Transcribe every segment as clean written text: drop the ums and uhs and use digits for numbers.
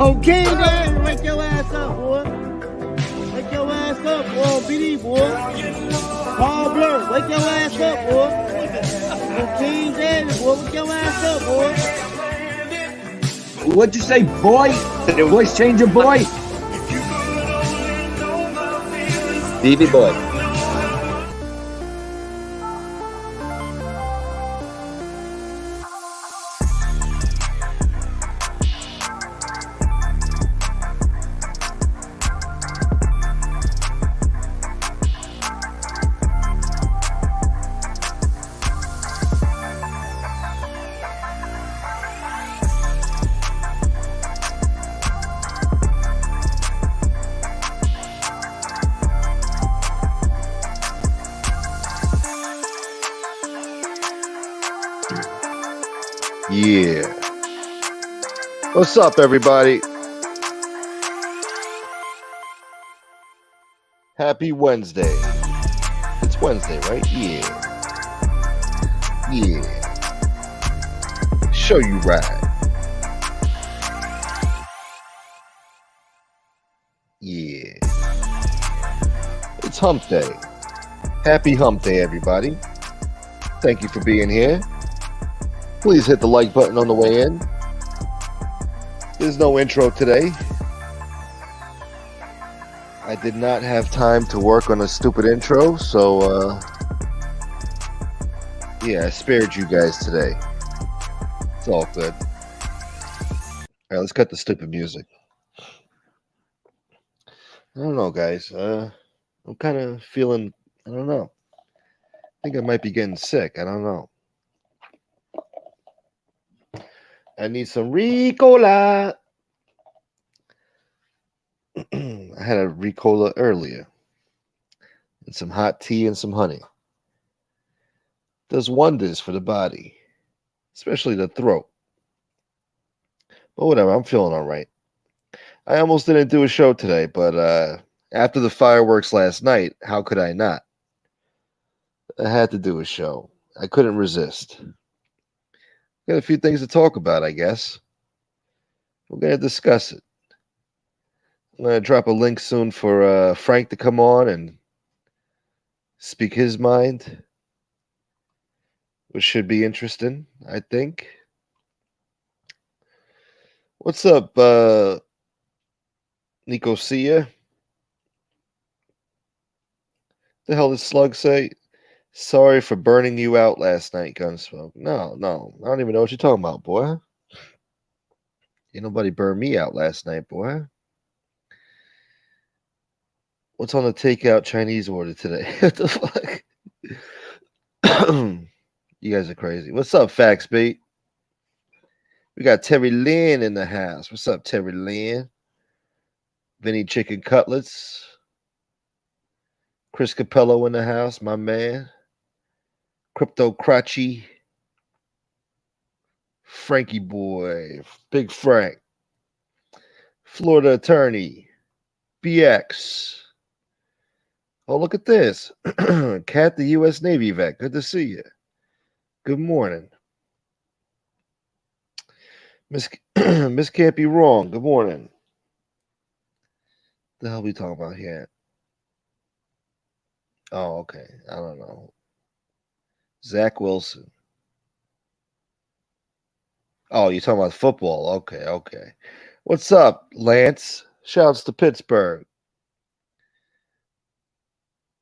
Okay, then. Wake your ass up, boy. Wake your ass up, boy. BD, boy. Paul Blur, wake your ass up, boy. Okay, then, boy. Wake your ass up, boy. What'd you say, boy? Did your voice changer, boy? BB boy. Yeah. What's up, everybody? Happy Wednesday. It's Wednesday, right? Yeah. Yeah. Show you right. Yeah. It's Hump Day. Happy Hump Day, everybody. Thank you for being here. Please hit the like button on the way in. There's no intro today. I did not have time to work on a stupid intro, so yeah, I spared you guys today. It's all good. All right, let's cut the stupid music. I don't know, guys. I'm kind of feeling, I don't know. I think I might be getting sick. I don't know. I need some Ricola. I had a Ricola earlier. And some hot tea and some honey. Does wonders for the body. Especially the throat. But whatever, I'm feeling all right. I almost didn't do a show today, but after the fireworks last night, how could I not? I had to do a show. I couldn't resist. Got a few things to talk about, I guess. We're going to discuss it. I'm going to drop a link soon for Frank to come on and speak his mind, which should be interesting, I think. What's up, Nicosia? The hell did Slug say? Sorry for burning you out last night, Gunsmoke. No, I don't even know what you're talking about, boy. Ain't nobody burned me out last night, boy. What's on the takeout Chinese order today? What the fuck? You guys are crazy. What's up, Faxbeat? We got Terry Lynn in the house. What's up, Terry Lynn? Vinny Chicken Cutlets. Chris Capello in the house, my man. Crypto Crotchy. Frankie Boy. Big Frank. Florida Attorney. BX. Oh, look at this. Kat, the U.S. Navy vet. Good to see you. Good morning. Miss Can't Be Wrong. Good morning. The hell we talking about here? Oh, okay. I don't know. Zach Wilson. Oh, you're talking about football. Okay. What's up, Lance? Shouts to Pittsburgh.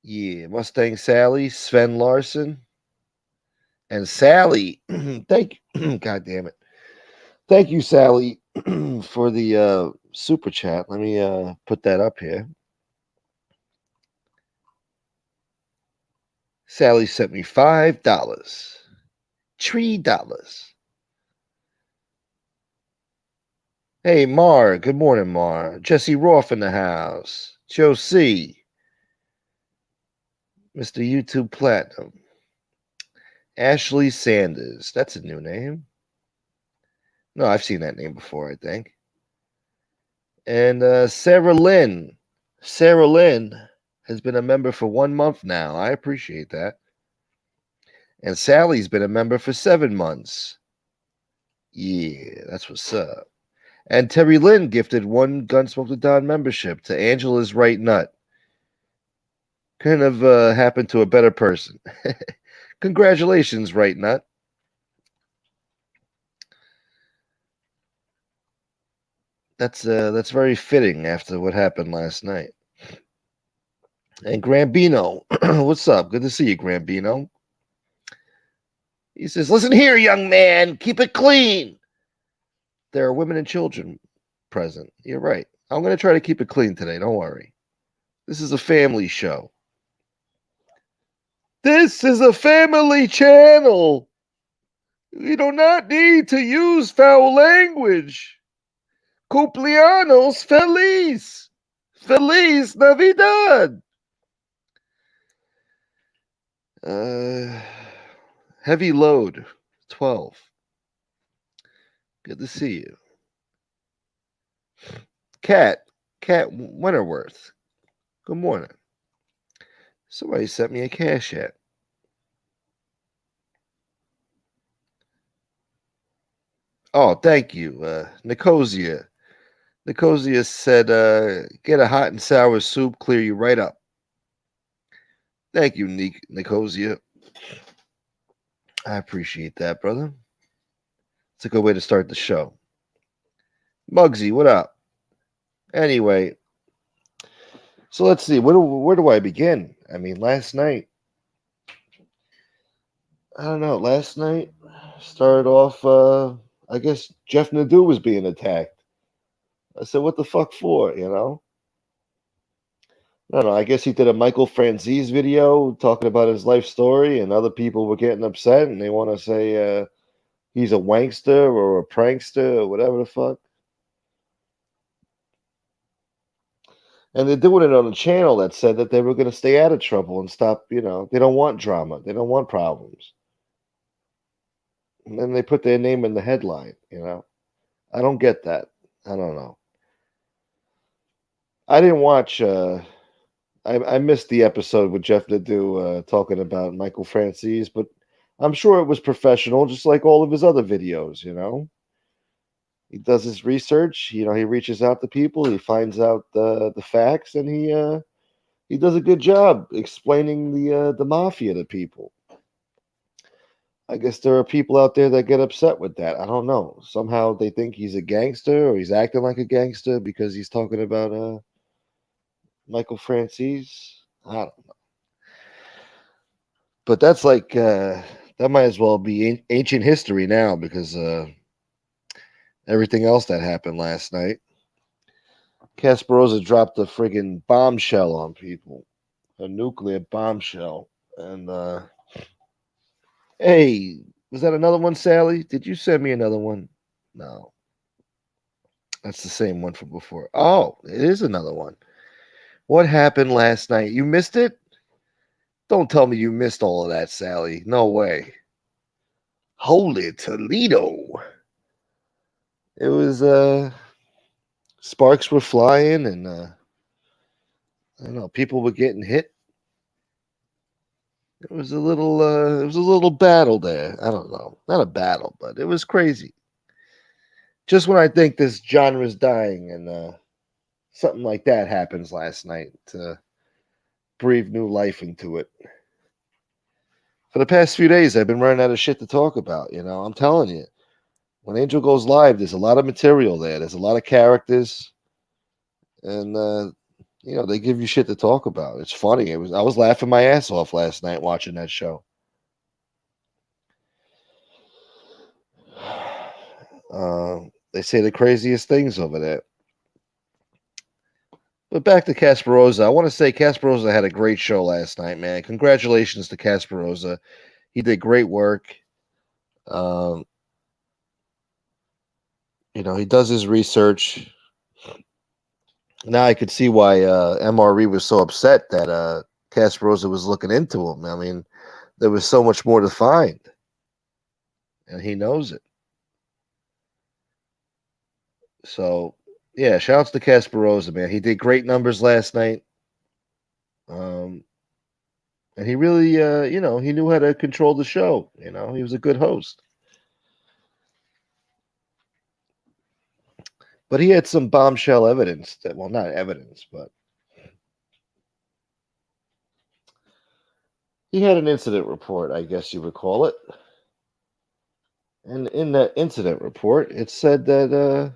Yeah, Mustang Sally, Sven Larson, and Sally. Thank you. God damn it. Thank you, Sally, for the super chat. Let me put that up here. Sally sent me $5. $3. Hey, Mar. Good morning, Mar. Jesse Roth in the house. Joe C. Mr. YouTube Platinum. Ashley Sanders. That's a new name. No, I've seen that name before, I think. And Sarah Lynn. Sarah Lynn has been a member for 1 month now. I appreciate that. And Sally's been a member for 7 months. Yeah, that's what's up. And Terry Lynn gifted 1 Gunsmoke the Don membership to Angela's Right Nut. Couldn't have happened to a better person. Congratulations, Right Nut. That's very fitting after what happened last night. And Grambino, what's up? Good to see you, Grambino. He says, "Listen here, young man, keep it clean." There are women and children present. You're right. I'm going to try to keep it clean today. Don't worry. This is a family show. This is a family channel. We do not need to use foul language. Cumpleaños feliz. Feliz Navidad. Heavy load, 12. Good to see you. Cat Winterworth. Good morning. Somebody sent me a cash app. Oh, thank you. Nicosia. Nicosia said, get a hot and sour soup, clear you right up. Thank you, Nicosia. I appreciate that, brother. It's a good way to start the show. Muggsy, what up? Anyway, so let's see. Where do I begin? I mean, last night, I don't know. Last night started off, I guess Jeff Nadu was being attacked. I said, what the fuck for, you know? I don't know. I guess he did a Michael Franzese video talking about his life story, and other people were getting upset, and they want to say he's a wankster or a prankster or whatever the fuck. And they're doing it on a channel that said that they were going to stay out of trouble and stop, they don't want drama. They don't want problems. And then they put their name in the headline, I don't get that. I don't know. I didn't watch, I missed the episode with Jeff Nadu talking about Michael Franzese, but I'm sure it was professional, just like all of his other videos, He does his research, he reaches out to people, he finds out the facts, and he does a good job explaining the mafia to people. I guess there are people out there that get upset with that. I don't know. Somehow they think he's a gangster or he's acting like a gangster because he's talking about Michael Franzese. I don't know. But that's like that might as well be ancient history now because everything else that happened last night. Kasparoza dropped a friggin' bombshell on people, a nuclear bombshell. And hey, was that another one, Sally? Did you send me another one? No. That's the same one from before. Oh, it is another one. What happened last night? You missed it? Don't tell me you missed all of that, Sally. No way. Holy Toledo. It was sparks were flying and I don't know, people were getting hit. It was a little battle there. I don't know. Not a battle, but it was crazy. Just when I think this genre is dying and something like that happens last night to breathe new life into it. For the past few days, I've been running out of shit to talk about. I'm telling you, when Angel goes live, there's a lot of material there. There's a lot of characters, and they give you shit to talk about. It's funny. I was laughing my ass off last night watching that show. They say the craziest things over there. But back to Kasparoza. I want to say Kasparoza had a great show last night, man. Congratulations to Kasparoza. He did great work. He does his research. Now I could see why MRE was so upset that Kasparoza was looking into him. I mean, there was so much more to find. And he knows it. So, yeah, shouts to Kasparoza, man. He did great numbers last night. And he really, he knew how to control the show. He was a good host. But he had some bombshell evidence that, well, not evidence, but he had an incident report, I guess you would call it. And in that incident report, it said that,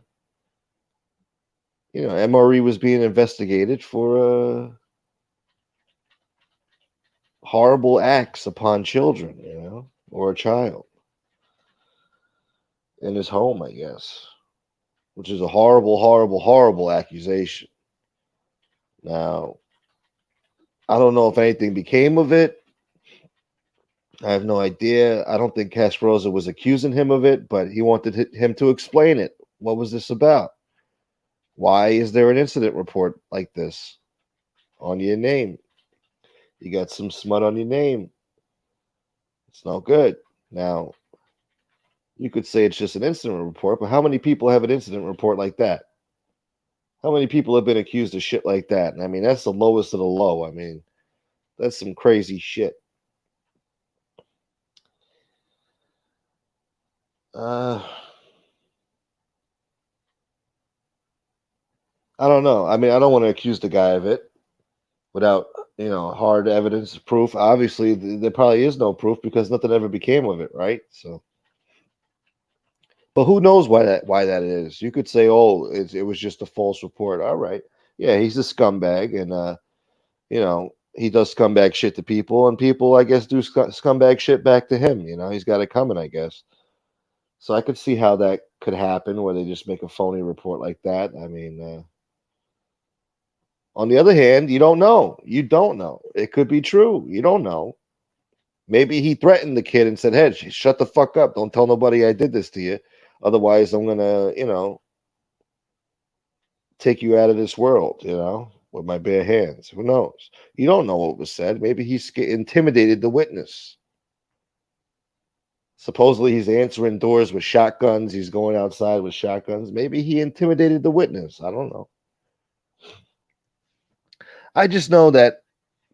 MRE was being investigated for horrible acts upon children, or a child in his home, I guess, which is a horrible, horrible, horrible accusation. Now, I don't know if anything became of it. I have no idea. I don't think Kasparoza was accusing him of it, but he wanted him to explain it. What was this about? Why is there an incident report like this on your name? You got some smut on your name. It's no good. Now, you could say it's just an incident report, but how many people have an incident report like that? How many people have been accused of shit like that? And I mean, that's the lowest of the low. I mean, that's some crazy shit. I don't know. I mean, I don't want to accuse the guy of it without, hard evidence, proof. Obviously, there probably is no proof because nothing ever became of it, right? So, but who knows why that is? You could say, oh, it was just a false report. All right, yeah, he's a scumbag, and he does scumbag shit to people, and people, I guess, do scumbag shit back to him. He's got it coming, I guess. So I could see how that could happen, where they just make a phony report like that. I mean, on the other hand, you don't know. You don't know. It could be true. You don't know. Maybe he threatened the kid and said, hey, shut the fuck up. Don't tell nobody I did this to you. Otherwise, I'm going to, take you out of this world, with my bare hands. Who knows? You don't know what was said. Maybe he intimidated the witness. Supposedly, he's answering doors with shotguns. He's going outside with shotguns. Maybe he intimidated the witness. I don't know. I just know that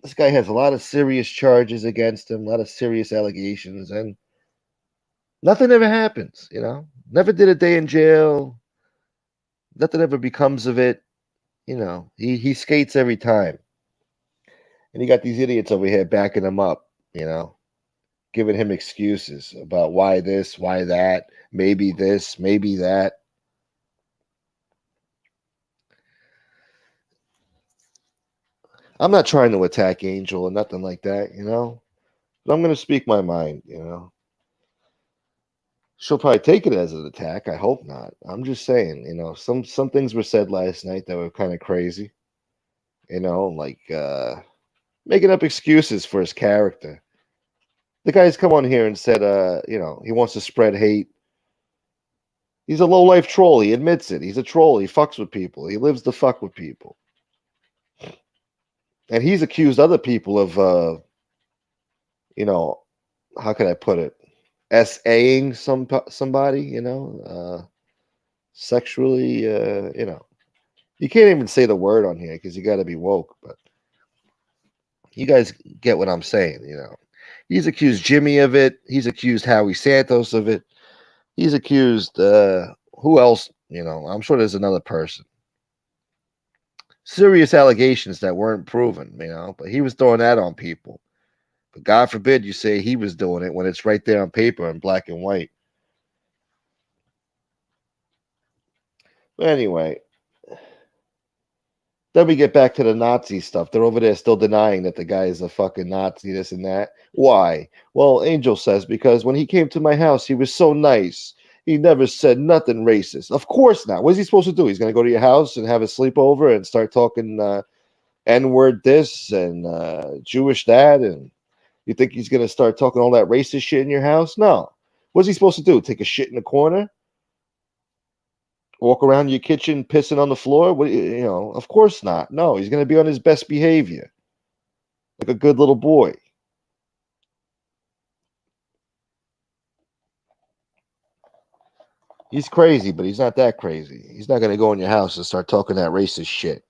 this guy has a lot of serious charges against him, a lot of serious allegations, and nothing ever happens, Never did a day in jail. Nothing ever becomes of it. He skates every time. And you got these idiots over here backing him up, giving him excuses about why this, why that, maybe this, maybe that. I'm not trying to attack Angel or nothing like that, but I'm going to speak my mind, She'll probably take it as an attack. I hope not. I'm just saying, some things were said last night that were kind of crazy, like making up excuses for his character. The guy's come on here and said, he wants to spread hate. He's a low-life troll. He admits it. He's a troll. He fucks with people. He lives to fuck with people. And he's accused other people of, how can I put it? SAing somebody, sexually, You can't even say the word on here because you got to be woke. But you guys get what I'm saying, He's accused Jimmy of it. He's accused Howie Santos of it. He's accused, who else? I'm sure there's another person. Serious allegations that weren't proven, but he was throwing that on people. But God forbid you say he was doing it when it's right there on paper in black and white. But anyway, then we get back to the Nazi stuff. They're over there still denying that the guy is a fucking Nazi, this and that. Why? Well, Angel says, because when he came to my house, he was so nice. He never said nothing racist. Of course not. What is he supposed to do? He's going to go to your house and have a sleepover and start talking N-word this and Jewish that, and you think he's going to start talking all that racist shit in your house? No. What's he supposed to do? Take a shit in the corner? Walk around your kitchen pissing on the floor? What, of course not. No, he's going to be on his best behavior. Like a good little boy. He's crazy, but he's not that crazy. He's not going to go in your house and start talking that racist shit.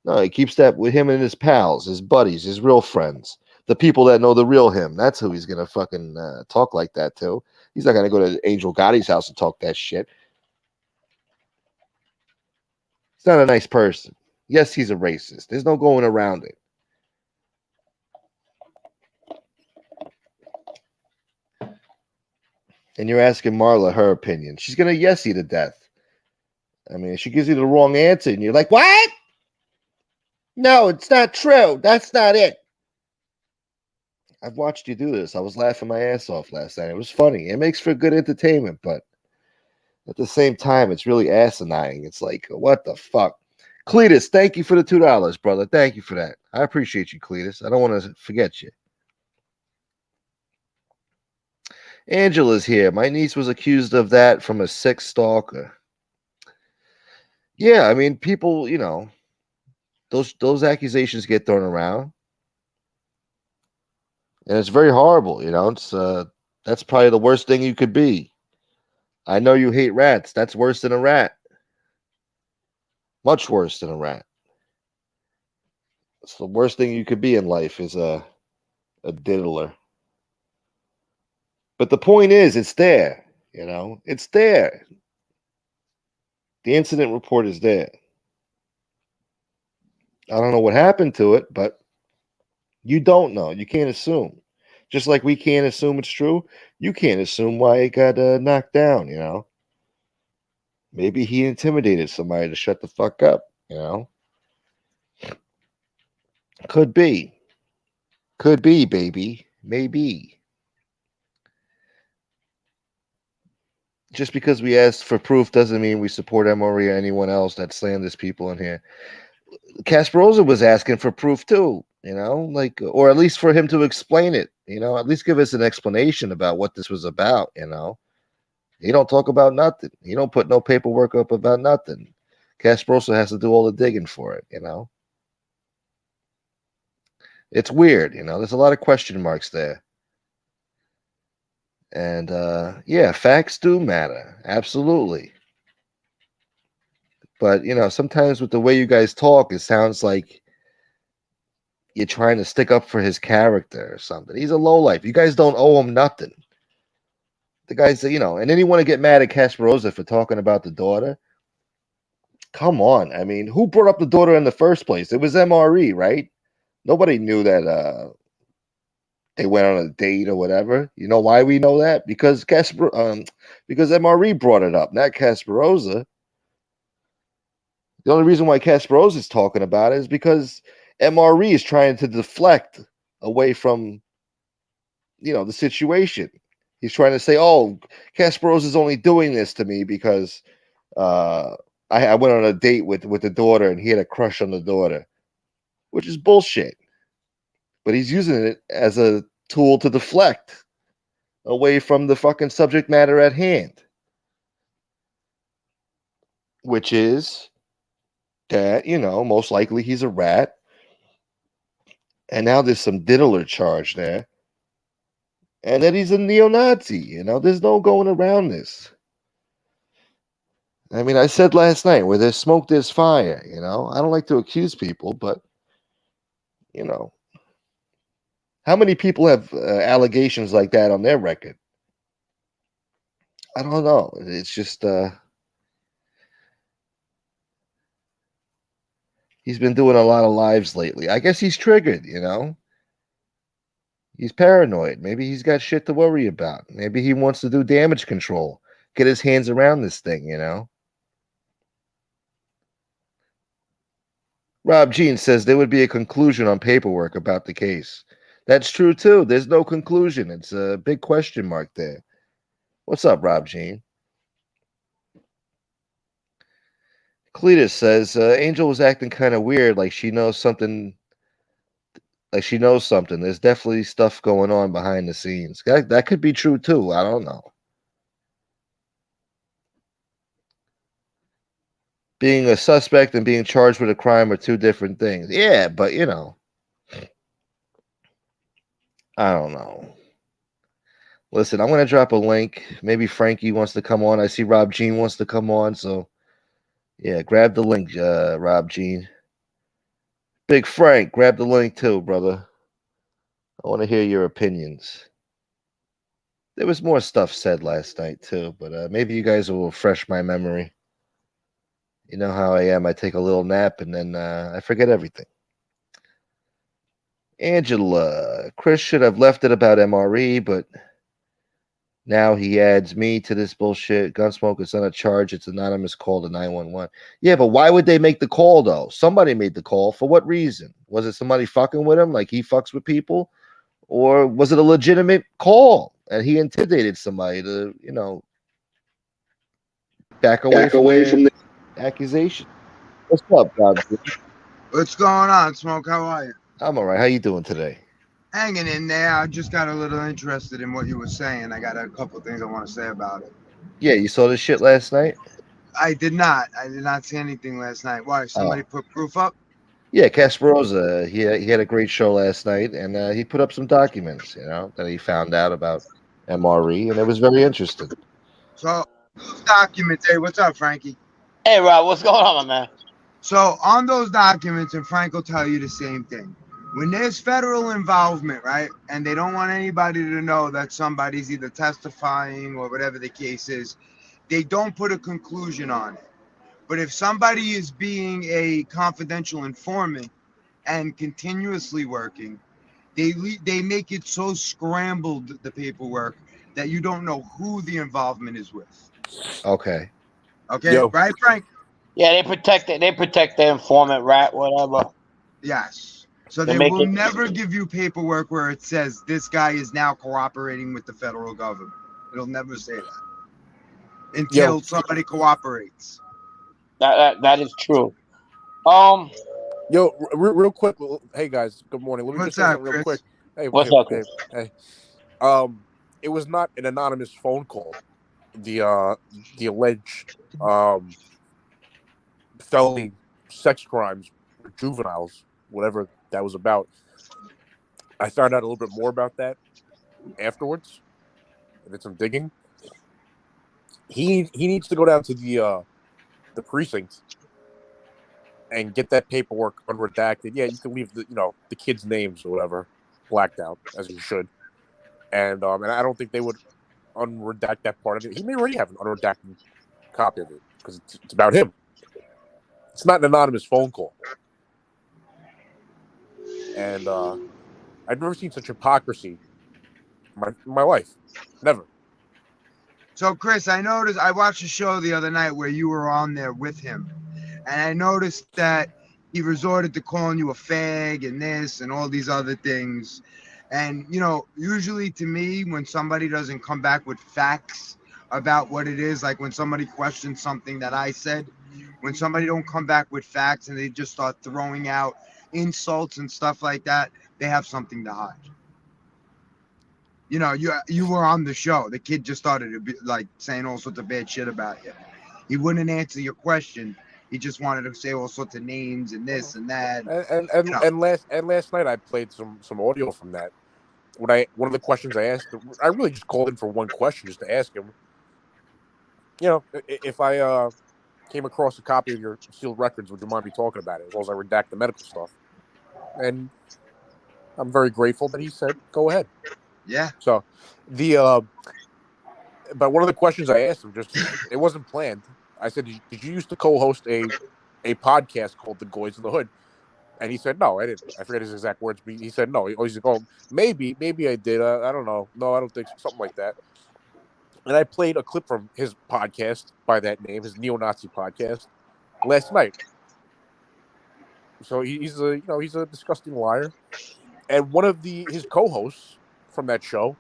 No, he keeps that with him and his pals, his buddies, his real friends. The people that know the real him. That's who he's going to fucking talk like that to. He's not going to go to Angel Gotti's house and talk that shit. He's not a nice person. Yes, he's a racist. There's no going around it. And you're asking Marla her opinion. She's going to yes you to death. I mean, she gives you the wrong answer, and you're like, what? No, it's not true. That's not it. I've watched you do this. I was laughing my ass off last night. It was funny. It makes for good entertainment, but at the same time, it's really asinine. It's like, what the fuck? Cletus, thank you for the $2, brother. Thank you for that. I appreciate you, Cletus. I don't want to forget you. Angela's here. My niece was accused of that from a sex stalker. Yeah, I mean, people, you know, those accusations get thrown around. And it's very horrible, you know. It's that's probably the worst thing you could be. I know you hate rats. That's worse than a rat. Much worse than a rat. It's the worst thing you could be in life is a diddler. But the point is, it's there, you know. It's there. The incident report is there. I don't know what happened to it, but you don't know. You can't assume. Just like we can't assume it's true, you can't assume why it got knocked down, you know. Maybe he intimidated somebody to shut the fuck up, you know. Could be. Could be, baby. Maybe. Just because we asked for proof doesn't mean we support MRE or anyone else that slanders people in here. Kasparoza was asking for proof too, you know, like, or at least for him to explain it, you know, at least give us an explanation about what this was about, you know. He don't talk about nothing. He don't put no paperwork up about nothing. Casparoza has to do all the digging for it, you know. It's weird, you know. There's a lot of question marks there. And yeah, facts do matter. Absolutely. But, you know, sometimes with the way you guys talk, it sounds like you're trying to stick up for his character or something. He's a lowlife. You guys don't owe him nothing. The guy's, you know, and then you want to get mad at Casparoza for talking about the daughter. Come on. I mean, who brought up the daughter in the first place? It was MRE, right? Nobody knew that they went on a date or whatever. You know why we know that? Because because MRE brought it up, not Casparoza. The only reason why Kasparoza is talking about it is because MRE is trying to deflect away from, you know, the situation. He's trying to say, oh, Kasparoza is only doing this to me because I went on a date with the daughter and he had a crush on the daughter, which is bullshit. But he's using it as a tool to deflect away from the fucking subject matter at hand, which is that, you know, most likely he's a rat. And now there's some diddler charge there. And that he's a neo-Nazi, you know, there's no going around this. I mean, I said last night, where there's smoke, there's fire, you know. I don't like to accuse people, but, you know, how many people have allegations like that on their record? I don't know. It's just, he's been doing a lot of lives lately. I guess he's triggered, you know. He's paranoid. Maybe he's got shit to worry about. Maybe he wants to do damage control, get his hands around this thing, you know. Rob Jean says there would be a conclusion on paperwork about the case. That's true, too. There's no conclusion. It's a big question mark there. What's up, Rob Jean? Cletus says Angel was acting kind of weird, like she knows something. Like she knows something. There's definitely stuff going on behind the scenes. That could be true, too. I don't know. Being a suspect and being charged with a crime are two different things. Yeah, but, you know. I don't know. Listen, I'm going to drop a link. Maybe Frankie wants to come on. I see Rob Jean wants to come on. So, yeah, grab the link, Rob Jean. Big Frank, grab the link too, brother. I want to hear your opinions. There was more stuff said last night too, but maybe you guys will refresh my memory. You know how I am. I take a little nap and then I forget everything. Angela, Chris should have left it about MRE, but now he adds me to this bullshit. Gunsmoke is not a charge. It's anonymous call to 911. Yeah, but why would they make the call, though? Somebody made the call. For what reason? Was it somebody fucking with him like he fucks with people? Or was it a legitimate call and he intimidated somebody to, back away from the accusation? What's up, God? What's going on, Smoke? How are you? I'm all right. How you doing today? Hanging in there. I just got a little interested in what you were saying. I got a couple of things I want to say about it. Yeah, you saw this shit last night? I did not. I did not see anything last night. Why? Somebody put proof up? Yeah, Casparoza. He had a great show last night, and he put up some documents, that he found out about MRE, and it was very interesting. So those documents. Hey, what's up, Frankie? Hey, Rob, what's going on, man? So on those documents, and Frank will tell you the same thing. When there's federal involvement, right, and they don't want anybody to know that somebody's either testifying or whatever the case is, they don't put a conclusion on it. But if somebody is being a confidential informant and continuously working, they make it so scrambled, the paperwork, that you don't know who the involvement is with. Okay. Okay, right, Frank? Yeah, they protect it. They protect the informant, right? Whatever. Yes. So they will never give you paperwork where it says this guy is now cooperating with the federal government. It'll never say that until somebody cooperates. That is true. Yo, real quick. Hey guys, good morning. Let me What's just say up, something real Chris? quick. Hey, What's up, Chris? Hey. It was not an anonymous phone call. The alleged felony sex crimes for juveniles, whatever that was about. I found out a little bit more about that afterwards. I did some digging. He needs to go down to the precinct and get that paperwork unredacted. Yeah, you can leave the kids' names or whatever blacked out, as you should. And I don't think they would unredact that part of it. He may already have an unredacted copy of it because it's about him. It's not an anonymous phone call. And I've never seen such hypocrisy in my life. Never. So, Chris, I watched a show the other night where you were on there with him. And I noticed that he resorted to calling you a fag and this and all these other things. And, usually to me, when somebody doesn't come back with facts about what it is, like when somebody questions something that I said, when somebody don't come back with facts and they just start throwing out insults and stuff like that, they have something to hide. You were on the show. The kid just started to be like saying all sorts of bad shit about you. He wouldn't answer your question. He just wanted to say all sorts of names and this and that. And last night I played some audio from that. One of the questions I asked, I really just called in for one question just to ask him. If I came across a copy of your sealed records, would you mind me talking about it? As long as I redact the medical stuff. And I'm very grateful that he said, "Go ahead." Yeah. So but one of the questions I asked him, it wasn't planned. I said, "Did you used to co-host a podcast called The Goys in the Hood?" And he said, "No, I didn't." I forget his exact words, but he said, "No." He always said, "Oh, maybe I did. I don't know. No, I don't think so." Something like that. And I played a clip from his podcast by that name, his neo-Nazi podcast, last night. So he's a disgusting liar. And one of his co-hosts from that show,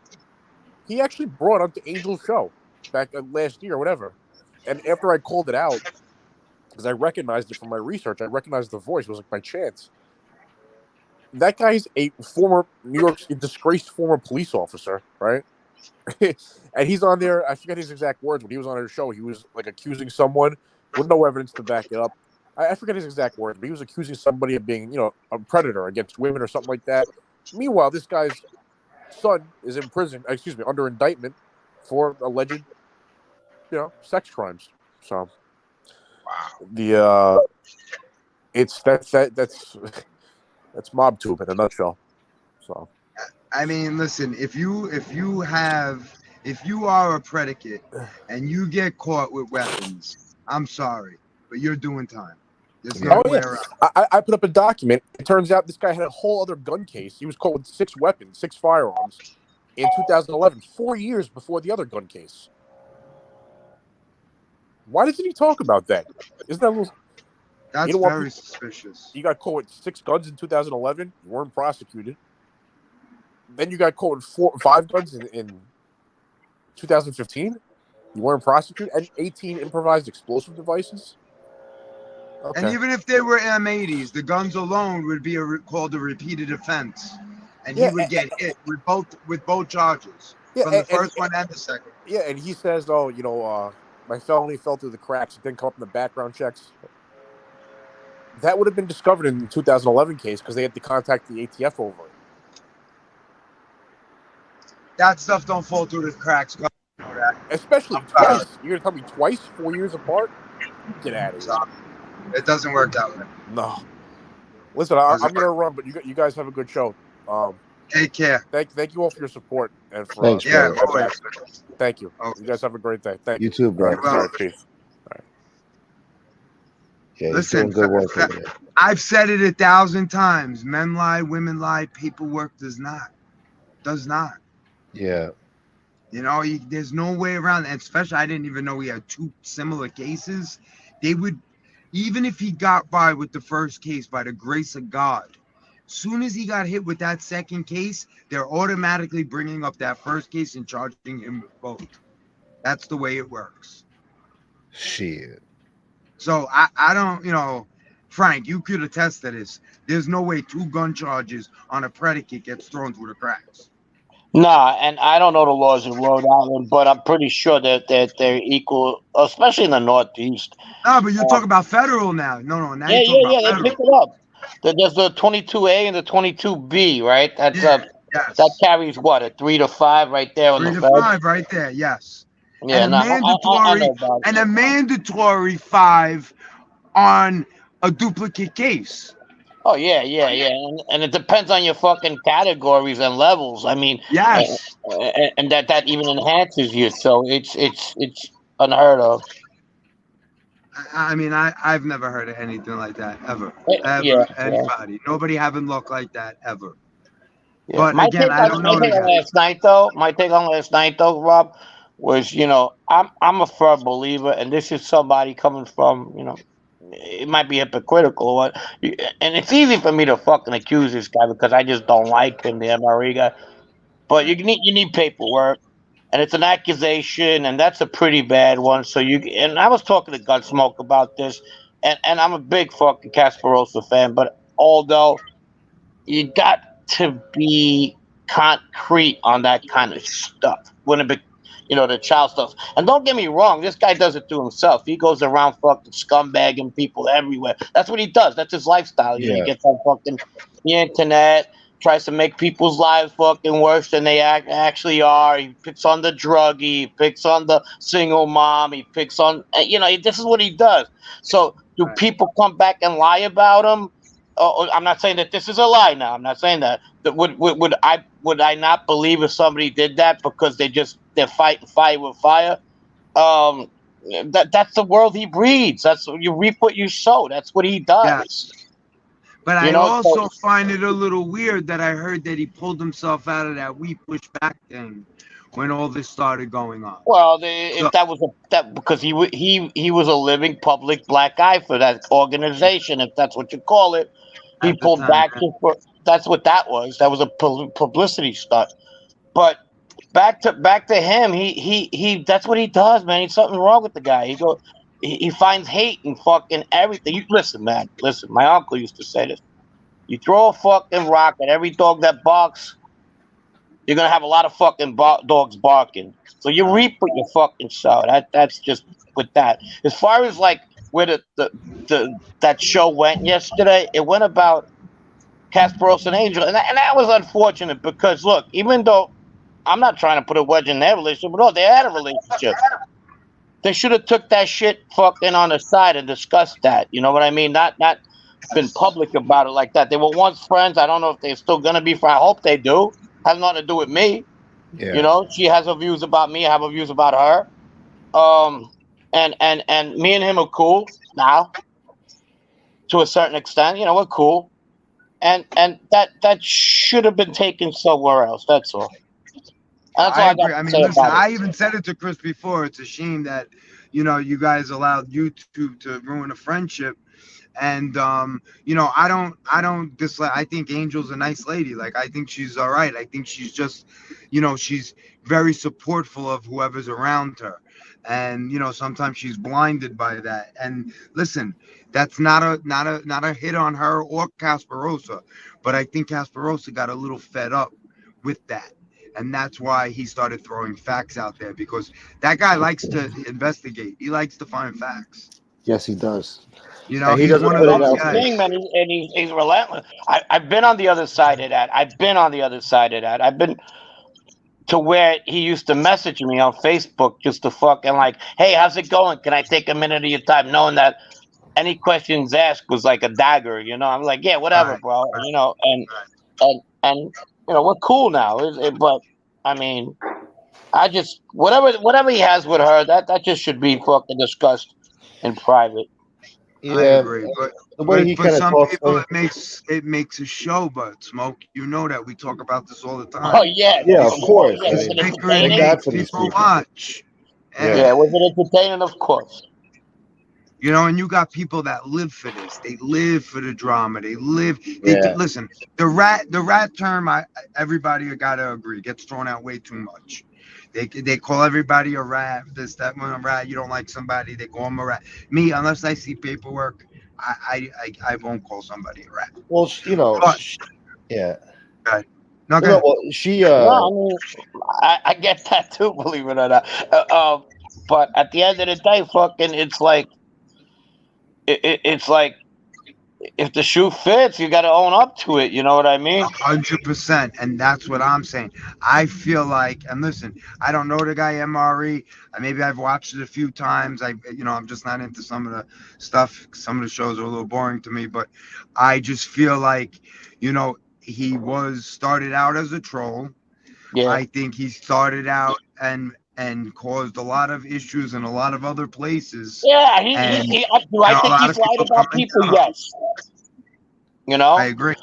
he actually brought onto Angel's show back last year or whatever. And after I called it out, because I recognized it from my research, I recognized the voice. It was like by chance. That guy's a former disgraced former police officer, right? And he's on there. I forget his exact words. When he was on his show, he was like accusing someone with no evidence to back it up. I forget his exact words, but he was accusing somebody of being, a predator against women or something like that. Meanwhile, this guy's son is in prison, under indictment for alleged, sex crimes. So, that's MobTube in a nutshell. So, I mean, listen, if you are a predicate and you get caught with weapons, I'm sorry. but you're doing time. There's Yeah. no Oh, way yeah. around. I put up a document. It turns out this guy had a whole other gun case. He was caught with 6 weapons, 6 firearms in 2011, 4 years before the other gun case. Why doesn't he talk about that? Isn't that a little... That's You don't want very people- suspicious. You got caught with 6 guns in 2011. You weren't prosecuted. Then you got caught with 5 guns in 2015. You weren't prosecuted. And 18 improvised explosive devices. Okay. And even if they were M80s, the guns alone would be called a repeated offense, and Yeah, he would get hit with both charges Yeah, from the first one and the second. Yeah, and he says, "Oh, my felony fell through the cracks. It didn't come up in the background checks." That would have been discovered in the 2011 case because they had to contact the ATF over it. That stuff don't fall through the cracks. You know that. Especially twice. You're gonna tell me twice, 4 years apart? Get out of here. It doesn't work that way. No. Listen, I'm gonna run, but you guys have a good show. Take care. Thank you all for your support and for Thanks, Yeah, brother. always. Thank you. Oh. You guys have a great day. Thank you. You too, bro. You're welcome. All right, peace. Yeah, you're Listen, doing good work over there. I've said it 1,000 times. Men lie, women lie. Paperwork does not. Does not. Yeah. You know, there's no way around it. And especially, I didn't even know we had 2 similar cases. They would, even if he got by with the first case by the grace of God, soon as he got hit with that second case, they're automatically bringing up that first case and charging him with both. That's the way it works. Shit. So I don't, Frank, you could attest to this. There's no way 2 gun charges on a predicate gets thrown through the cracks. Nah, and I don't know the laws in Rhode Island, but I'm pretty sure that they're equal, especially in the Northeast. No, but you're talking about federal now. No. Now you're talking about They federal. pick it up. There's the 22A and the 22B, right? That's Yes. that carries what, a 3 to 5 right there on 3 the to fed. 5 right there. Yes. Yeah, and no, a I mandatory know about it. and a mandatory 5 on a duplicate case. Oh yeah, and it depends on your fucking categories and levels. I mean, Yes. and that even enhances you. So it's unheard of. I mean, I've never heard of anything like that ever. Yeah. Anybody. Nobody having luck like that ever. Yeah. But My again, take I don't know. on last night though, Rob, was I'm a firm believer, and this is somebody coming from it might be hypocritical, and it's easy for me to fucking accuse this guy because I just don't like him, the MRE guy. But you need paperwork, and it's an accusation, and that's a pretty bad one. So and I was talking to Gunsmoke about this, and I'm a big fucking Casparosa fan, but although you got to be concrete on that kind of stuff when it be, the child stuff. And don't get me wrong, this guy does it to himself. He goes around fucking scumbagging people everywhere. That's what he does. That's his lifestyle. He gets on fucking the internet, tries to make people's lives fucking worse than they actually are. He picks on the druggie, he picks on the single mom, he picks on, this is what he does. So do people come back and lie about him? I'm not saying that this is a lie now. I'm not saying that. Would I not believe if somebody did that because they're fighting fire with fire? That's the world he breeds. That's you reap what you sow. That's what he does. Yes. But I also find it a little weird that I heard that he pulled himself out of that We Push Back thing when all this started going on. Well, because he was a living public black eye for that organization, if that's what you call it. He pulled back. That's what that was. That was a publicity stunt. But back to him. He that's what he does, man. He's something wrong with the guy. He finds hate in fucking everything. Listen, man. Listen, my uncle used to say this. You throw a fucking rock at every dog that barks, you're gonna have a lot of fucking dogs barking. So you reap what you fucking sow. That's just with that. As far as like where that show went yesterday, it went about Casparosa and Angel, and that was unfortunate because look, even though I'm not trying to put a wedge in their relationship, but they had a relationship. They should have took that shit fucking on the side and discussed that. You know what I mean? Not been public about it like that. They were once friends. I don't know if they're still gonna be friends. I hope they do. Has nothing to do with me. Yeah. She has her views about me. I have her views about her. and me and him are cool now, to a certain extent. You know, we're cool, and that should have been taken somewhere else. That's all. That's all I I got agree. I to mean, say listen, about it. I even said it to Chris before. It's a shame that, you guys allowed YouTube to ruin a friendship. And I don't dislike. I think Angel's a nice lady. Like, I think she's all right. I think she's just, she's very supportful of whoever's around her. And sometimes she's blinded by that. And listen, that's not a hit on her or Casparosa, but I think Casparosa got a little fed up with that. And that's why he started throwing facts out there, because that guy likes to investigate. He likes to find facts. Yes, he does. And And he he's doesn't one of put it those out That's the there. guys. thing, man. He's relentless. I've been on the other side of that. I've been to where he used to message me on Facebook just to fucking like, hey, how's it going? Can I take a minute of your time? Knowing that any questions asked was like a dagger, I'm like, yeah, whatever, Right, bro. right, And we're cool now. But I mean, I just whatever he has with her, that just should be fucking discussed in private. I Yeah, agree. But the way he for kind of some talks. people, it makes a show. But Smoke, you know that we talk about this all the Oh time. yeah, Yeah, of course. Yeah, I was mean, it Bickering thank entertaining? God makes for these people people. watch. Yeah. Yeah, was it entertaining? Of course. And you got people that live for this. They live for the drama. They Yeah. listen. The rat term, everybody gotta agree, gets thrown out way too much. They call everybody a rat. This, that, one, a rat. You don't like somebody, they call them a rat. Me, unless I see paperwork, I won't call somebody a rat. Well, But yeah. no, go No, ahead. well, she. No, I mean, I get that too, believe it or not. But at the end of the day, fucking, it's like, it's like, if the shoe fits, you got to own up to it. You know what I mean? 100%, and that's what I'm saying. I feel like, and listen, I don't know the guy MRE. Maybe I've watched it a few times. I'm just not into some of the stuff. Some of the shows are a little boring to me, but I just feel like, he started out as a troll. Yeah. I think he started out and caused a lot of issues in a lot of other places. Yeah. And Do I a think lot he's of lied people about coming people? down. Yes. I agree.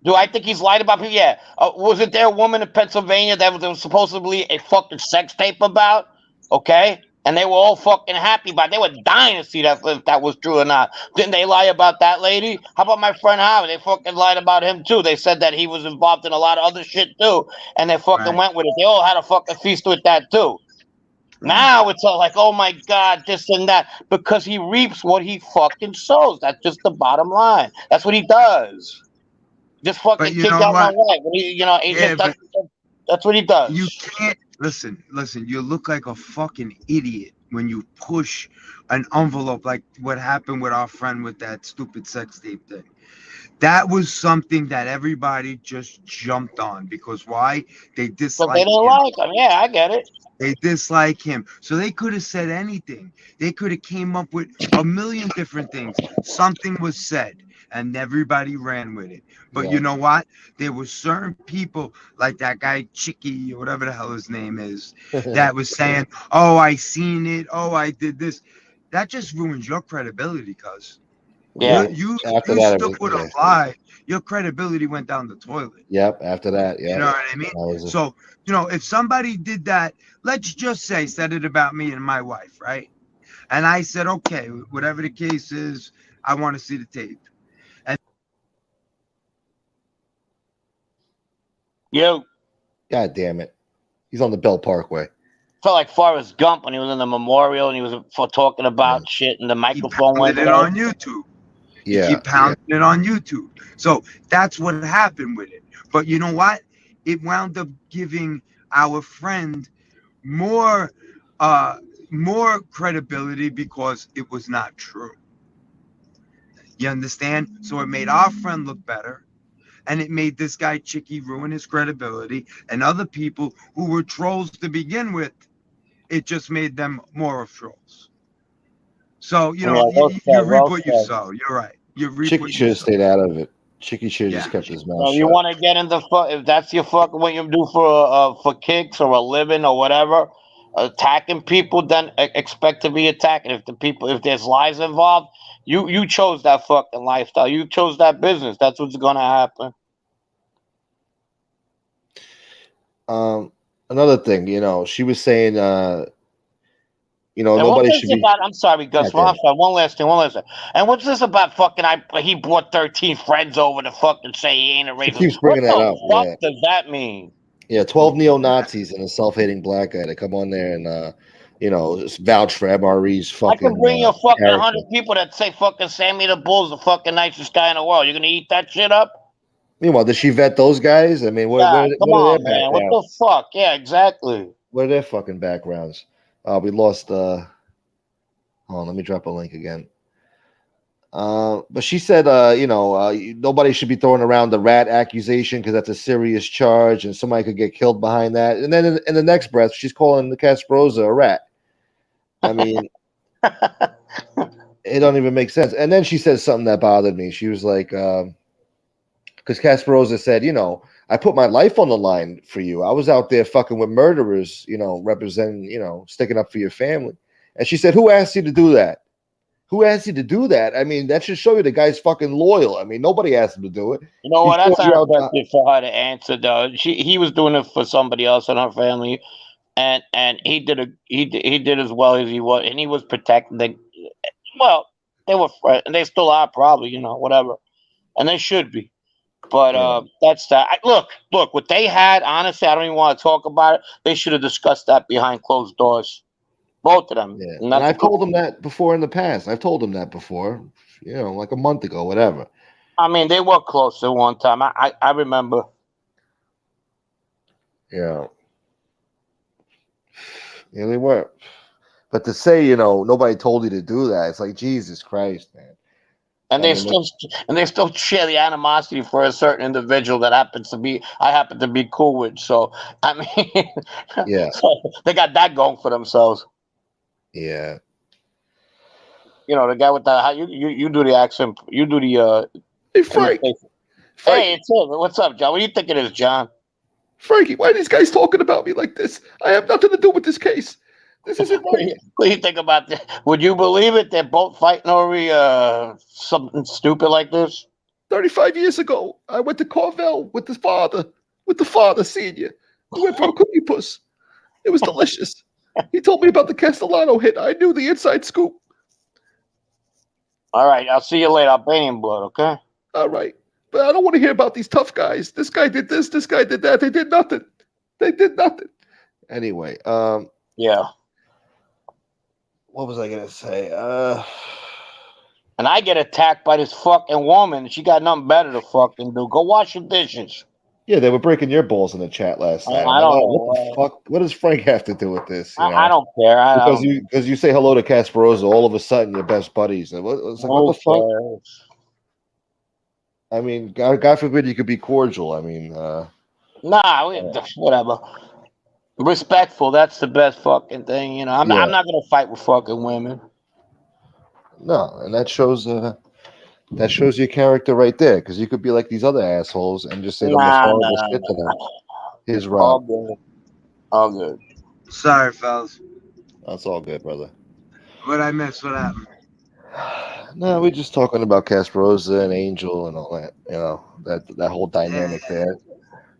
Do I think he's lied about people? Yeah. Wasn't there a woman in Pennsylvania that was supposedly a fucking sex tape about? Okay. And they were all fucking happy about it. They were dying to see that, if that was true or not. Didn't they lie about that lady? How about my friend Howard? They fucking lied about him too. They said that he was involved in a lot of other shit too. And they fucking went with it. They all had a fucking feast with that too. Now it's all like, oh my God, this and that. Because he reaps what he fucking sows. That's just the bottom line. That's what he does. Just fucking you kick know out my what? wife. That's what he does. You can't listen. You look like a fucking idiot when you push an envelope like what happened with our friend with that stupid sex tape thing. That was something that everybody just jumped on, because why? They But they dislike didn't him. like him. Yeah, I get it. They dislike him. So they could have said anything. They could have came up with a million different things. Something was said and everybody ran with it. But you know what? There were certain people like that guy Chicky or whatever the hell his name is that was saying, oh, I seen it. Oh, I did this. That just ruins your credibility, cuz. Yeah. You After that, stuck with a lie. Your credibility went down the toilet. Yep. After that, yeah. You know what I mean? So, if somebody did that, let's just say, said it about me and my wife, right? And I said, okay, whatever the case is, I want to see the tape. And God damn it. He's on the Bell Parkway. Felt like Forrest Gump when he was in the memorial and he was talking about shit and the microphone went it on YouTube. Yeah. Keep pounding it on YouTube. So that's what happened with it. But you know what? It wound up giving our friend more credibility because it was not true. You understand? So it made our friend look better, and it made this guy Chicky ruin his credibility, and other people who were trolls to begin with, it just made them more of trolls. So, you reap what you sow. You're right. You reap Chicky what should you have sow. stayed out of it. Chicky should have just kept his mouth So shut. you want to get into if that's your fucking what you do for kicks or a living or whatever, attacking people, then expect to be attacked. And if there's lies involved, you chose that fucking lifestyle. You chose that business. That's what's gonna happen. Another thing, she was saying, And what's nobody this should be. about? I'm sorry, Gus. Yeah, go I'm ahead. sorry. One last thing. And what's this about? Fucking, he brought 13 friends over to fucking say he ain't a She racist. keeps What bringing that the up. fuck Yeah, does that mean? yeah. 12 neo-Nazis and a self-hating black guy to come on there and just vouch for MRE's I can fucking bring you fucking character. 100 people that say fucking Sammy the Bull's the fucking nicest guy in the world. You're gonna eat that shit up? Meanwhile, did she vet those guys? I mean, Yeah, come what are their on, man. What backgrounds? the fuck? Yeah, exactly. What are their fucking backgrounds? We lost. Hold on, let me drop a link again. But she said, nobody should be throwing around the rat accusation because that's a serious charge and somebody could get killed behind that. And then in the next breath, she's calling the Kasparoza a rat. I mean, it don't even make sense. And then she said something that bothered me. She was like, because Kasparoza said, I put my life on the line for you. I was out there fucking with murderers, representing, sticking up for your family. And she said, who asked you to do that? Who asked you to do that? I mean, that should show you the guy's fucking loyal. I mean, nobody asked him to do it. You know He what? That's showed you not a out. question for her to answer, though. He was doing it for somebody else in her family, and he did as well as he was, and he was protecting the. Well, they were friends, and they still are probably, whatever, and they should be. But that's that. Look, what they had. Honestly, I don't even want to talk about it. They should have discussed that behind closed doors, both of them. Yeah, And and that's I've told him that before in the past. I've told him that before, like a month ago, whatever. I mean, they were close at one time. I remember. Yeah, yeah, they were. But to say, nobody told you to do that, it's like Jesus Christ, man. And I they mean, still share the animosity for a certain individual that I happen to be cool with. So I mean, yeah, so they got that going for themselves. yeah. The guy with the how you do the accent, you do the Hey, Frank, imitation. Frank, Hey, it's him. What's up, John? What do you think it is, John? Frankie, why are these guys talking about me like this? I have nothing to do with this case. This isn't right. What do you think about that? Would you believe it? They're both fighting over something stupid like this. 35 years ago, I went to Carvel with the father senior. We went for a cookie puss. It was delicious. He told me about the Castellano hit. I knew the inside scoop. All right, I'll see you later. I'll bring in blood, okay? All right. But I don't want to hear about these tough guys. This guy did this, this guy did that. They did nothing. Anyway, Yeah. what was I gonna say? And I get attacked by this fucking woman. She got nothing better to fucking do. Go wash your dishes. Yeah, they were breaking your balls in the chat last night. I don't know. What the fuck? What does Frank have to do with this? I don't care. Because you say hello to Kasparoza, all of a sudden you're best buddies. And it's like, what the fuck? I mean, God forbid you could be cordial. I mean, whatever. Respectful. That's the best fucking thing. I'm not gonna fight with fucking women. No, and that shows your character right there. Because you could be like these other assholes and just say the most horrible shit to them. Here's Rob. All good. Sorry, fellas. That's all good, brother. What I missed? What happened? No, we're just talking about Casparoza and Angel and all that. That whole dynamic there.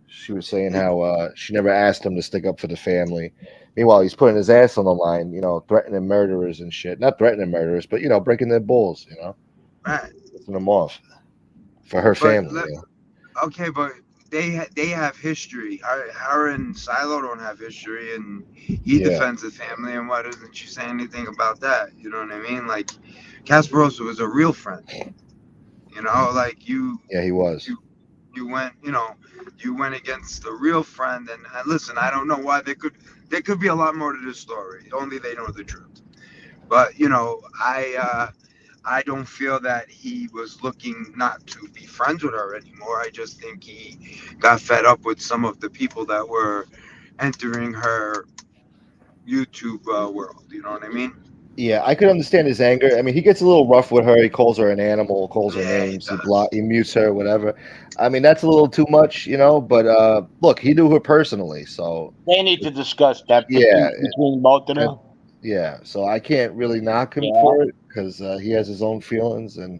She was saying how she never asked him to stick up for the family. Meanwhile, he's putting his ass on the line, threatening murderers and shit. Not threatening murderers, but breaking their balls, Right. pissing them off for her family. Okay, but they have history. Her and Silo don't have history, and he defends the family. And why doesn't she say anything about that? You know what I mean? Like, Casparosa was a real friend. Like you. Yeah, he was. You went, you went against the real friend. And listen, I don't know why there could be a lot more to this story. Only they know the truth. But I don't feel that he was looking not to be friends with her anymore. I just think he got fed up with some of the people that were entering her YouTube world. You know what I mean? Yeah, I could understand his anger. I mean, he gets a little rough with her. He calls her an animal, calls her Yeah, he names, does. he mutes her, whatever. I mean, that's a little too much, you know. But look, he knew her personally, so They need to discuss that yeah, between both of it, them. yeah. So I can't really knock him Yeah. for it because he has his own feelings and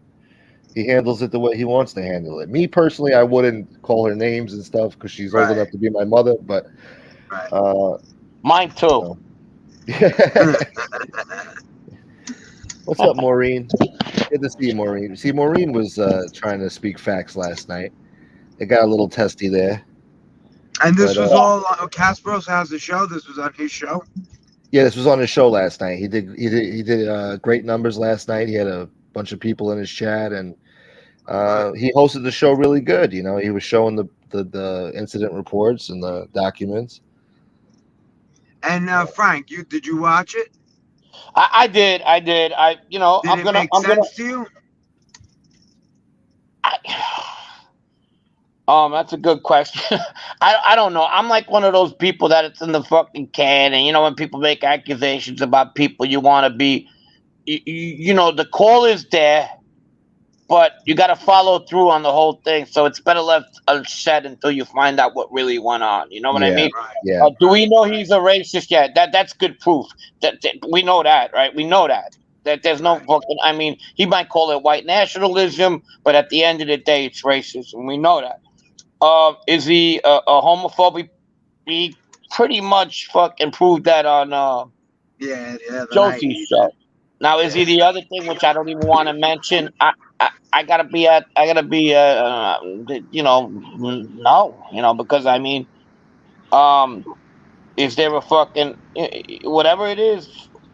he handles it the way he wants to handle it. Me personally, I wouldn't call her names and stuff because she's old Right, enough to be my mother. But right. uh, Mine too. no. What's up, Maureen? Good to see you, Maureen. See, Maureen was trying to speak facts last night. It got a little testy there, And this but was all Casparosa has a show. This was on his show. yeah, this was on his show last night. He did great numbers last night. He had a bunch of people in his chat, and he hosted the show really good. You know, he was showing the incident reports and the documents. And Frank, did you watch it? I did. You know, Did it make sense to you? That's a good question. I don't know. I'm like one of those people that it's in the fucking can, and you know when people make accusations about people, you want to be, you know, the call is there, but you got to follow through on the whole thing. So it's better left unsaid until you find out what really went on. You know what I Yeah, mean? Right. yeah, Do we know he's a racist? Yeah, that's good proof. That we know that, right? We know that. That there's no fucking. I mean, he might call it white nationalism, but at the end of the day, it's racism. We know that. Is he a homophobe? He pretty much fucking proved that on Yeah, the night. Josie's show. Now, is he the other thing, which I don't even want to mention? I gotta be you know, no, you know, because I mean, um, is there a fucking whatever it is?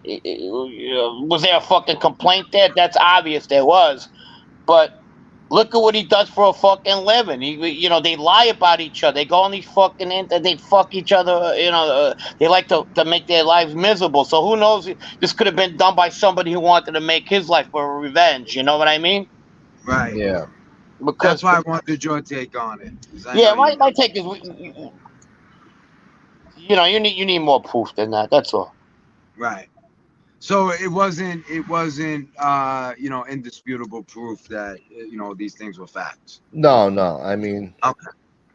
Was there a fucking complaint there? That's obvious there was, but look at what he does for a fucking living. You know, they lie about each other. They go on these fucking they fuck each other. You know, they like to make their lives miserable. So who knows? This could have been done by somebody who wanted to make his life for revenge. You know what I mean? Right. yeah. That's Because why I wanted your take on it. 'Cause I yeah, know you my take is, you know, you need more proof than that. That's all. right. So it wasn't you know, indisputable proof that you know these things were facts. No, no. I mean, Okay.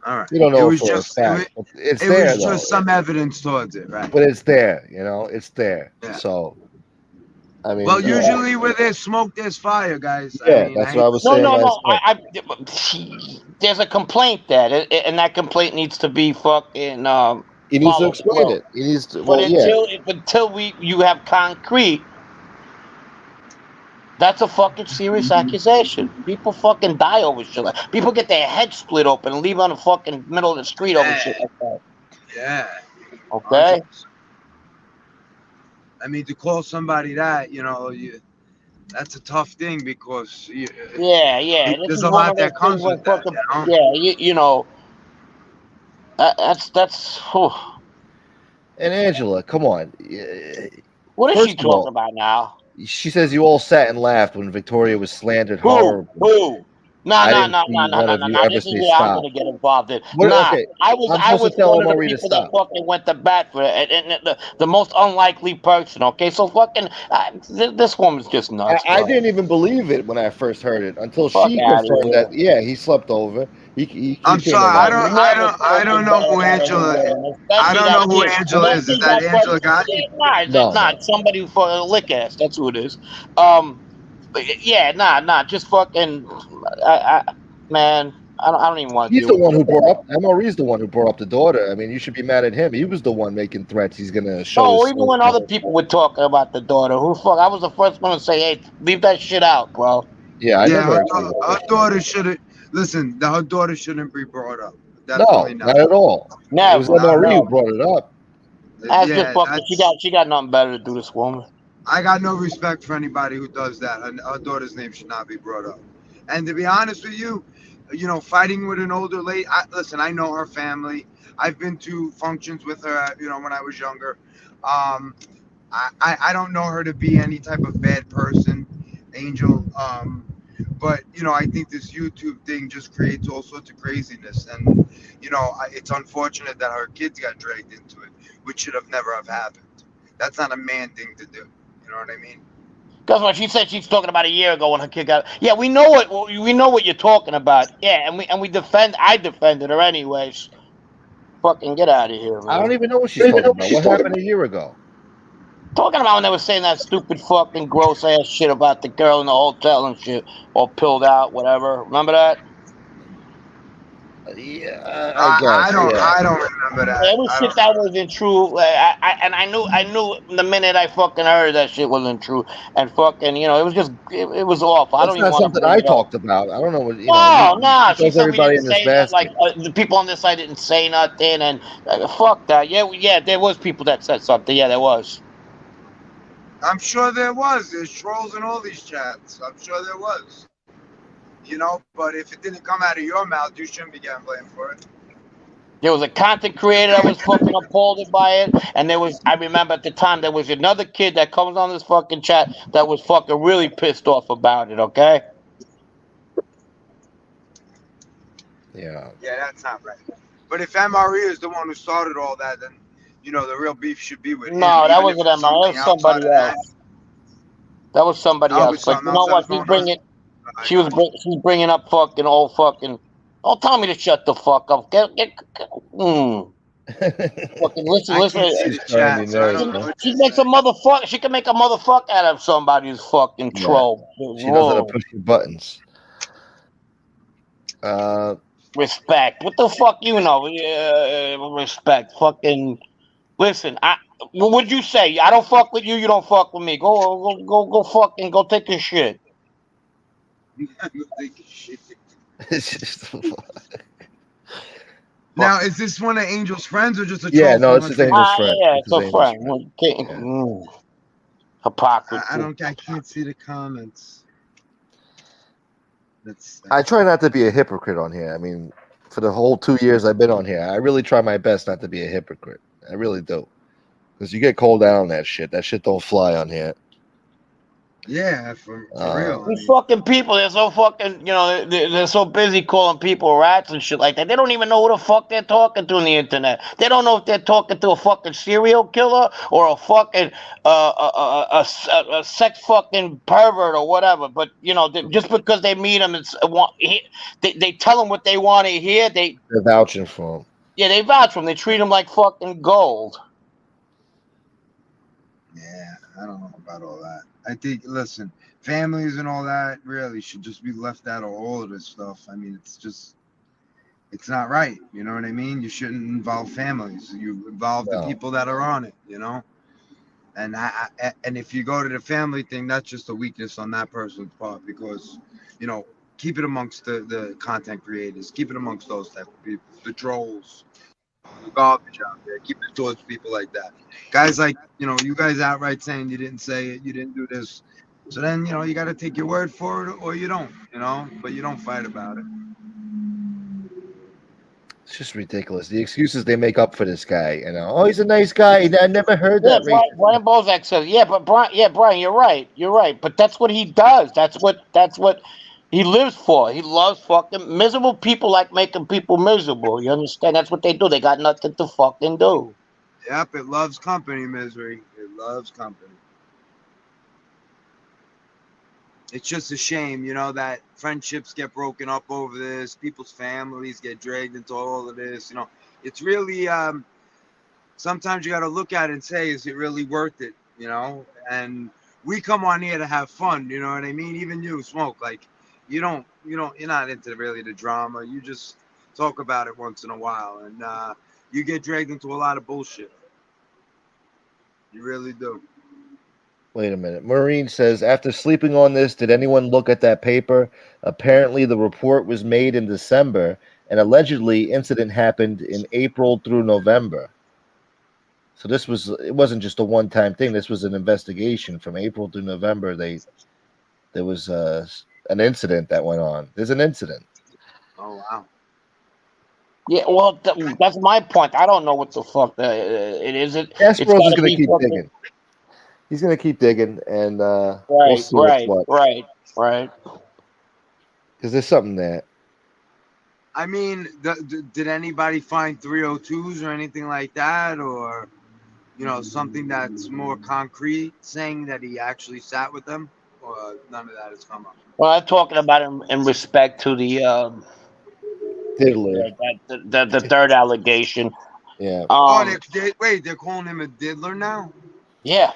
All right. we don't It know was for a just it was, fact. But it's it there was though. just some evidence towards it, right? But it's there. You know, it's there. Yeah. So I mean, Well, you know, usually where there's smoke, there's fire, guys. I yeah, mean, that's I what hate I to was say saying No, it. last night. there's a complaint there, and that complaint needs to be fucking He needs to followed explain through. it. He needs to. But Well, yeah. until you have concrete, that's a fucking serious accusation. People fucking die over shit like people get their head split open and leave on the fucking middle of the street over shit like that. Yeah. Okay? 100%. I mean, to call somebody that, you know, that's a tough thing because Yeah. This there's is a one lot of those that things comes where with that, fucking you know. yeah, you know that's And Angela, come on. what is she First of talking all, about now? she says you all sat and laughed when Victoria was slandered horribly. Who? No. I didn't see one of you ever This is say where I'm stop. gonna get involved in. What? Okay, I'm I supposed to was tell one of the MRE to people that stop. fucking went to bat for it, and the most unlikely person. Okay, so fucking this woman's just nuts, I bro. didn't even believe it when I first heard it until Fuck she out of confirmed that. here. Yeah, he slept over. He I'm came sorry, I around. don't, I don't, I don't know who Angela is. I don't know who Angela is. Is that Angela Gotti? No, no. Somebody for a lick ass. That's who it is. Yeah, nah. Just fucking. Man, I don't even want to He's deal the with one you. who brought up MRE's the one who brought up the daughter. I mean, you should be mad at him. He was the one making threats. He's gonna show No, his. even when other people were talking about the daughter, who the fuck? I was the first one to say, "Hey, leave that shit out, bro." Yeah, I Yeah, never agreed with her that. daughter shouldn't listen. Her daughter shouldn't be brought up. No, Definitely not. not at all. It was Never. MRE who No. brought it up. That's just Yeah, fucking. She got nothing better to do. This woman. I got no respect for anybody who does that. Her daughter's name should not be brought up. And to be honest with you, you know, fighting with an older lady. Listen, I know her family. I've been to functions with her, you know, when I was younger. Um, I don't know her to be any type of bad person, Angel. But you know, I think this YouTube thing just creates all sorts of craziness, and you know, it's unfortunate that her kids got dragged into it, which should have never have happened. That's not a man thing to do. You know what I mean? That's what she said. She's talking about a year ago when her kid got. Yeah, we know what you're talking about. Yeah, and we defend. I defended her anyways. Fucking get out of here, I man. don't even know what she's talking about. What happened a year ago? Talking about when they were saying that stupid fucking gross ass shit about the girl in the hotel and shit, all pilled out, whatever. Remember that? Yeah, I guess. I don't Yeah. I don't remember that. Yeah, it was I shit don't that know. wasn't true. Like, I knew the minute I fucking heard that shit wasn't true, and fucking, it was just it was awful. I That's don't even not want to something bring I it up. talked about. I don't know what No, She no. She throws said we everybody didn't in this say that. Like basket. the people on this side didn't say nothing, and fuck that. Yeah, yeah. There was people that said something. Yeah, there was. I'm sure there was. There's trolls in all these chats. I'm sure there was. But if it didn't come out of your mouth, you shouldn't be getting blamed for it. There was a content creator that was fucking appalled by it, and I remember at the time there was another kid that comes on this fucking chat that was fucking really pissed off about it. Okay. Yeah. Yeah, that's not right. But if MRE is the one who started all that, then the real beef should be with him. No, that Even if wasn't it's Emma. That something was somebody outside of that. else. That was somebody Oh, it else. was But something you know else that what? was going on. I got you. She's bringing up fucking old fucking. Don't tell me to shut the fuck up. Fucking listen, I listen. can't see She's the trying to chat, be so I nice, don't know man. what She you're makes a saying. motherfucker. She can make a motherfucker out of somebody's fucking Yeah. troll. She knows how to Whoa. push your buttons. Respect. What the fuck you know? Respect. Fucking listen. What would you say? I don't fuck with you. You don't fuck with me. Go. Fucking go take your shit. It's just- Now, is this one of Angel's friends or just a Yeah, troll no, from it's her his page? Angel's friend. Yeah, It's it's his a Angel's friend. friend. Hypocrisy. I can't see the comments. That's I try not to be a hypocrite on here. I mean, for the whole 2 years I've been on here, I really try my best not to be a hypocrite. I really do. Because you get called out on that shit. That shit don't fly on here. yeah, for real. I These mean, fucking people, they're so fucking, they're so busy calling people rats and shit like that. They don't even know who the fuck they're talking to on the internet. They don't know if they're talking to a fucking serial killer or a fucking a sex fucking pervert or whatever. But just because they meet them, they tell them what they want to hear. They're vouching for him. Yeah, they vouch for them. They treat them like fucking gold. yeah, I don't know about all that. I think, listen, families and all that really should just be left out of all of this stuff. I mean, it's not right. You know what I mean? You shouldn't involve families. You involve the people that are on it, And and if you go to the family thing, that's just a weakness on that person's part because, keep it amongst the content creators. Keep it amongst those type of people, the trolls, the garbage out there. Keep it towards people like that. Guys like, you guys outright saying you didn't say it, you didn't do this. So then, you got to take your word for it or you don't, but you don't fight about it. It's just ridiculous. The excuses they make up for this guy. Oh, he's a nice guy. I never heard that. Brian Bozak says, Brian, you're right. But that's what he does. That's what he lives for. He loves fucking miserable people like making people miserable. You understand? That's what they do. They got nothing to fucking do. Yep, it loves company, misery. It loves company. It's just a shame, that friendships get broken up over this. People's families get dragged into all of this. It's really, sometimes you got to look at it and say, is it really worth it? And we come on here to have fun. You know what I mean? Even you, Smoke, like you're not into really the drama. You just talk about it once in a while. And you get dragged into a lot of bullshit. You really do. Wait a minute. Maureen says, after sleeping on this, did anyone look at that paper? Apparently, the report was made in December, and allegedly, incident happened in April through November. So it wasn't just a one-time thing. This was an investigation from April through November. There was an incident that went on. There's an incident. Oh, wow. Yeah, well, that's my point. I don't know what the fuck it is. Kasparoza is going to keep digging. He's going to keep digging, and we'll see what's what. Right. Because there's something there. I mean, did anybody find 302s or anything like that, or something that's more concrete, saying that he actually sat with them, or none of that has come up? Well, I'm talking about in respect to Diddler. the third allegation. Yeah. Oh, Um, they're calling him a diddler now? yeah.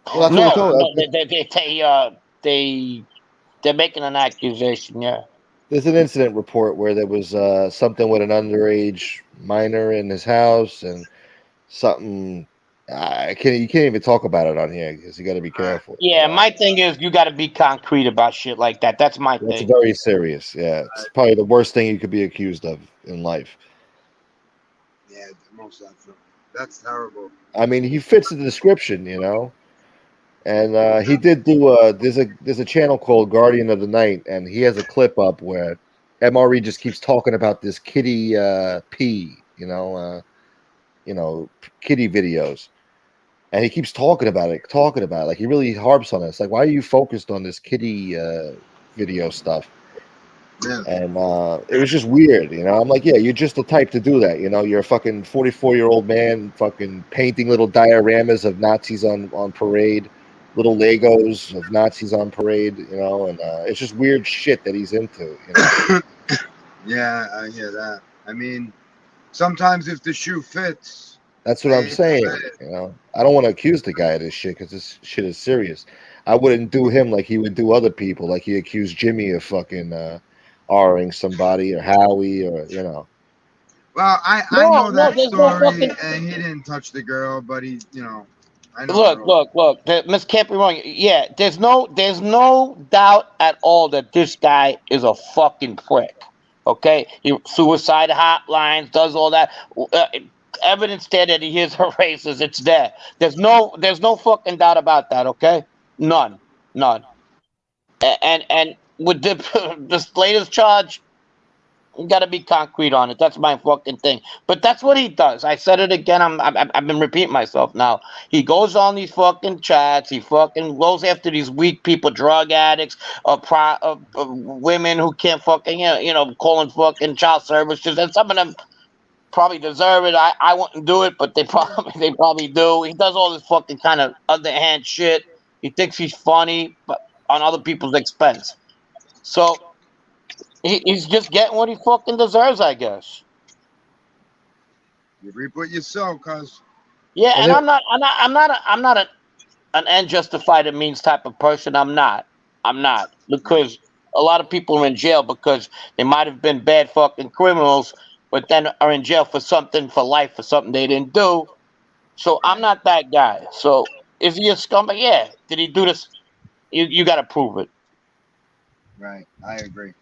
Well, that's what we told. No, they're making an accusation. Yeah. There's an incident report where there was something with an underage minor in his house and something. You can't even talk about it on here because you got to be careful. Yeah, my thing is you got to be concrete about shit like that. That's my That's thing. very serious. Yeah, it's probably the worst thing you could be accused of in life. Yeah, most definitely. That's terrible. I mean, he fits the description, and he did do. There's a channel called Guardian of the Night, and he has a clip up where MRE just keeps talking about this kitty P, kitty videos. And he keeps talking about it. Like he really harps on it. It's like, why are you focused on this kitty video stuff? Yeah. And it was just weird, I'm like, yeah, you're just the type to do that, You're a fucking 44-year-old man, fucking painting little dioramas of Nazis on parade, little Legos of Nazis on parade, and it's just weird shit that he's into. Yeah, I hear that. I mean, sometimes if the shoe fits. That's what I'm saying. I don't want to accuse the guy of this shit because this shit is serious. I wouldn't do him like he would do other people, like he accused Jimmy of fucking R-ing somebody or Howie or Well, I know that story, and he didn't touch the girl, but he, I know. Look, Miss can't be wrong. Yeah, there's no doubt at all that this guy is a fucking prick. Okay, suicide hotlines, does all that. Evidence there that he is a racist. It's there. There's no fucking doubt about that. Okay, none. And with this latest charge, you got to be concrete on it. That's my fucking thing. But that's what he does. I said it again. I've been repeating myself now. He goes on these fucking chats. He fucking goes after these weak people, drug addicts, women who can't fucking calling fucking child services, and some of them probably deserve it. I wouldn't do it, but they probably do. He does all this fucking kind of underhand shit. He thinks he's funny, but on other people's expense. So he's just getting what he fucking deserves, I guess. You reap what you sow, cuz. Yeah, and I'm not an end justified a means type of person. I'm not because a lot of people are in jail because they might have been bad fucking criminals, but then are in jail for life for something they didn't do. So I'm not that guy. So is he a scumbag? Yeah. Did he do this? You got to prove it. Right. I agree.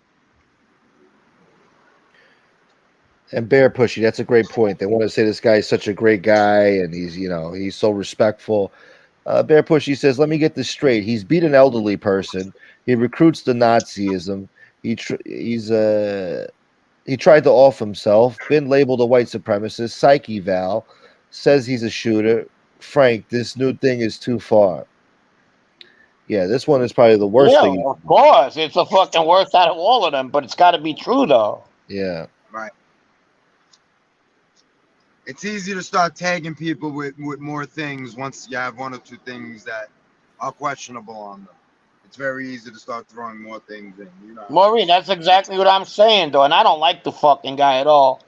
And Bear Pushy, that's a great point. They want to say this guy is such a great guy and he's so respectful. Bear Pushy says, let me get this straight. He's beat an elderly person. He recruits the Nazism. He tried to off himself, been labeled a white supremacist, psych eval, says he's a shooter. Frank, this new thing is too far. Yeah, this one is probably the worst thing. Of course. It's the fucking worst out of all of them, but it's got to be true, though. Yeah. Right. It's easy to start tagging people with more things once you have one or two things that are questionable on them. It's very easy to start throwing more things in. Maureen, that's exactly what I'm saying, though, and I don't like the fucking guy at all.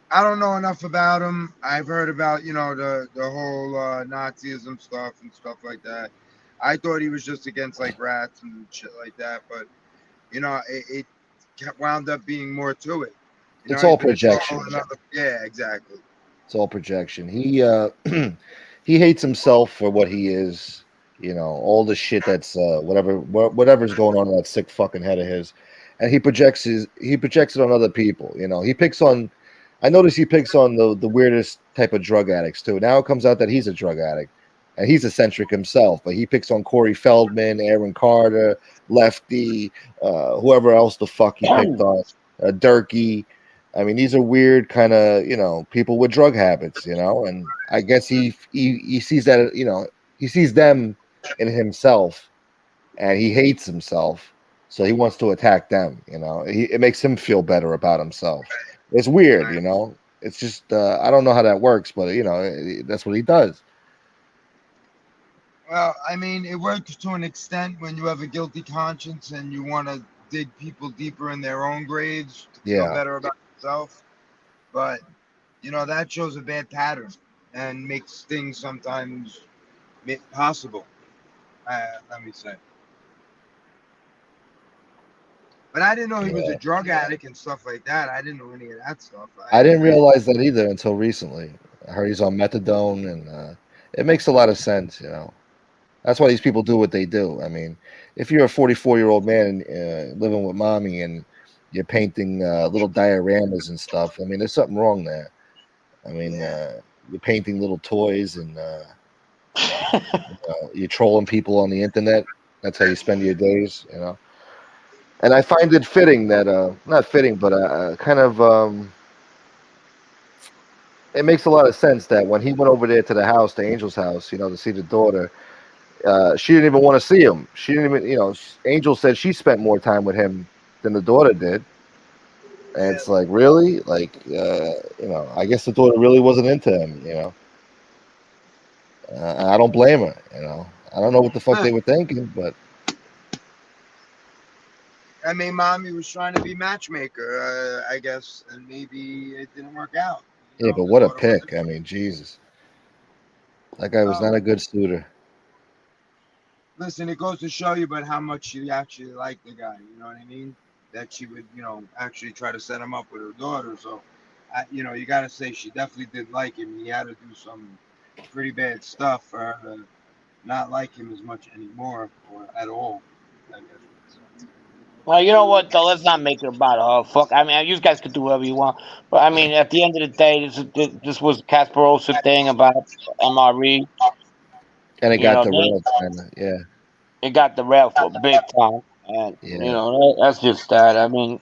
I don't know enough about him. I've heard about, the whole Nazism stuff and stuff like that. I thought he was just against like rats and shit like that, but it wound up being more to it. It's all projection. Yeah, exactly. It's all projection. He he hates himself for what he is. All the shit that's whatever's going on in that sick fucking head of his, and he projects it on other people. He picks on. I notice he picks on the weirdest type of drug addicts too. Now it comes out that he's a drug addict, and he's eccentric himself. But he picks on Corey Feldman, Aaron Carter, Lefty, whoever else the fuck he picked on, Durkee. I mean, these are weird kind of people with drug habits, and I guess he sees that he sees them in himself, and he hates himself, so he wants to attack them. It makes him feel better about himself. It's weird, Right. you know. It's just I don't know how that works, but you know that's what he does. Well, I mean, it works to an extent when you have a guilty conscience and you want to dig people deeper in their own graves to feel Yeah, better about yourself. But, you know, that shows a bad pattern and makes things sometimes possible, let me say. But I didn't know he was a yeah. drug addict and stuff like that. I didn't know any of that stuff. I didn't realize that either until recently. I heard he's on methadone, and it makes a lot of sense, you know. That's why these people do what they do. I mean, if you're a 44-year-old man living with mommy and you're painting little dioramas and stuff, I mean, there's something wrong there. I mean, Yeah. you're painting little toys and you're trolling people on the internet. That's how you spend your days, you know. And I find it fitting that, not fitting, but kind of, it makes a lot of sense that when he went over there to the house, the Angel's house, you know, to see the daughter, she didn't even want to see him. She didn't even, you know, Angel said she spent more time with him than the daughter did. And Yeah. it's like, really? Like, you know, I guess the daughter really wasn't into him, you know. I don't blame her, you know. I don't know what the fuck they were thinking, but I mean, mommy was trying to be matchmaker, I guess, and maybe it didn't work out. You yeah, know, but the what a daughter pick. wasn't. I mean, Jesus. That guy was Well, not a good suitor. listen, it goes to show you about how much she actually liked the guy. You know what I mean? That she would, you know, actually try to set him up with her daughter. So, you know, you got to say she definitely did like him. He had to do some pretty bad stuff for her to not like him as much anymore or at all. I guess. Well, you know what, though? Let's not make it about her. Fuck. I mean, you guys could do whatever you want. But, I mean, at the end of the day, this was Casparosa thing about MRE. And it You got know, derailed, kind of. Yeah, it got the rail for big time. And, you yeah, know, that's just that. I mean,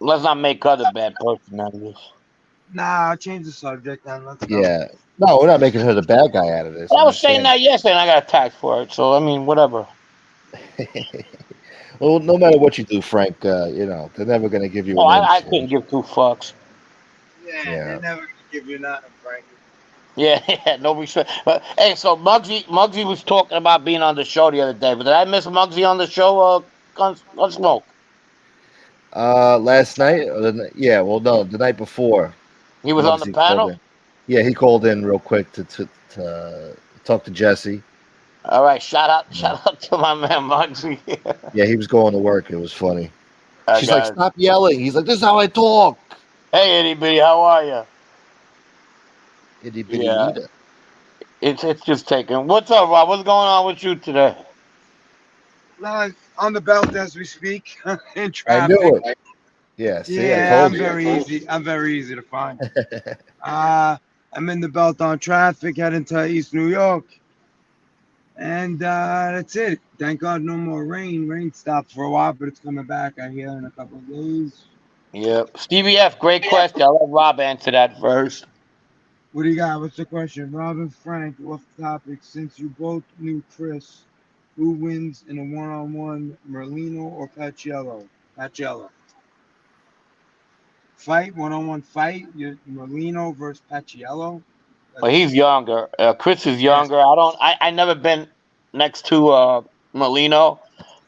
let's not make her the bad person out of this. Nah, change the subject then. Let's go. yeah. No, we're not making her the bad guy out of this. I I'm was just saying saying. that yesterday, and I got attacked for it. So, I mean, whatever. Well, no matter what you do, Frank, you know, they're never going to give you No, an I inch. couldn't give two fucks. Yeah, Yeah. they're never gonna give you nothing, Frank. Yeah, yeah, no respect. But hey, so Muggsy was talking about being on the show the other day. But did I miss Muggsy on the show? Gun Smoke. Last night, yeah, well, no, the night before, He was on the Muggsy called panel. in. Yeah, he called in real quick to talk to Jesse. All right, Yeah. shout out to my man Muggsy. Yeah, he was going to work. It was funny. I She's like, got it. "Stop yelling." He's like, "This is how I talk." Hey, itty bitty, how are you? Itty bitty Yeah, eater. it's just taking. What's up, Rob? What's going on with you today? No, on the belt as we speak in I knew traffic. it. Yeah, see, I Yeah, told I'm you. very easy. I'm very easy to find. I'm in the belt on traffic heading to East New York. And that's it. Thank God no more rain. Rain stopped for a while, but it's coming back, I hear, in a couple of days. Yep. Stevie F, great question. I'll let Rob answer that first. What do you got? What's the question? Robin Frank, off topic. Since you both knew Chris, who wins in a one-on-one, Merlino or Paciello? Paciello. Fight, one-on-one fight. Merlino versus Paciello. Well, he's That's younger. Chris is yeah, younger. I never been next to Molino.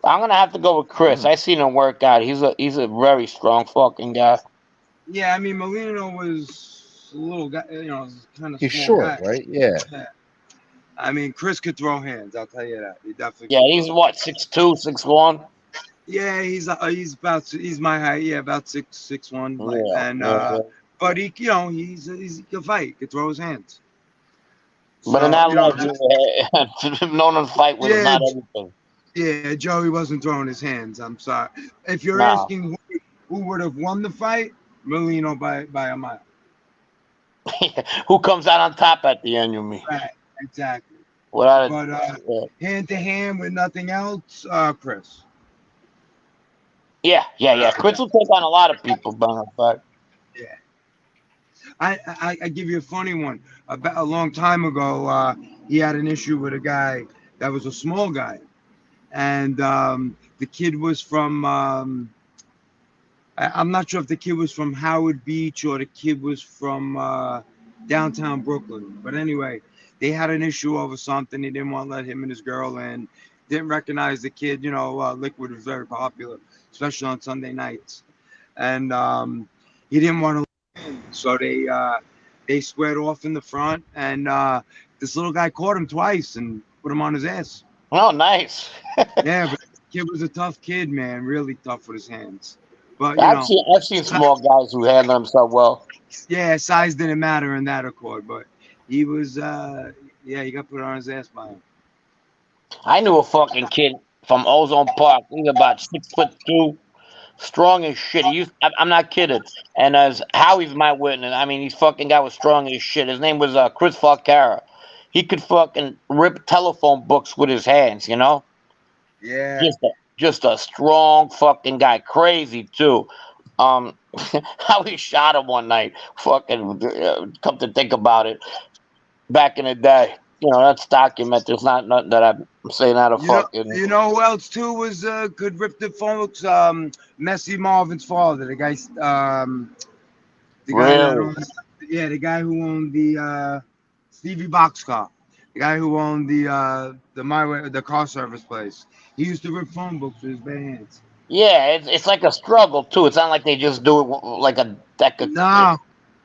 I'm gonna have to go with Chris. I seen him work out. He's a very strong fucking guy. yeah. I mean, Merlino was a little guy, you know, kind of He's small short, guy. right? Yeah. Yeah. I mean, Chris could throw hands. I'll tell you that. He definitely Yeah, could he's throw. what 6'2", 6'1". Yeah, he's my height. Yeah, about 6'1", like, Yeah, and yeah, yeah. but he, you know, he can fight. He can throw his hands. But in So that you know, life, known him fight with yeah, not everything. yeah. Joey wasn't throwing his hands. I'm sorry. If you're Nah, asking who would have won the fight, Merlino by a mile. who comes out on top at the end? You mean? Right, exactly. Without But hand to hand with nothing else, Chris. yeah. Chris will take on a lot of people, but Yeah. I give you a funny one. About a long time ago, he had an issue with a guy that was a small guy, and the kid was from I'm not sure if the kid was from Howard Beach or the kid was from downtown Brooklyn. But anyway, they had an issue over something. They didn't want to let him and his girl in. Didn't recognize the kid. You know, Liquid was very popular, especially on Sunday nights. And he didn't want to let him in. So they squared off in the front. And this little guy caught him twice and put him on his ass. Oh, nice. Yeah, but the kid was a tough kid, man. Really tough with his hands. But, you know. I've seen small guys who handle themselves well. Yeah, size didn't matter in that accord, but he was, he got put on his ass by him. I knew a fucking kid from Ozone Park. He was about 6'2", strong as shit. I'm not kidding. And as Howie's my witness, I mean, he's fucking guy was strong as shit. His name was Chris Falcara. He could fucking rip telephone books with his hands, you know? Yeah. Just a strong fucking guy. Crazy, too. Howie shot him one night. Fucking, come to think about it, back in the day. You know, that's documented. It's not nothing that I'm saying out of fucking. You know who else too was could rip the phone books? Messi Marvin's father, the guy, the guy who owned the Stevie Boxcar, the guy who owned the car service place. He used to rip phone books with his bare hands. Yeah, it's like a struggle too. It's not like they just do it like a deck of. No.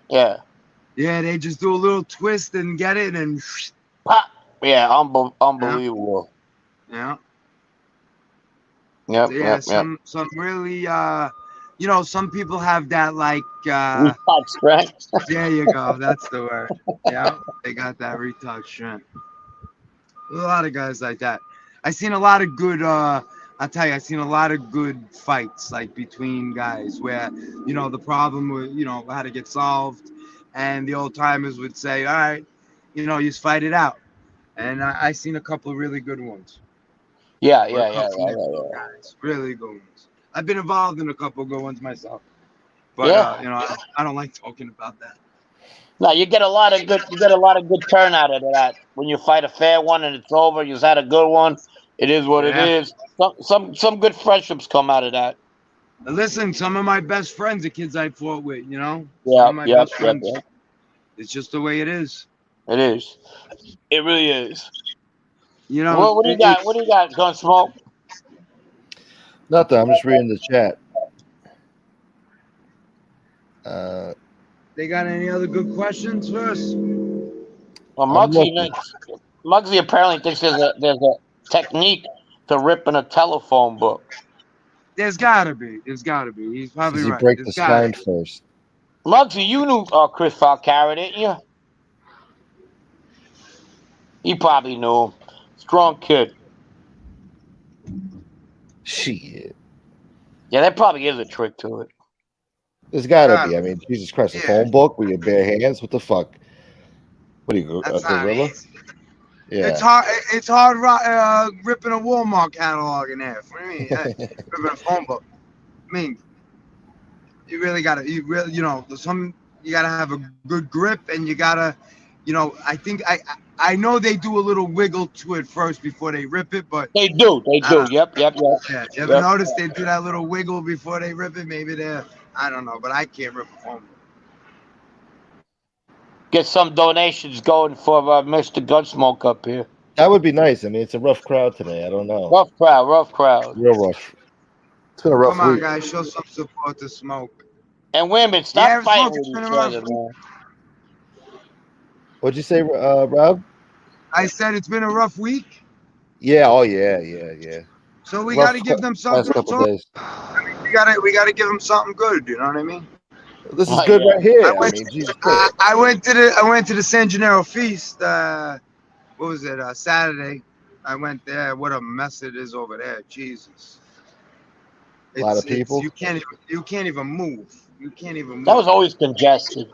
Yeah. Yeah, they just do a little twist and get it and. Pop. Yeah, unbelievable. Yeah. Yep. So, yeah. Some really, you know, some people have that like. Retouch, right? There you go. That's the word. Yeah, they got that retouch strength. A lot of guys like that. I seen a lot of good. I'll tell you, I seen a lot of good fights like between guys where you know the problem was how to get solved, and the old timers would say, all right, you know, you just fight it out. And I seen a couple of really good ones. Yeah. Guys, really good ones. I've been involved in a couple of good ones myself, but you know, I don't like talking about that. No, you get a lot of good turnout out of that. When you fight a fair one and it's over, you've had a good one. It is what it is. Some good friendships come out of that. Listen, some of my best friends, the kids I fought with, you know, Yeah. It's just the way it is. It is. It really is. You know, what do you got? What do you got, Gunsmoke? Nothing. I'm just reading the chat. They got any other good questions for us? Well, Muggsy apparently thinks there's a technique to ripping a telephone book. There's gotta be. He's probably Does he right. break the spine first? Muggsy, you knew Chris Falcara, didn't you? He probably knew him. Strong kid. Shit. Yeah, there probably is a trick to it. There's gotta be. I mean, Jesus Christ, a phone book with your bare hands? What the fuck? What are you, a gorilla? Yeah. It's hard ripping a Walmart catalog in half. What do you mean? Ripping a phone book. I mean, you really gotta, you gotta have a good grip, and you gotta, I know they do a little wiggle to it first before they rip it, but they do. Yep. Yeah, you ever notice they do that little wiggle before they rip it? Maybe I don't know, but I can't rip a phone book. Get some donations going for Mr. Gunsmoke up here. That would be nice. I mean, it's a rough crowd today. I don't know. Rough crowd. Real rough. It's been a rough week. Come on, guys, show some support to Smoke. And women, stop fighting with each other, man. What'd you say, Rob? I said it's been a rough week. Yeah. Oh, yeah. So we got to give them something. Days. I mean, we got to give them something good. You know what I mean? This is good right here. I went to the San Gennaro feast. What was it? Saturday. I went there. What a mess it is over there. Jesus. A lot of people. You can't even move. You can't even move. That was always congested.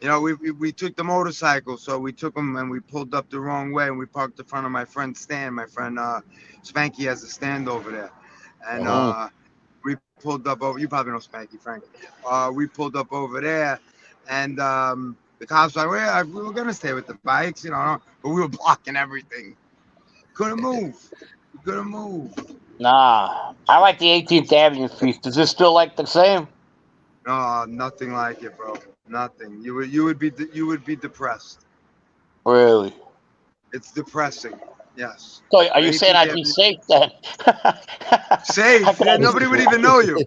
You know, we took the motorcycle, so we took them and we pulled up the wrong way, and we parked in front of my friend's stand. My friend Spanky has a stand over there, and we pulled up over. You probably know Spanky, Frank. We pulled up over there, and the cops were like, we were gonna stay with the bikes, but we were blocking everything. Couldn't move. Nah, I like the 18th Avenue feast. Is it still like the same? No, nothing like it, bro. Nothing. You would be depressed. Really? It's depressing. Yes. So are you saying 18th I'd be Avenue. safe then? How Safe. could I be? Nobody would even know you.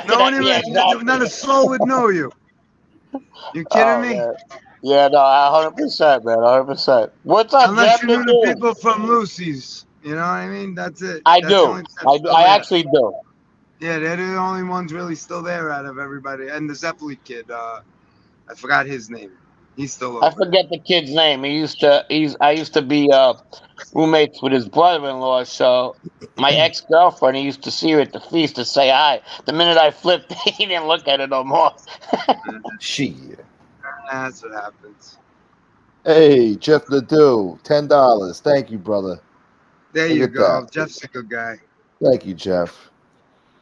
No one Yeah, even. Not a soul would know you. You kidding Oh me? man. Yeah, no, 100%, man, 100%. What's up, Unless Jeff? you Good knew the dude. people from Lucy's. You know what I mean? That's it. I That's the do. only that's still I there. actually do. Yeah, they're the only ones really still there out of everybody. And the Zeppeli kid, I forgot his name. He's still I over there. forget the kid's name. I used to be roommates with his brother-in-law. So my ex-girlfriend, he used to see her at the feast to say hi. The minute I flipped, he didn't look at it no more. Shit. That's what happens. Hey, Jeff Nadu, $10. Thank you, brother. There Look you at go. that. Jeff's a good guy. Thank you, Jeff.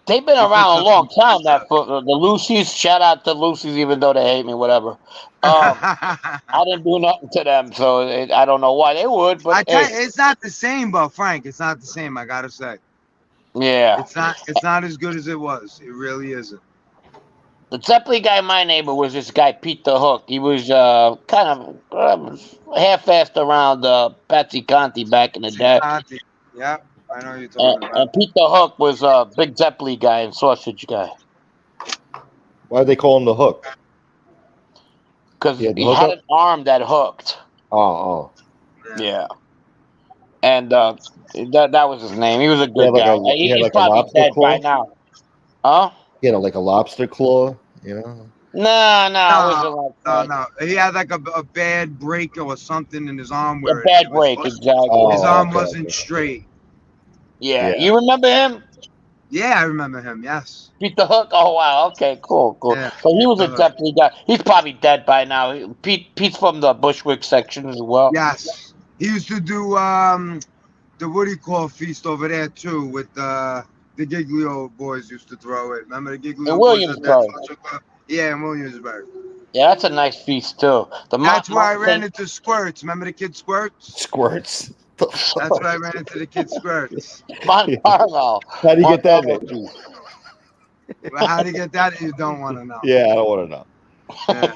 They've been He puts around a up long some time. good The Lucy's. Shout out to Lucy's, even though they hate me, whatever. I stuff. didn't do nothing to them, so I don't know why they would. But I tell hey, you, it's not the same, but Frank, it's not the same. I gotta say, yeah. it's not. It's not as good as it was. It really isn't. The Zeppeli guy, my neighbor, was this guy Pete the Hook. He was kind of half-assed around Patsy Conti back in the day. Conti. Yep, I know what you're talking about. And Pete the Hook was a big Zeppeli guy and sausage guy Why they call him the Hook? because He had the he had hookup? an arm that hooked. Oh. Yeah, and that was his name. He was a He had good like guy. he had He's like a probably lobster dead by claw. now. Huh? He had like a lobster claw, you know? No, it wasn't like that. No. He had like a bad break or something in his arm A where bad it was. break, exactly. His Oh, arm okay, wasn't okay. straight. Yeah. Yeah. You remember him? Yeah, I remember him. Yes. Pete the Hook? Oh wow, okay, cool. Yeah. So he was a Pete the Hook. Zeppeli guy. He's probably dead by now. Pete's from the Bushwick section as well. Yes. He used to do the what do you call feast over there too with the Giglio boys used to throw it. Remember the Giglio In boys at that Williamsburg. social club? Yeah, in Williamsburg. Yeah, that's a nice feast too. That's where I ran into Squirts. Remember the kid Squirts? Squirts. That's where I ran into the kid Squirts. Mont Carmel. How do you get that Mont name? Well, how to get that? You don't want to know. Yeah, I don't want to know. Yeah.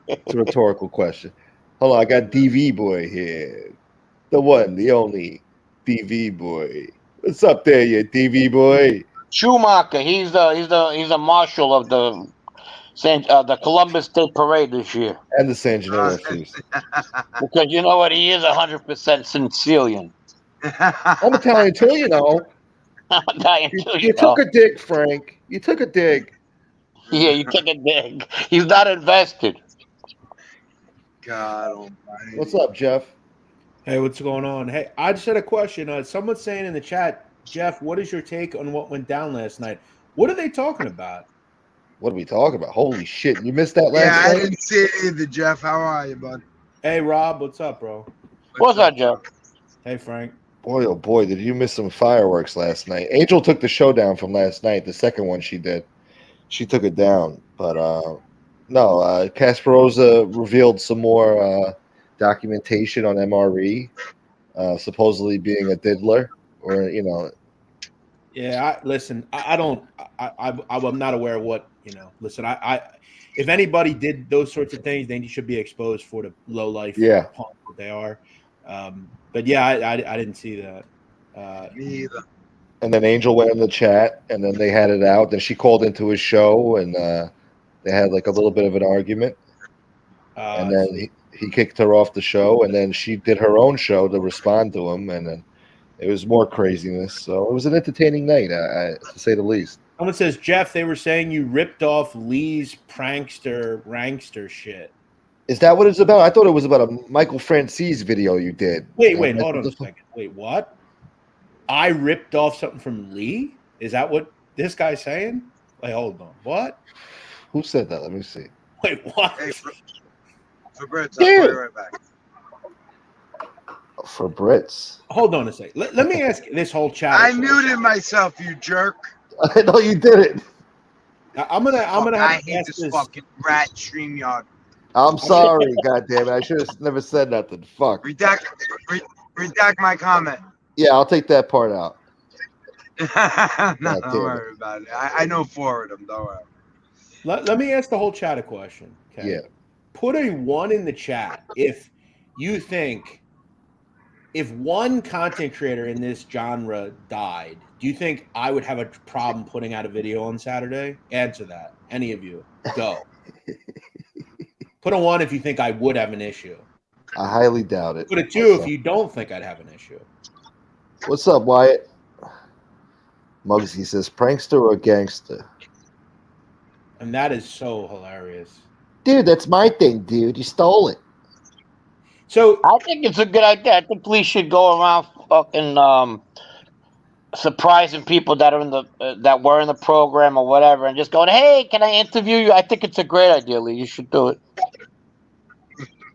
It's a rhetorical question. Hold on, I got DV boy here. The one, the only DV boy. What's up there, you DV boy? Schumacher. He's a marshal of the Columbus Day Parade this year. And the San Gennaro feast. Because you know what? He is 100% Sicilian. I'm Italian too, you know. I'm Italian too, You took a dig, Frank. You took a dig. Yeah, you took a dig. He's not invested. God almighty. What's up, Jeff? Hey, what's going on? Hey, I just had a question. Someone's saying in the chat, Jeff, what is your take on what went down last night? What are they talking about? What are we talking about? Holy shit. You missed that last Yeah, I night? didn't see it either, Jeff. How are you, bud? Hey, Rob, what's up, bro? What's up, Joe? Hey, Frank. Boy, oh boy, did you miss some fireworks last night. Angel took the show down from last night, the second one she did. She took it down. But no, Kasparoza revealed some more documentation on MRE, supposedly being a diddler, or, you know. Yeah, I'm not aware of what, listen, if anybody did those sorts of things, then you should be exposed for the low life punk that they are. But yeah, I didn't see that. Me either. And then Angel went in the chat, and then they had it out. Then she called into his show, and they had like a little bit of an argument. And then he kicked her off the show, and then she did her own show to respond to him, and then it was more craziness. So it was an entertaining night, to say the least. Someone says, Jeff, they were saying you ripped off Lee's rankster shit. Is that what it's about? I thought it was about a Michael Francis video you did. Wait, hold on a second. Wait, what? I ripped off something from Lee? Is that what this guy's saying? Wait, hold on. What? Who said that? Let me see. Wait, what? Hey, for Brits, I'll call you right back. For Brits. Hold on a second. Let me ask this whole chat. I muted myself, you jerk. I know you did it. I'm gonna I hate this fucking rat StreamYard. I'm sorry, goddammit. I should have never said nothing. Fuck. Redact my comment. Yeah, I'll take that part out. No, God don't damn it. worry about it. I know 4 of them. Don't worry. Let me ask the whole chat a question. Okay. Yeah. Put a 1 in the chat if you think if one content creator in this genre died, do you think I would have a problem putting out a video on Saturday? Answer that. Any of you. Go. Put a 1 if you think I would have an issue. I highly doubt it. Put a 2 if you don't think I'd have an issue. What's up, Wyatt? Muggsy says, prankster or gangster? And that is so hilarious. Dude, that's my thing, dude. You stole it. So I think it's a good idea. I think police should go around fucking surprising people that are in the that were in the program or whatever, and just going, "Hey, can I interview you?" I think it's a great idea, Lee. You should do it.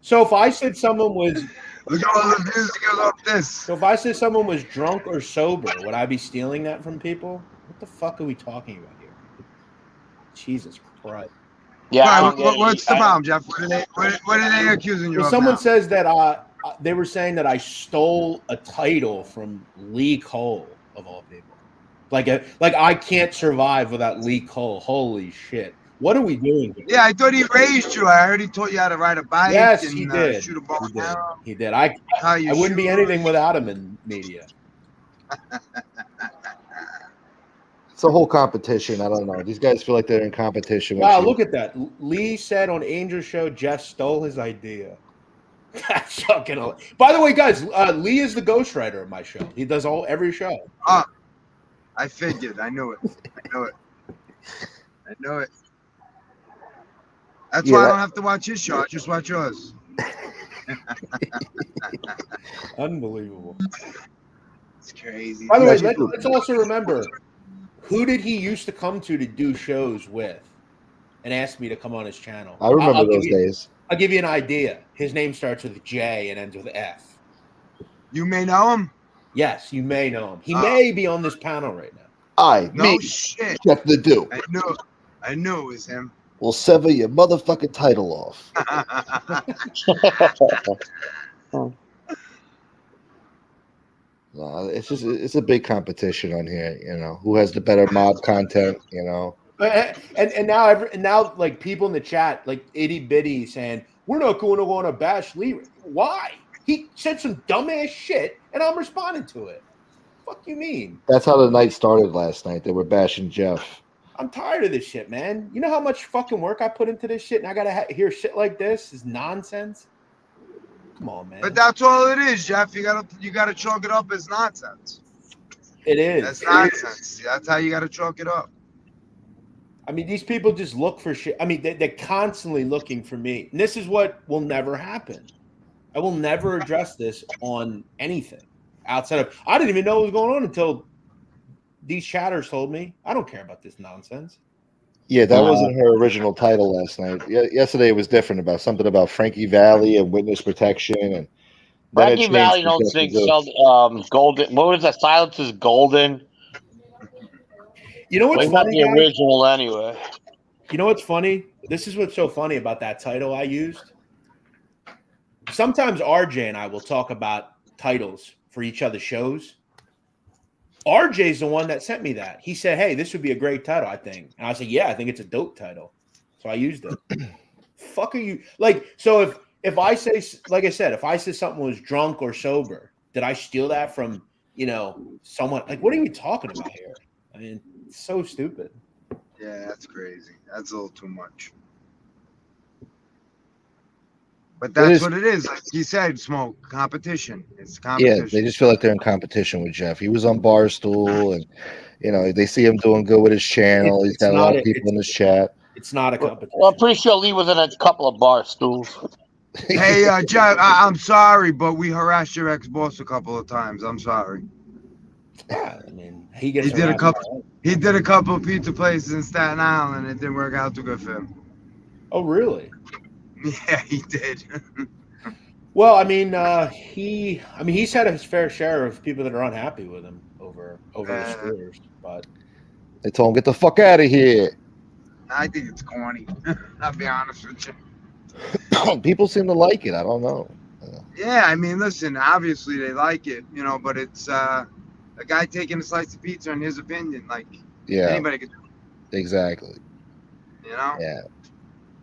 So if I said someone was Look at all the views that goes up this. So if I said someone was drunk or sober, would I be stealing that from people? What the fuck are we talking about here? Jesus Christ. Yeah. I Right, don't get it. what's the problem, Jeff? What are they accusing you Well, of someone now? says that they were saying that I stole a title from Lee Cole of all people. Like I can't survive without Lee Cole. Holy shit. What are we doing here? Yeah, I thought he raised you. I heard he taught you how to ride a bike Yes, and he did. shoot a ball He did. down. He did. I How you wouldn't be shoot. anything without him in media. It's a whole competition. I don't know. These guys feel like they're in competition. with Wow, you. look at that. Lee said on Angel's show, Jeff stole his idea. That's fucking. By the way, guys, Lee is the ghostwriter of my show. He does every show. I figured. I knew it. I knew it. I knew it. That's why I don't have to watch his show. I just watch yours. Unbelievable. It's crazy. By the way, let's also remember, who did he used to come to do shows with and ask me to come on his channel? I remember those days. I'll give you an idea. His name starts with J and ends with F. You may know him? Yes, you may know him. He may be on this panel right now. No shit. Jeff Nadu. I knew it was him. We'll sever your motherfucking title off. It's a big competition on here. You know, who has the better mob content? You know, and now like people in the chat like itty bitty saying we're not going to want to bash Lee. Why? He said some dumbass shit, and I'm responding to it. Fuck you mean? That's how the night started last night. They were bashing Jeff. I'm tired of this shit, man. You know how much fucking work I put into this shit, and I gotta hear shit like this is nonsense. Come on, man. But that's all it is, Jeff. You gotta chalk it up as nonsense. It is. That's nonsense. That's how you gotta chalk it up. I mean, these people just look for shit. I mean, they're constantly looking for me. And this is what will never happen. I will never address this on anything outside of. I didn't even know what was going on until these chatters told me. I don't care about this nonsense. Yeah, that wasn't her original title last night. Yesterday it was different, about something about Frankie Valli and witness protection, and Frankie Valli don't think golden. What was that? Silence is golden. You know what's not funny? the original anyway. You know what's funny? This is what's so funny about that title I used. Sometimes RJ and I will talk about titles for each other's shows. RJ's the one that sent me that. He said, "Hey, this would be a great title, I think." And I said, "Yeah, I think it's a dope title." So I used it. Fuck are you like? So if I say, like I said, if I said something was drunk or sober, did I steal that from someone? Like, what are we talking about here? I mean, it's so stupid. Yeah, that's crazy. That's a little too much. But that's what it is. Like you said, Smoke, competition. It's competition. Yeah, they just feel like they're in competition with Jeff. He was on Barstool, and they see him doing good with his channel. He's got a lot of people in his chat. It's not a competition. Well, I'm pretty sure Lee was in a couple of bar stools. Hey, Jeff, I'm sorry, but we harassed your ex-boss a couple of times. I'm sorry. Yeah, I mean, he did a couple of pizza places in Staten Island, and it didn't work out too good for him. Oh, really? Yeah, he did. Well, I mean, he's had his fair share of people that are unhappy with him over his careers, but they told him, "Get the fuck out of here." I think it's corny. I'll be honest with you. People seem to like it. I don't know. Yeah, I mean, listen. Obviously, they like it, but it's A guy taking a slice of pizza, in his opinion, like Yeah, anybody could do it, exactly. you know? Yeah.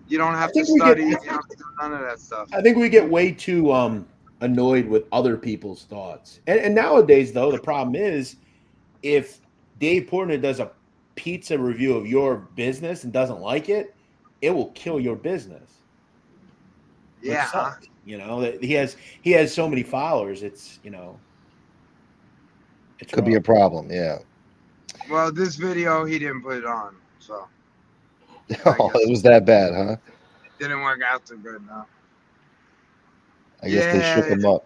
You don't have to think we study. get- You don't have to do none of that stuff. I think we get way too annoyed with other people's thoughts. And nowadays, though, the problem is if Dave Portnoy does a pizza review of your business and doesn't like it, it will kill your business. Which Yeah. sucks, you know, that he has so many followers. It's, you know, it's Could be a rough. problem. Yeah. Well, this video, he didn't put it on, so Oh, it was that bad, huh? it didn't work out too good, no. I guess they shook him up.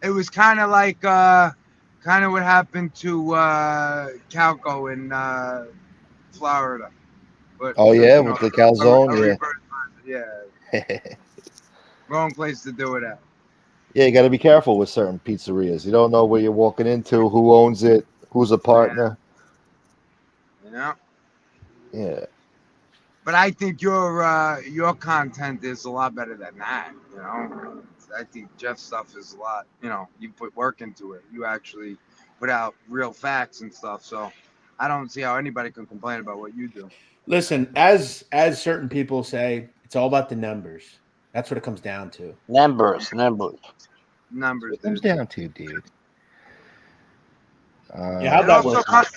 It was kind of like what happened to Calco in Florida. But Oh, yeah, you know, with the calzone, a yeah. reverse version, yeah. Wrong place to do it at. Yeah, you got to be careful with certain pizzerias. You don't know where you're walking into, who owns it, who's a partner. You know. Yeah. But I think your content is a lot better than that. You know, I think Jeff's stuff is a lot. You know, you put work into it. You actually put out real facts and stuff. So I don't see how anybody can complain about what you do. Listen, as certain people say, it's all about the numbers. That's what it comes down to. Numbers. Numbers. It comes down to, dude. Yeah, how'd that work?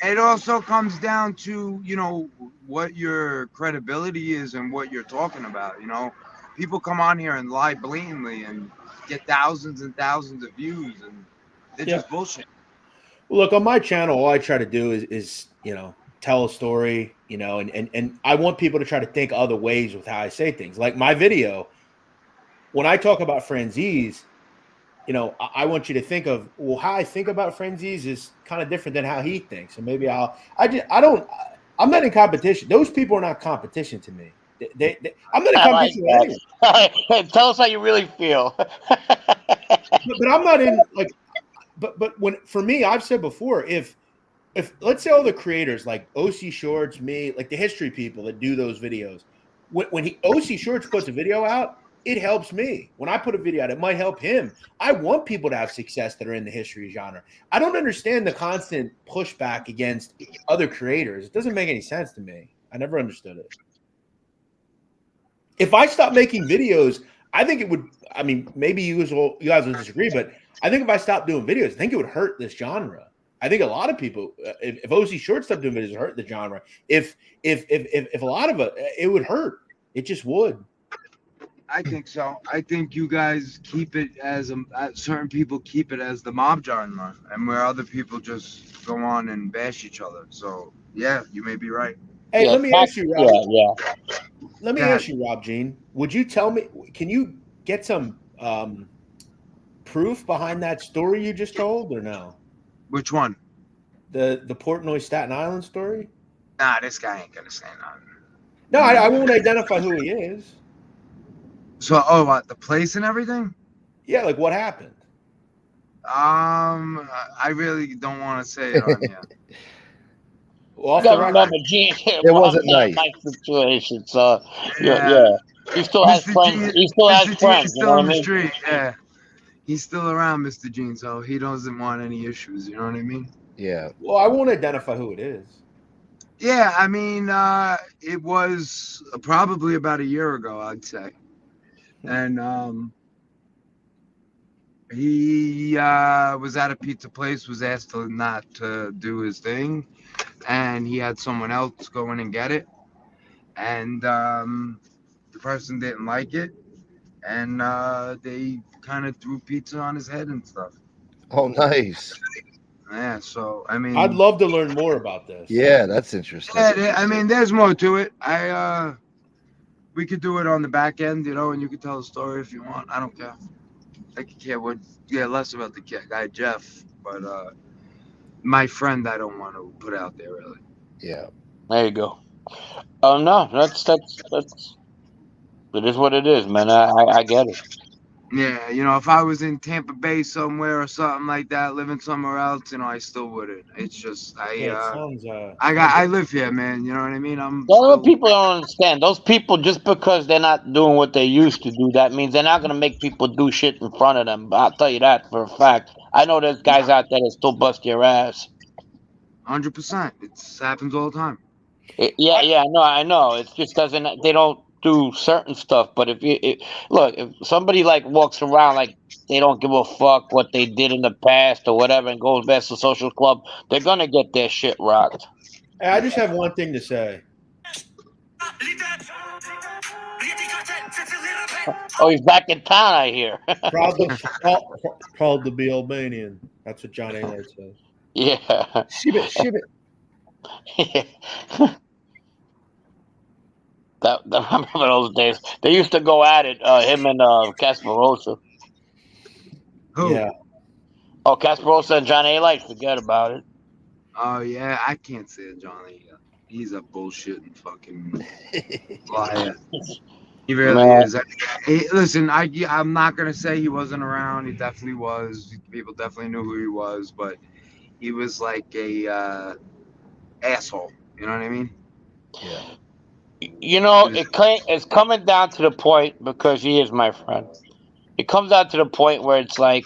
It also comes down to, you know, what your credibility is and what you're talking about. You know, people come on here and lie blatantly and get thousands and thousands of views, and they're just bullshit. Well, look, on my channel, all I try to do is you know, tell a story, you know, and I want people to try to think other ways with how I say things. Like my video, when I talk about Franzese, you know, I want you to think of, well, how I think about Franzese is kind of different than how he thinks. And maybe I'm not in competition. Those people are not competition to me. I'm not in competition with anyone. Tell us how you really feel. But I'm not in like, but when, for me, I've said before, if let's say all the creators like OC Shorts, me, like the history people that do those videos, when OC Shorts puts a video out, it helps me. When I put a video out, it might help him. I want people to have success that are in the history genre. I don't understand the constant pushback against other creators. It doesn't make any sense to me. I never understood it. If I stop making videos, I think it would, I mean, maybe you guys will disagree, but I think if I stopped doing videos, I think it would hurt this genre. I think a lot of people, if OC Shorts stopped doing videos, it would hurt the genre. If a lot of it would hurt. It just would. I think so. I think you guys keep it as certain people keep it as the mob genre, and where other people just go on and bash each other. So yeah, you may be right. Hey, Yeah, let me ask you, Rob. Yeah. Let me ask you, Rob Jean. Would you tell me? Can you get some proof behind that story you just told, or no? Which one? The Portnoy Staten Island story? Nah, this guy ain't gonna say nothing. No, I won't identify who he is. So, what, the place and everything? Yeah, like what happened? I really don't want to say it on here. Well, off You the gotta record. remember, Gene. It wasn't nice. Situation. So Yeah. yeah. He still has Mr. friends. Gene- He still has Mr. Gene's friends. You still know what I on the mean? street. Yeah, he's still around, Mr. Gene. So he doesn't want any issues. You know what I mean? Yeah. Well, I won't identify who it is. Yeah, I mean, it was probably about a year ago, I'd say. And he was at a pizza place, was asked to not to do his thing, and he had someone else go in and get it. And the person didn't like it, and they kind of threw pizza on his head and stuff. Oh, nice. Yeah, so I mean, I'd love to learn more about this. Yeah, that's interesting. yeah, I mean, there's more to it. We could do it on the back end, you know, and you could tell the story if you want. I don't care. I could care less about the guy Jeff, but my friend, I don't want to put out there really. Yeah. There you go. Oh no, that's it is what it is, man. I get it. Yeah, you know, if I was in Tampa Bay somewhere or something like that, living somewhere else, you know, I still wouldn't. It's just Yeah, it sounds. I live here, man. You know what I mean? I'm That's what still people don't understand. Those people, just because they're not doing what they used to do, that means they're not gonna make people do shit in front of them. I'll tell you that for a fact. I know there's guys out there that still bust your ass. 100%. It happens all the time. Yeah, yeah, I know. It just doesn't. They don't do certain stuff. But look, if somebody like walks around like they don't give a fuck what they did in the past or whatever, and goes back to social club, they're gonna get their shit rocked. I just have one thing to say. Oh, he's back in town, I hear. Proud to be Albanian. That's what John A. Light says. Yeah. Shib it. That I remember those days. They used to go at it, him and Casparosa. Who? Yeah. Oh, Casparosa and John A. Light, forget about it. Oh yeah, I can't say it, Johnny. He's a bullshitting fucking liar. He really Man. is. Listen, I'm not gonna say he wasn't around. He definitely was. People definitely knew who he was, but he was like a asshole. You know what I mean? Yeah. You know, it's coming down to the point, because he is my friend. It comes down to the point where it's like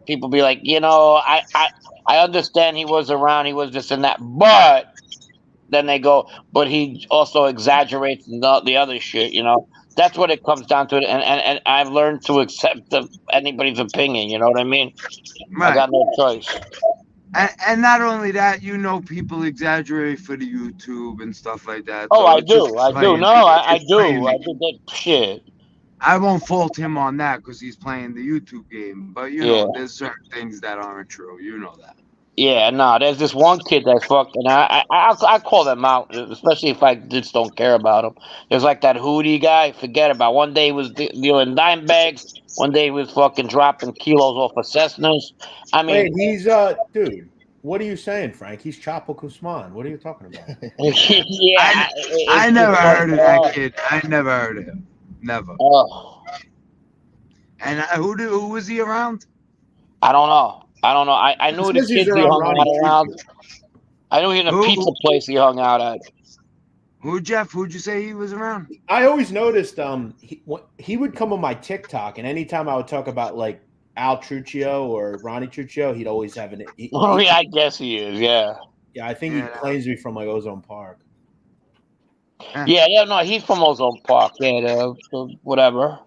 people be like, you know, I understand he was around, he was this and that, but then they go, but he also exaggerates the other shit. You know, that's what it comes down to. And I've learned to accept anybody's opinion. You know what I mean? I Right. got no choice. And not only that, you know, people exaggerate for the YouTube and stuff like that. Oh, So I it's just do. I do. playing. No, I It's do. playing I the do that shit. I won't fault him on that because he's playing the YouTube game. But you Yeah. know, there's certain things that aren't true. You know that. Yeah, no, there's this one kid that's fucking. I call them out, especially if I just don't care about him. There's like that Hootie guy. Forget about. One day he was dealing dime bags. One day he was fucking dropping kilos off of Cessnas. I mean, Wait, he's dude. What are you saying, Frank? He's Chapo Guzman. What are you talking about? yeah, I never heard of that kid. I never heard of him. Never. Oh, And who was he around? I don't know. I knew the Says he's kids he around hung Ronnie out around. Choo-Choo. I knew he in a Who? pizza place he hung out at. Who, Jeff? Who'd you say he was around? I always noticed he would come on my TikTok, and anytime I would talk about like Al Truccio or Ronnie Truccio, he'd always have an. Oh yeah, I guess he is. Yeah. Yeah, I think he claims to be from like Ozone Park. Yeah, no, he's from Ozone Park. Yeah, whatever.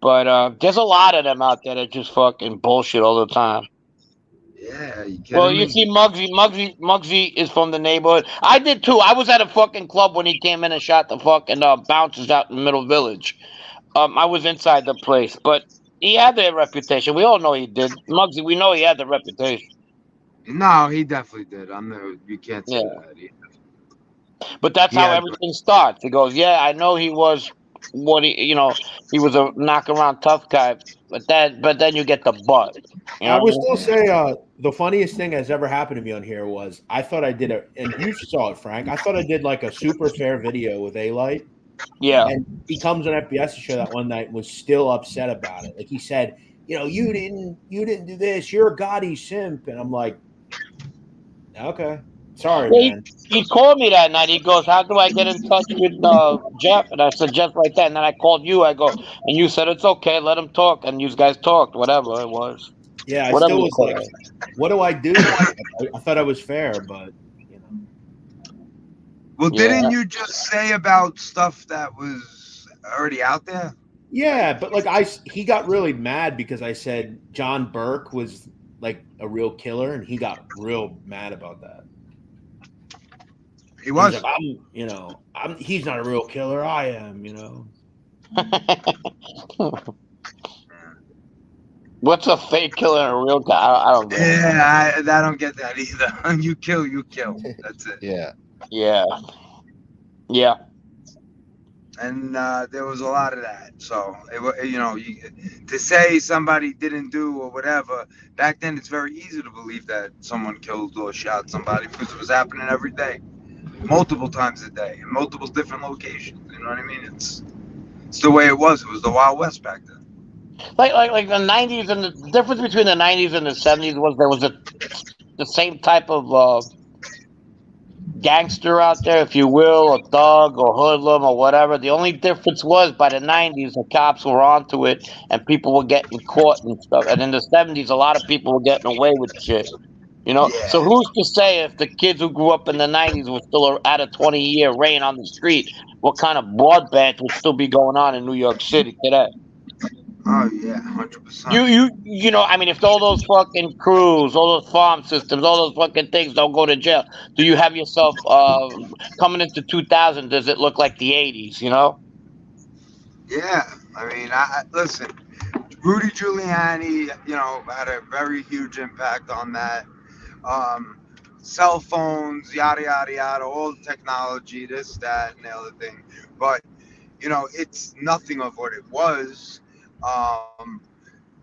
But there's a lot of them out there that just fucking bullshit all the time. Yeah, you kidding Well, me? you see, Muggsy is from the neighborhood. I did too. I was at a fucking club when he came in and shot the fucking bouncers out in the middle village. I was inside the place, but he had the reputation. We all know he did. Muggsy, we know he had the reputation. No, he definitely did. You can't say Yeah. that. But that's how everything starts. He goes, yeah, I know he was what he was a knock around tough guy, but then you get the butt. You know I would what I still say the funniest thing that's ever happened to me on here was I thought I did and you saw it, Frank. I thought I did like a super fair video with A-Light. Yeah. And he comes on FBS show that one night and was still upset about it. Like he said, you know, you didn't do this. You're a Gotti simp. And I'm like, okay. Sorry, man. He called me that night. He goes, how do I get in touch with Jeff? And I said, Jeff right there. And then I called you. I go, and you said, it's okay. Let him talk. And you guys talked, whatever it was. Yeah, I Whatever still you was call like, it. what do I do? I thought I was fair, but, you know. Well, didn't you just say about stuff that was already out there? Yeah, but like he got really mad because I said John Burke was like a real killer, and he got real mad about that. He was. He's like, he's not a real killer. I am, you know. What's a fake killer and a real guy? I don't get it. Yeah, I don't get that either. You kill. That's it. Yeah. Yeah. Yeah. And there was a lot of that. So, to say somebody didn't do or whatever, back then it's very easy to believe that someone killed or shot somebody because it was happening every day, multiple times a day, in multiple different locations. You know what I mean? It's the way it was. It was the Wild West back then. Like the '90s, and the difference between the '90s and the '70s was there was the same type of gangster out there, if you will, or thug or hoodlum or whatever. The only difference was by the '90s, the cops were onto it and people were getting caught and stuff. And in the '70s, a lot of people were getting away with shit. You know, Yeah. so who's to say if the kids who grew up in the '90s were still at a 20-year reign on the street, what kind of bloodbath would still be going on in New York City today? Oh yeah, 100%. You know, I mean, if all those fucking crews, all those farm systems, all those fucking things don't go to jail, do you have yourself coming into 2000? Does it look like the '80s? You know? Yeah, I mean, I listen. Rudy Giuliani, you know, had a very huge impact on that. Cell phones, yada yada yada, all the technology, this, that, and the other thing. But you know, it's nothing of what it was.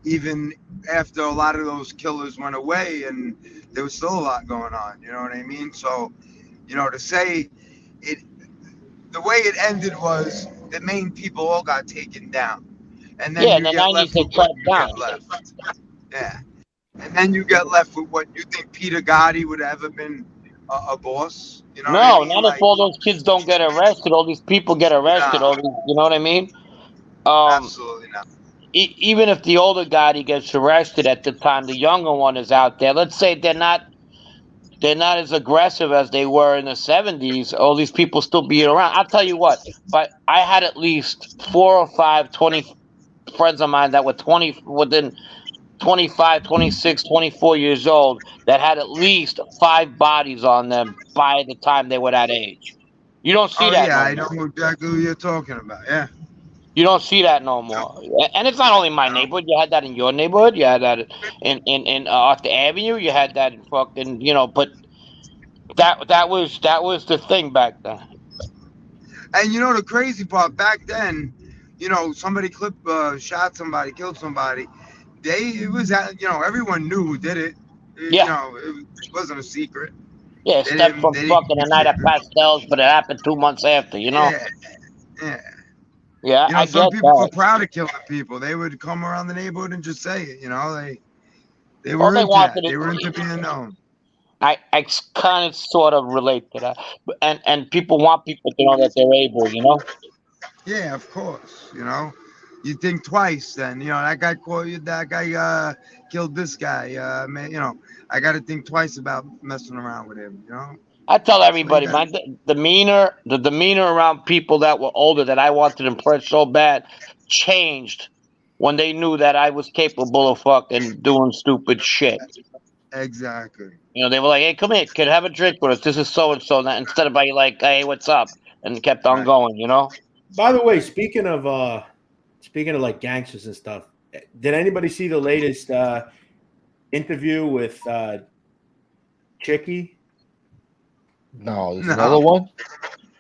Even after a lot of those killers went away, and there was still a lot going on. You know what I mean? So, you know, to say it, the way it ended was the main people all got taken down, and then Yeah, in you the get '90s left they with what cracked you down. get left. Yeah, and then you get left with what you think Peter Gotti would have ever been a boss. You know what I No, mean? not if Like, all those kids don't get arrested. All these people get arrested. nah, All these, you know what I mean? Um, absolutely not. Even if the older guy gets arrested at the time the younger one is out there, let's say they're not as aggressive as they were in the '70s. All these people still be around. I'll tell you what, but I had at least 4 or 5 20 friends of mine that were 20 within 25, 26, 24 years old that had at least 5 bodies on them by the time they were that age. You don't see Oh that yeah, no I know more. exactly who you're talking about. Yeah. You don't see that no more. And it's not only in my No. neighborhood. You had that in your neighborhood. You had that in Arthur Avenue. You had that in fucking, you know. But that was the thing back then. And you know the crazy part back then, you know, somebody shot somebody, killed somebody. It was you know, everyone knew who did it. You Yeah, know, it wasn't a secret. yeah. They Step didn't from they didn't fucking keep a it night at secret. pastels, but it happened 2 months after. You know. Yeah, yeah. Yeah, You know, I some get people were that. proud of killing people. They would come around the neighborhood and just say it. You know, they All were they into wanted that. They were into it. being known. I kind of sort of relate to that, and people want people to know that they're able. You know. Yeah, of course. You know, you think twice. Then you know that guy called you. That guy killed this guy. Man, you know, I got to think twice about messing around with him. You know, I tell that's what you everybody, got. the demeanor around people that were older that I wanted to impress so bad changed when they knew that I was capable of fucking doing stupid shit. Exactly. You know, they were like, "Hey, come here, kid, have a drink with us. This is so and so." Instead of being like, "Hey, what's up?" and kept on Right. going. You know. By the way, speaking of like gangsters and stuff, did anybody see the latest interview with Chicky? No, there's No, another one.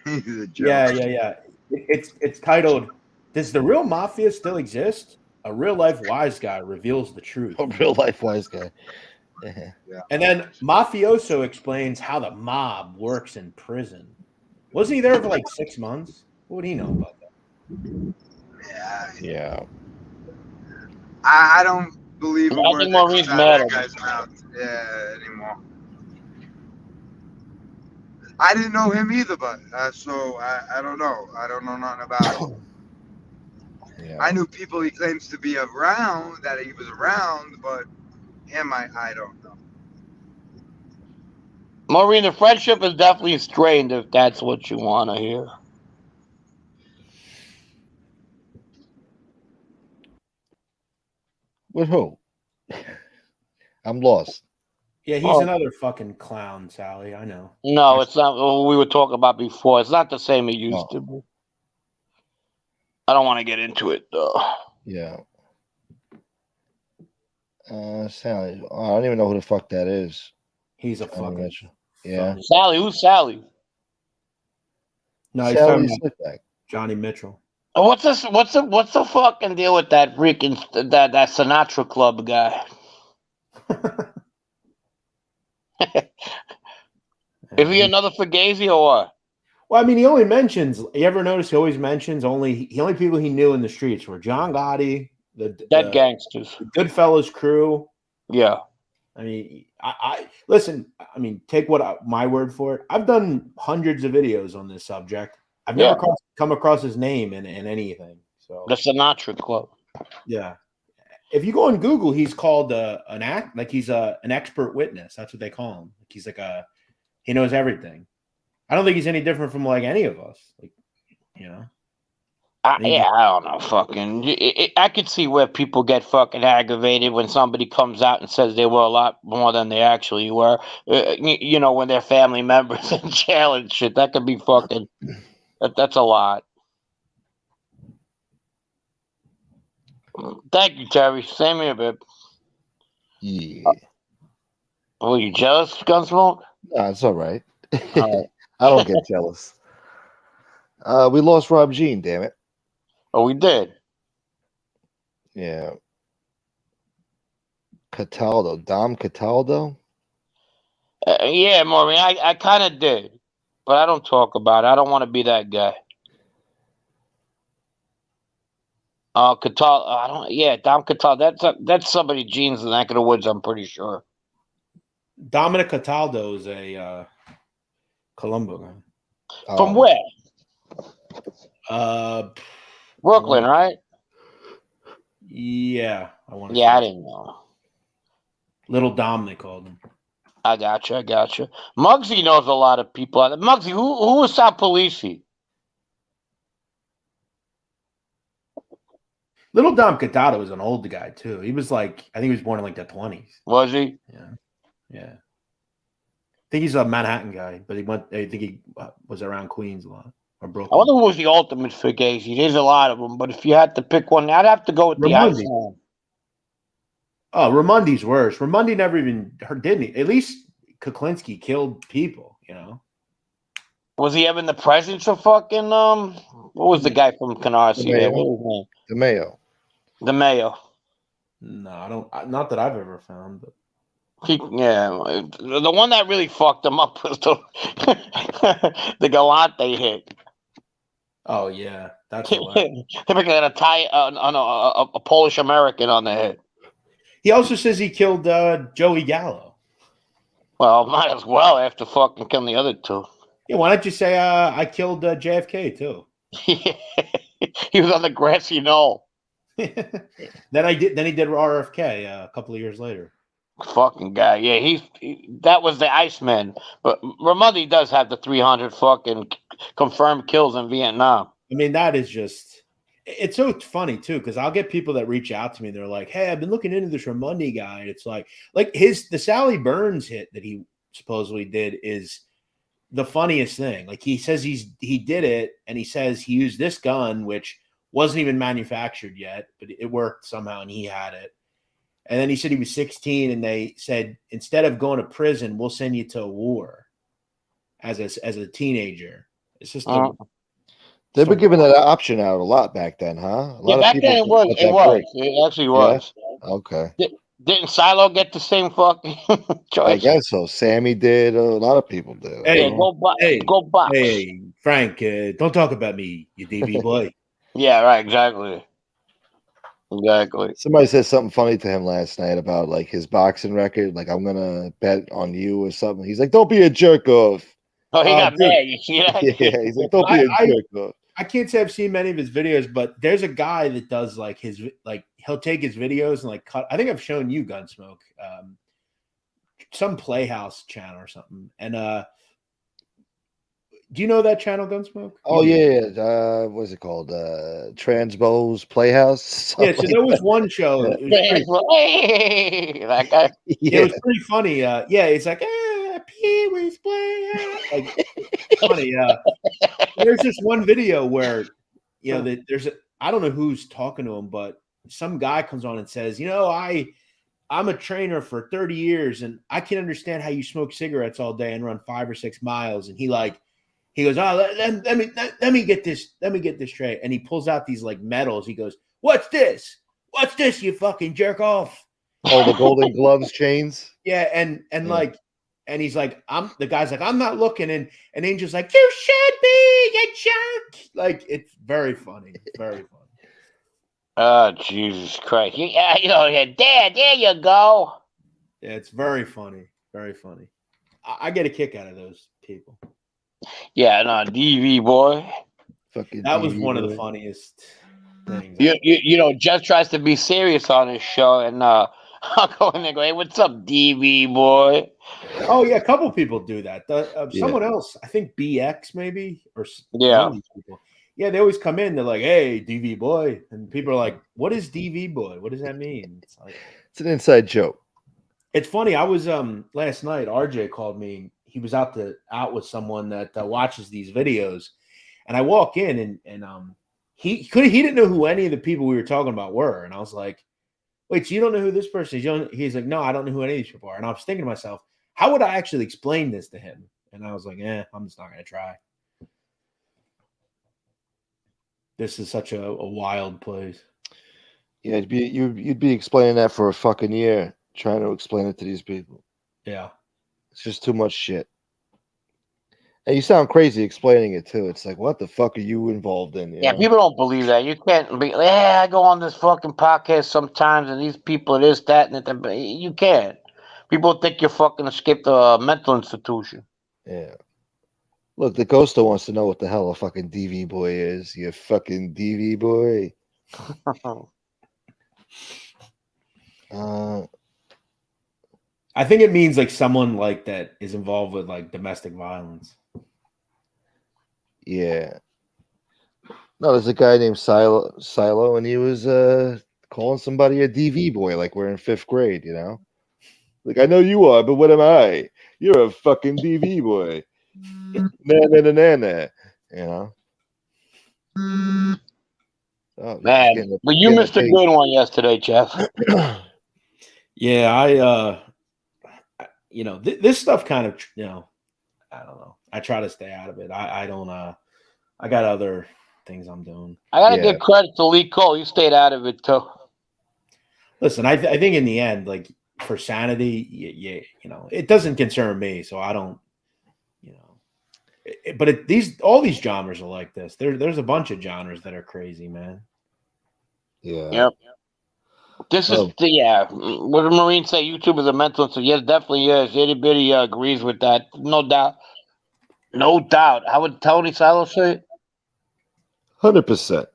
he's a joke. Yeah. It's titled "Does the Real Mafia Still Exist? A Real Life Wise Guy Reveals the Truth." A real life wise guy. Yeah. And then Mafioso explains how the mob works in prison. Wasn't he there for like 6 months? What would he know about that? Yeah, Yeah. I don't believe a I word think that Maureen's comes out of mad that at me. guy's mouth. Yeah, anymore. I didn't know him either, but so I don't know. I don't know nothing about him. Yeah. I knew people he claims to be around, that he was around, but him, I don't know. Maureen, the friendship is definitely strained if that's what you want to hear. With who? I'm lost. Yeah, he's Oh, another fucking clown, Sally. I know. no, it's not what we were talking about before. It's not the same it used Oh, to be. I don't want to get into it though. yeah. Sally. I don't even know who the fuck that is. He's a I mean, fucking that's- yeah. Sally, who's Sally? no. He's talking Sally about Slickback. Johnny Mitchell. What's this? What's the fucking deal with that freaking that Sinatra Club guy? Is he another Fugazi or what? Well, I mean, he only mentions. You ever notice he always mentions the only people he knew in the streets were John Gotti, Dead gangsters. The Goodfellas crew. Yeah. I mean, I listen. I mean, take my word for it. I've done hundreds of videos on this subject. I've never come across his name in anything. So the Sinatra Club. Yeah, if you go on Google, he's called an act like he's an expert witness. That's what they call him. Like he's like he knows everything. I don't think he's any different from like any of us. Like I don't know. Fucking, I could see where people get fucking aggravated when somebody comes out and says they were a lot more than they actually were. When their family members in jail and shit. That could be fucking. That's a lot. Thank you, Terry. Same here, babe. Yeah. Were you jealous, Gunsmoke? Nah, it's all right. All right. I don't get jealous. We lost Rob Jean, damn it. Oh, we did. Yeah. Cataldo. Dom Cataldo? Yeah, Maureen, I kind of did. But I don't talk about it. I don't want to be that guy. Cataldo. Dom Cataldo. That's somebody Gene's neck of the woods, I'm pretty sure. Dominic Cataldo is a Colombo guy. From where? Brooklyn, right? Yeah, I want to. Yeah, I didn't know. Little Dom, they called him. I got you. Muggsy knows a lot of people. Muggsy, who was South Polisi? Little Dom Cataldo was an old guy too. He was like, I think he was born in like the 20s. Was he? Yeah. I think he's a Manhattan guy, but I think he was around Queens a lot. Or Brooklyn. I wonder who was the ultimate Fugazi. There's a lot of them, but if you had to pick one, I'd have to go with the Iceman. Oh, Raimundi's worse. Raimondi never even didn't he? At least Kuklinski killed people, Was he ever in the presence of fucking what was the guy from Canarsie there? What was his name? The Mayo. No, I don't. Not that I've ever found, but. The one that really fucked him up was the Galante hit. Oh yeah, that's him again a Polish American on the head. He also says he killed Joey Gallo. Well, might as well after fucking killing the other two. Yeah, why don't you say I killed JFK too? He was on the grassy knoll. Then he did RFK a couple of years later. Fucking guy, yeah, that was the Iceman. But Raimondi does have the 300 fucking confirmed kills in Vietnam. I mean, that is it's so funny too, because I'll get people that reach out to me. They're like, "Hey, I've been looking into this Raimondi guy." And it's like the Sally Burns hit that he supposedly did is the funniest thing. Like he says he did it, and he says he used this gun, which wasn't even manufactured yet, but it worked somehow, and he had it. And then he said he was 16, and they said, instead of going to prison, we'll send you to war as a teenager. It's just they were giving that option out a lot back then, huh? Back then it was. It actually was. Yeah? Okay. Didn't Silo get the same fucking choice? I guess so. Sammy did. A lot of people do. Hey, go box. Hey, Frank, don't talk about me, you DB boy. Yeah, right. Exactly. Somebody said something funny to him last night about like his boxing record. Like, I'm gonna bet on you or something. He's like, "Don't be a jerk off." Oh, he got mad. You see that? Yeah, he's like, "Don't be a jerk off." I can't say I've seen many of his videos, but there's a guy that does like he'll take his videos and like cut. I think I've shown you Gunsmoke, some Playhouse channel or something. And do you know that channel, Gunsmoke? Oh yeah. What's it called? Transbo's Playhouse. Yeah. So there was one show. It That guy. Yeah, it was pretty funny. Yeah, it's like Pee Wee's Playhouse. Like funny. There's this one video where I don't know who's talking to him, but some guy comes on and says, I'm a trainer for 30 years, and I can understand how you smoke cigarettes all day and run 5 or 6 miles. And he goes, oh, let me get this straight. And he pulls out these like medals. He goes, what's this, you fucking jerk off? Oh, the Golden Gloves chains. Yeah. And he's like, the guy's like, I'm not looking. And Angel's like, you should be, you jerk. Like, it's very funny. It's very funny. Oh, Jesus Christ. Yeah, Dad, there you go. Yeah, it's very funny. Very funny. I get a kick out of those people. Yeah, no, DV boy. Fucking That was DV one of the boy. funniest things. Jeff tries to be serious on his show, and I'll go in there and go, hey, what's up, DV boy? Oh yeah, a couple people do that. Yeah. Someone else, I think BX maybe, or Yeah. one of these people. Yeah, they always come in. They're like, "Hey, DV boy," and people are like, "What is DV boy? What does that mean?" It's like, It's an inside joke. it's funny. I was last night. RJ called me. He was out with someone that watches these videos, and I walk in and he didn't know who any of the people we were talking about were, and I was like, "Wait, so you don't know who this person is?" He's like, "No, I don't know who any of these people are." And I was thinking to myself, how would I actually explain this to him? And I was like, I'm just not going to try. This is such a wild place. Yeah, you'd be explaining that for a fucking year, trying to explain it to these people. Yeah. It's just too much shit. And you sound crazy explaining it too. It's like, what the fuck are you involved in? You know? People don't believe that. You can't be, I go on this fucking podcast sometimes, and these people are this, that, and that. But you can't. People think you're fucking escaped a mental institution. Yeah. Look, the Ghosto wants to know what the hell a fucking DV boy is. You fucking DV boy. I think it means like someone like that is involved with like domestic violence. Yeah. No, there's a guy named Silo, and he was calling somebody a DV boy like we're in 5th grade, you know? Like, I know you are, but what am I? You're a fucking DV boy. Nah, you know? Oh, Man, but you missed a good one yesterday, Jeff. Yeah, this stuff kind of, I don't know. I try to stay out of it. I don't, I got other things I'm doing. I got to give credit to Lee Cole. He stayed out of it, too. Listen, I think in the end, like, for sanity, it doesn't concern me, so I don't, but all these genres are like this. There's a bunch of genres that are crazy, man. Yeah. Yep. This is what the Marines say. YouTube is a mental institution. Yes, definitely is. Itty bitty agrees with that. No doubt. No doubt. How would Tony Silo say it? 100%.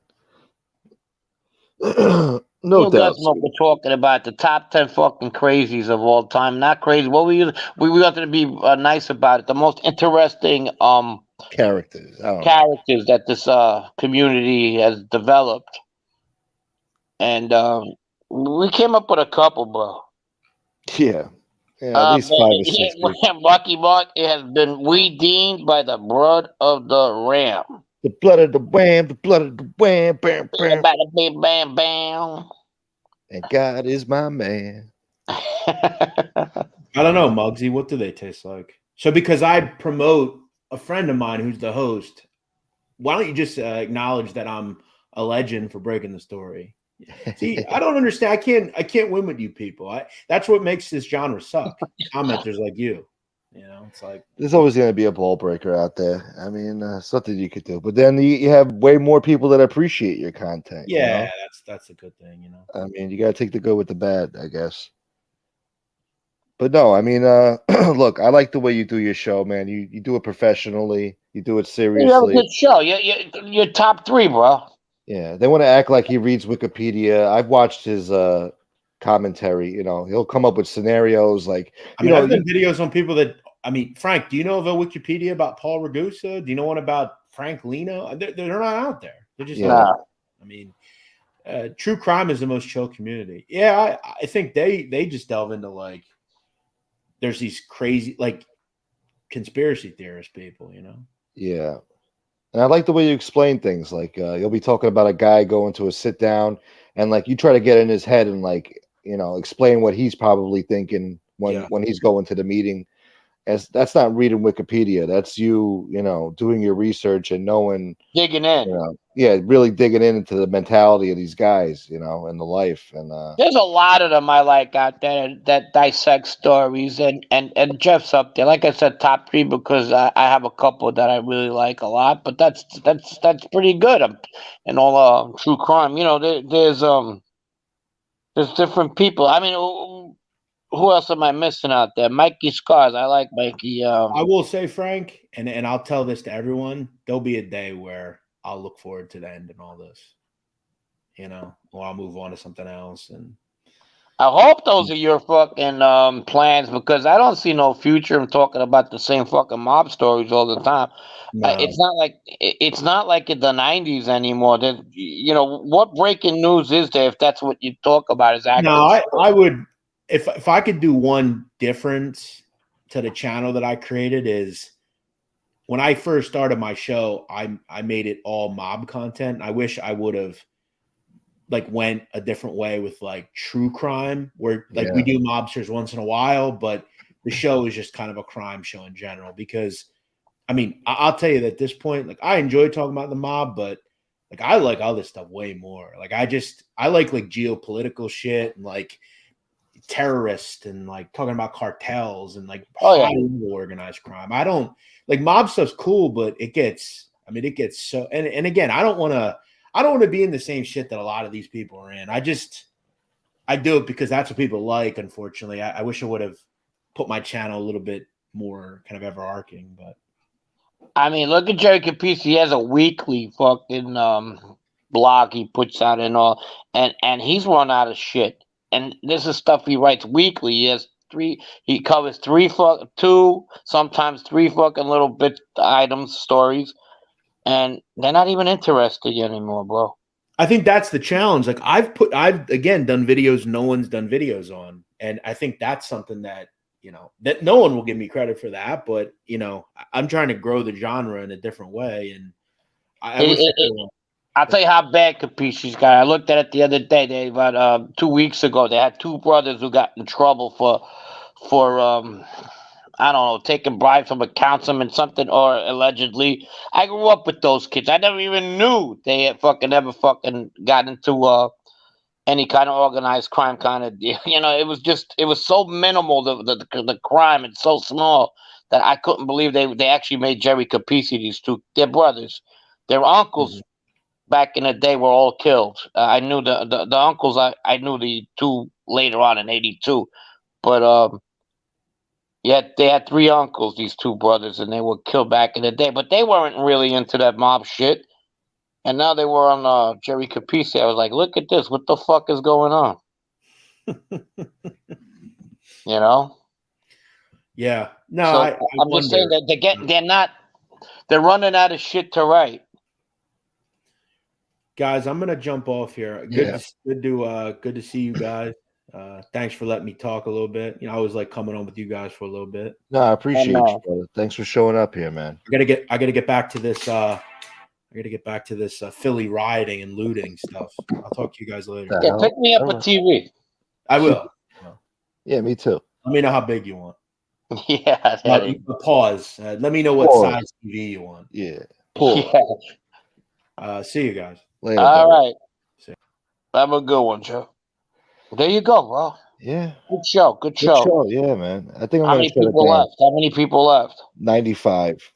No doubt. What we're talking about, the top 10 fucking crazies of all time. Not crazy. What we got to be nice about it. The most interesting characters that this community has developed, and we came up with a couple, bro. Yeah, at least 5 or 6. Rocky Mark, it has been redeemed by the blood of the ram. The blood of the wham, the blood of the wham, bam, bam. Bam, bam, bam. And God is my man. I don't know, Muggsy. What do they taste like? So because I promote a friend of mine who's the host, why don't you just acknowledge that I'm a legend for breaking the story? See, I don't understand. I can't win with you people. That's what makes this genre suck. Commenters like you. It's like there's always going to be a ball breaker out there. I mean, something you could do, but then you have way more people that appreciate your content. Yeah, that's a good thing. I mean, you got to take the good with the bad, I guess. But no, I mean, look, I like the way you do your show, man. You do it professionally. You do it seriously. You have a good show. You're top 3, bro. Yeah, they want to act like he reads Wikipedia. I've watched his commentary. He'll come up with scenarios like I've done videos on people that. I mean, Frank, do you know of a Wikipedia about Paul Ragusa? Do you know one about Frank Lino? They're not out there. They're just not. I mean, true crime is the most chill community. Yeah, I think they just delve into like there's these crazy like conspiracy theorist people, Yeah. And I like the way you explain things. Like you'll be talking about a guy going to a sit down and like you try to get in his head and like, explain what he's probably thinking when he's going to the meeting. As that's not reading Wikipedia. That's you, doing your research and knowing, digging in. really digging into the mentality of these guys, you know, and the life. And There's a lot of them I like out there that dissect stories, and Jeff's up there. Like I said, top 3 because I have a couple that I really like a lot. But that's pretty good. And all true crime. You know, there's different people. I mean, who else am I missing out there? Mikey Scars. I like Mikey. I will say, Frank, and I'll tell this to everyone. There'll be a day where I'll look forward to the end and all this. You know, or I'll move on to something else. And I hope those are your fucking plans, because I don't see no future in talking about the same fucking mob stories all the time. no. It's not like in the '90s anymore. You know, what breaking news is there if that's what you talk about is active? No, I would, if I could do one difference to the channel that I created, is when I first started my show, I made it all mob content. I wish I would have like went a different way with like true crime, where like we do mobsters once in a while, but the show is just kind of a crime show in general. Because I mean, I'll tell you that at this point, like I enjoy talking about the mob, but like I like other stuff way more. Like I like geopolitical shit and like terrorists and like talking about cartels and like organized crime. I don't like mob stuff's cool, but it gets so, and again, I don't want to be in the same shit that a lot of these people are in. I do it because that's what people like. Unfortunately, I wish I would have put my channel a little bit more kind of overarching, but I mean, look at Jerry Capizzi. He has a weekly fucking blog he puts out and all, and he's run out of shit. And this is stuff he writes weekly. He has 3. He covers 2, sometimes 3 fucking little bit items, stories, and they're not even interested anymore, bro. I think that's the challenge. Like I've again done videos no one's done videos on, and I think that's something that, you know, that no one will give me credit for that, but you know, I'm trying to grow the genre in a different way, and I'll tell you how bad Capizzi's got. I looked at it the other day. They about 2 weeks ago. They had 2 brothers who got in trouble for I don't know, taking bribes from a councilman, something, or allegedly. I grew up with those kids. I never even knew they had ever got into any kind of organized crime kind of deal. You know, it was so minimal, the crime, and so small that I couldn't believe they actually made Jerry Capizzi, these 2, they're brothers. Their uncles back in the day were all killed. I knew the uncles, I knew the 2 later on in '82. But they had 3 uncles, these 2 brothers, and they were killed back in the day. But they weren't really into that mob shit. And now they were on Jerry Capizzi. I was like, look at this. What the fuck is going on? You know? Yeah. No, so I'm just saying that they're running out of shit to write. Guys, I'm gonna jump off here. Good to see you guys. Thanks for letting me talk a little bit. You know, I was like coming on with you guys for a little bit. No, I appreciate you, brother. Thanks for showing up here, man. I gotta get back to this. I gotta get back to this Philly rioting and looting stuff. I'll talk to you guys later. Yeah, pick me up a TV. I will. Yeah, me too. Let me know how big you want. Yeah. Pause. Let me know what size TV you want. Yeah. See you guys. Later, all right. Have a good one, Joe. There you go, bro. Yeah. Good show. Yeah, man. I think I'm How many people left? 95.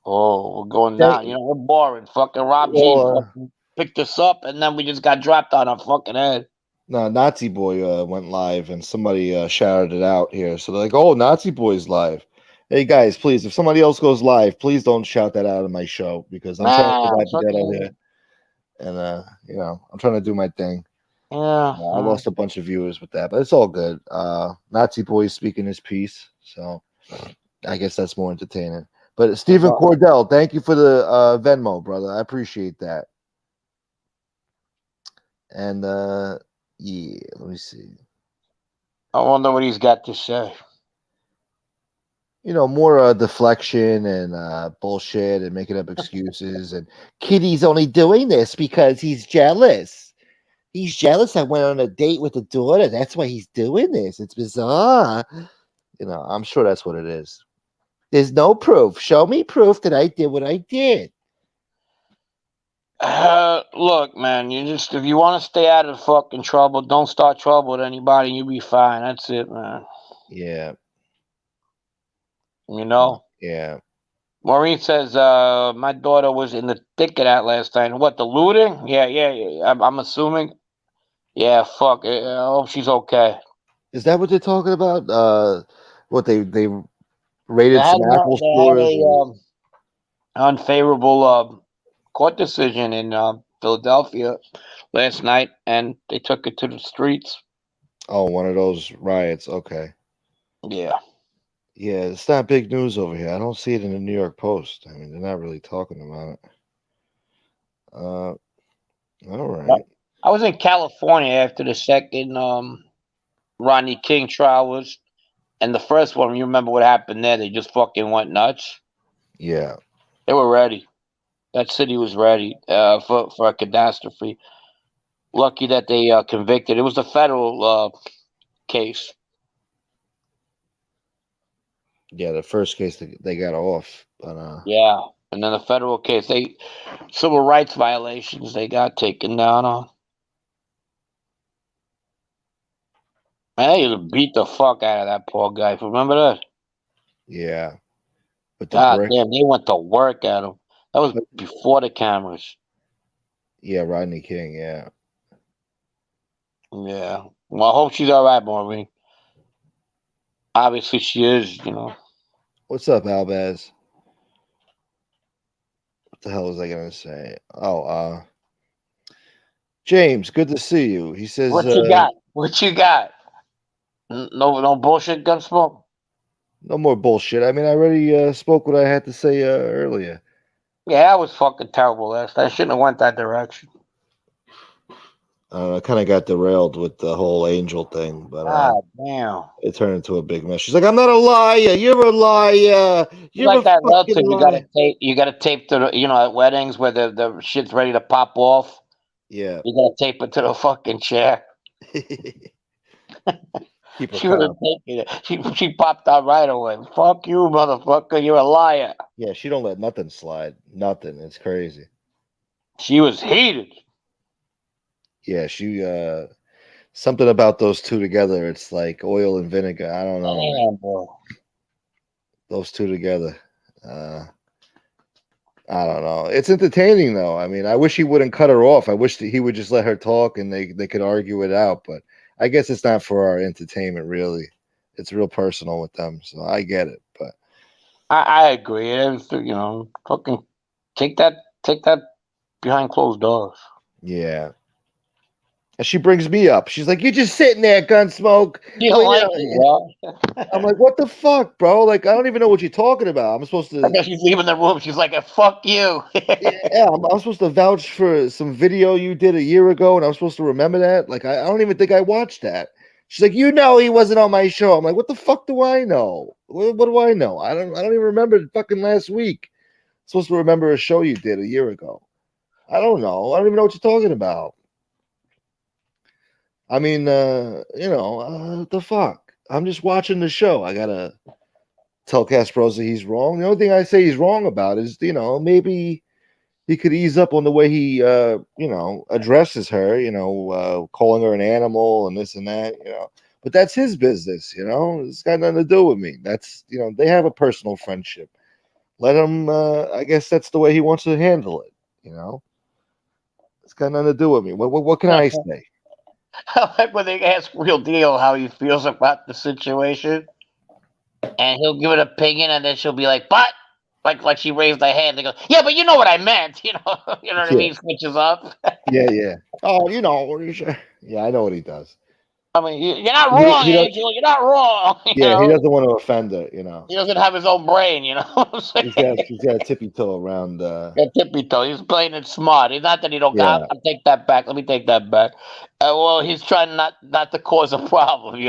Oh, we're going down. You know, we're boring. Fucking Rob G picked us up, and then we just got dropped on our fucking head. No, Nazi Boy went live, and somebody shouted it out here. So they're like, "Oh, Nazi Boy's live." Hey guys, please, if somebody else goes live, please don't shout that out of my show, because I'm trying to get out here, and you know, I'm trying to do my thing. Yeah, I lost a bunch of viewers with that, but it's all good. Nazi Boy speaking his piece, so I guess that's more entertaining. But Stephen Cordell, thank you for the Venmo, brother. I appreciate that. And yeah, let me see. I wonder what he's got to say. You know, more deflection and bullshit and making up excuses. And Kitty's only doing this because he's jealous. He's jealous I went on a date with a daughter. That's why he's doing this. It's bizarre. You know, I'm sure that's what it is. There's no proof. Show me proof that I did what I did. Look, man, you just if you want to stay out of fucking trouble, don't start trouble with anybody. You'll be fine. That's it, man. Yeah. You know. Yeah. Maureen says, my daughter was in the thick of that last night. What, the looting? Yeah. I'm assuming. Yeah, fuck. I hope she's okay. Is that what they're talking about? What they They raided had, some Apple stores? a unfavorable court decision in Philadelphia last night, and they took it to the streets. Oh, one of those riots. Okay. Yeah. Yeah, it's not big news over here. I don't see it in the New York Post. I mean, they're not really talking about it. All right. I was in California after the second Rodney King trial was, and the first one, you remember what happened there? They just fucking went nuts. Yeah. They were ready. That city was ready for a catastrophe. Lucky that they convicted. It was a federal case. Yeah, the first case they got off, but Yeah, and then the federal case, civil rights violations they got taken down on. Man, they used to beat the fuck out of that poor guy. Remember that? yeah. But the God brick, damn, they went to work at him. That was before the cameras. yeah, Rodney King, yeah. Yeah. Well, I hope she's all right, Maureen. Obviously, she is. What's up, Albaz? What the hell was I gonna say? Oh, James, good to see you. He says, What you got? What you got? No bullshit, Gunsmoke. no more bullshit. I mean, I already spoke what I had to say earlier. Yeah, that was fucking terrible last night. I shouldn't have went that direction. I kind of got derailed with the whole angel thing, but God damn. it turned into a big mess. She's like, "I'm not a liar. You're a liar. You're Like a that fucking relative, liar." you gotta tape to the, at weddings where the shit's ready to pop off. Yeah. You gotta tape it to the fucking chair. Keep her She would have calm. taken it. She popped out right away. Fuck you, motherfucker. You're a liar. Yeah, she don't let nothing slide. Nothing. It's crazy. She was heated. Yeah, she something about those two together. It's like oil and vinegar. I don't know. Damn, bro. Those two together. I don't know. It's entertaining though. I mean, I wish he wouldn't cut her off. I wish that he would just let her talk and they could argue it out. But I guess it's not for our entertainment, really. It's real personal with them, so I get it. But I agree. It's, fucking take that behind closed doors. yeah. And she brings me up. She's like, "You're just sitting there, Gunsmoke." You don't like me, bro. I'm like, "What the fuck, bro? Like, I don't even know what you're talking about. I'm supposed to." I guess she's leaving the room. She's like, "Fuck you." Yeah, I'm supposed to vouch for some video you did a year ago, and I'm supposed to remember that. Like, I don't even think I watched that. She's like, he wasn't on my show. I'm like, what the fuck do I know? What do I know? I don't even remember fucking last week. I'm supposed to remember a show you did a year ago. I don't know. I don't even know what you're talking about. I mean, what the fuck? I'm just watching the show. I gotta tell Kasparoza he's wrong. The only thing I say he's wrong about is, maybe he could ease up on the way he, addresses her, calling her an animal and this and that, but that's his business, it's got nothing to do with me. That's, they have a personal friendship. Let him, I guess that's the way he wants to handle it, it's got nothing to do with me. What can I say? I like when they ask Real Deal how he feels about the situation, and he'll give an opinion, and then she'll be like, "But," like she raised her hand. They go, "Yeah, but you know what I meant." You know what I mean? Switches up. Yeah. Oh, yeah, I know what he does. I mean, you're not wrong, Angel. You're not wrong. He doesn't want to offend her. He doesn't have his own brain. You know what I'm saying? He's got a tippy toe around. Tippy toe. He's playing it smart. He's not that he don't. Yeah. I'll take that back. Let me take that back. Well, he's trying not to cause a problem.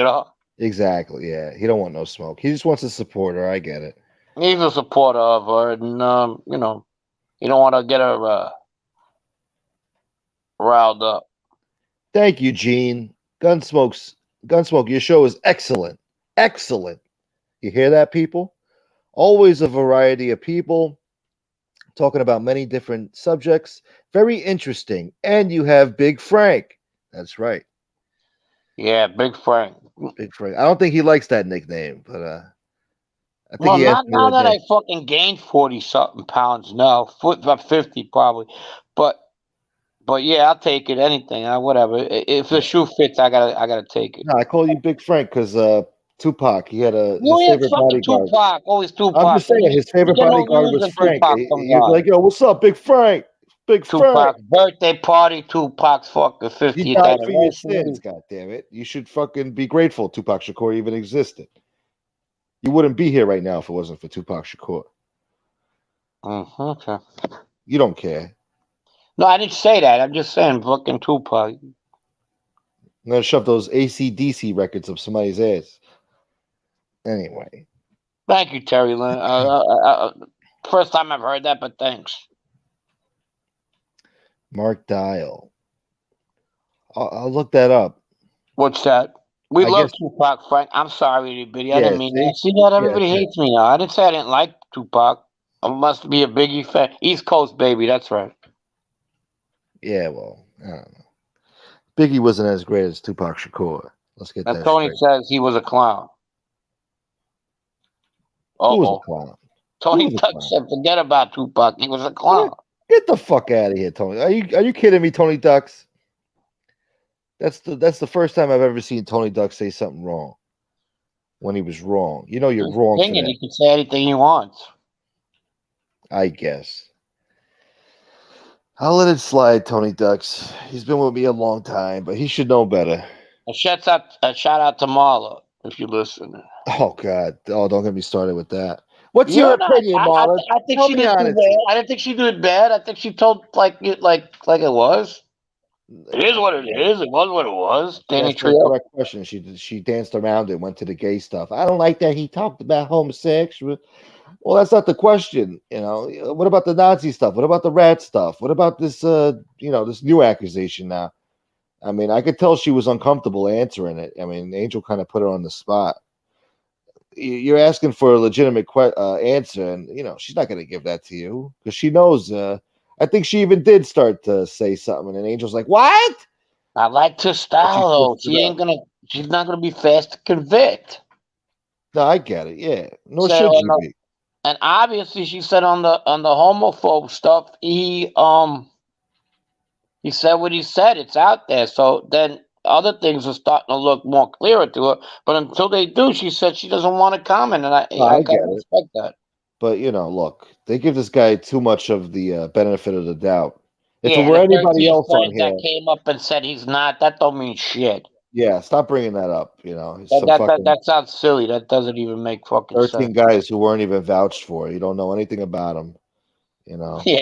Exactly. Yeah. He don't want no smoke. He just wants to support her. I get it. He's a supporter of her, and you don't want to get her riled up. Thank you, Gene. Gunsmoke, your show is excellent. Excellent. You hear that, people? Always a variety of people talking about many different subjects. Very interesting. And you have Big Frank. That's right. Yeah, Big Frank. Big Frank. I don't think he likes that nickname, but I think Well, he asked not me the now other that day. I fucking gained 40-something pounds. No, about 50 probably. But yeah, I'll take it. Anything, whatever. If the shoe fits, I gotta take it. No, I call you Big Frank because Tupac. He had You his ain't favorite fucking bodyguard. Tupac. Always I'm Tupac. just saying his You favorite get no bodyguard rules was when Frank. Tupac comes He'd be on. like, "Yo, what's up, Big Frank? Big Frank." Tupac's birthday party, Tupac's fucking He 50th died for your sins, anniversary. God damn it! You should fucking be grateful Tupac Shakur even existed. You wouldn't be here right now if it wasn't for Tupac Shakur. Okay. You don't care. No, I didn't say that. I'm just saying fucking Tupac. I'm gonna shove those AC/DC records up somebody's ass. Anyway, Thank you, Terry Lynn. First time I've heard that, but thanks. Mark Dial. I'll look that up. What's that? We I love guess- Tupac, Frank. I'm sorry, buddy. I Yeah, didn't mean see? that. See that? Everybody Yeah. hates me now. I didn't say I didn't like Tupac. I must be a Biggie fan. East Coast, baby. That's right. Yeah, well, I don't know. Biggie wasn't as great as Tupac Shakur. Let's get And that Tony straight. says he was a clown. Who was a Uh-oh. clown? Tony was a Tuck clown? said, forget about Tupac. He was a clown. Get the fuck out of here, Tony. Are you kidding me, Tony Ducks? That's the first time I've ever seen Tony Duck say something wrong when he was wrong. You know you're His wrong for opinion, that. he can say anything he wants. I guess. I'll let it slide, Tony Ducks. He's been with me a long time, but he should know better. A shout out to Marla, if you listen. Oh God! Oh, don't get me started with that. What's You're your not. opinion, Marlon? I think Tell she me did too honestly. bad. I didn't think she did bad. I think she told like it was. It is what it is. It was what it was. Danny That's the Trio. correct question. She danced around it, went to the gay stuff. I don't like that he talked about homosexual. Well, that's not the question. You know, what about the Nazi stuff? What about the rat stuff? What about this? This new accusation now. I mean, I could tell she was uncomfortable answering it. I mean, Angel kind of put her on the spot. You're asking for a legitimate answer, and she's not going to give that to you because she knows. I think she even did start to say something, and Angel's like, "What?" I liked her style though. She's not gonna be fast to convict. No, I get it. Yeah, nor So, should you be. And obviously, she said on the homophobe stuff, he said what he said. It's out there. So then other things are starting to look more clearer to her. But until they do, she said she doesn't want to comment, and I get gotta it. respect that. But look, they give this guy too much of the benefit of the doubt. If it Yeah, were the anybody 13 else on friends here, that came up and said he's not, that don't mean shit. yeah, stop bringing that up. That sounds silly. That doesn't even make fucking 13 sense. guys who weren't even vouched for. You don't know anything about them. Yeah,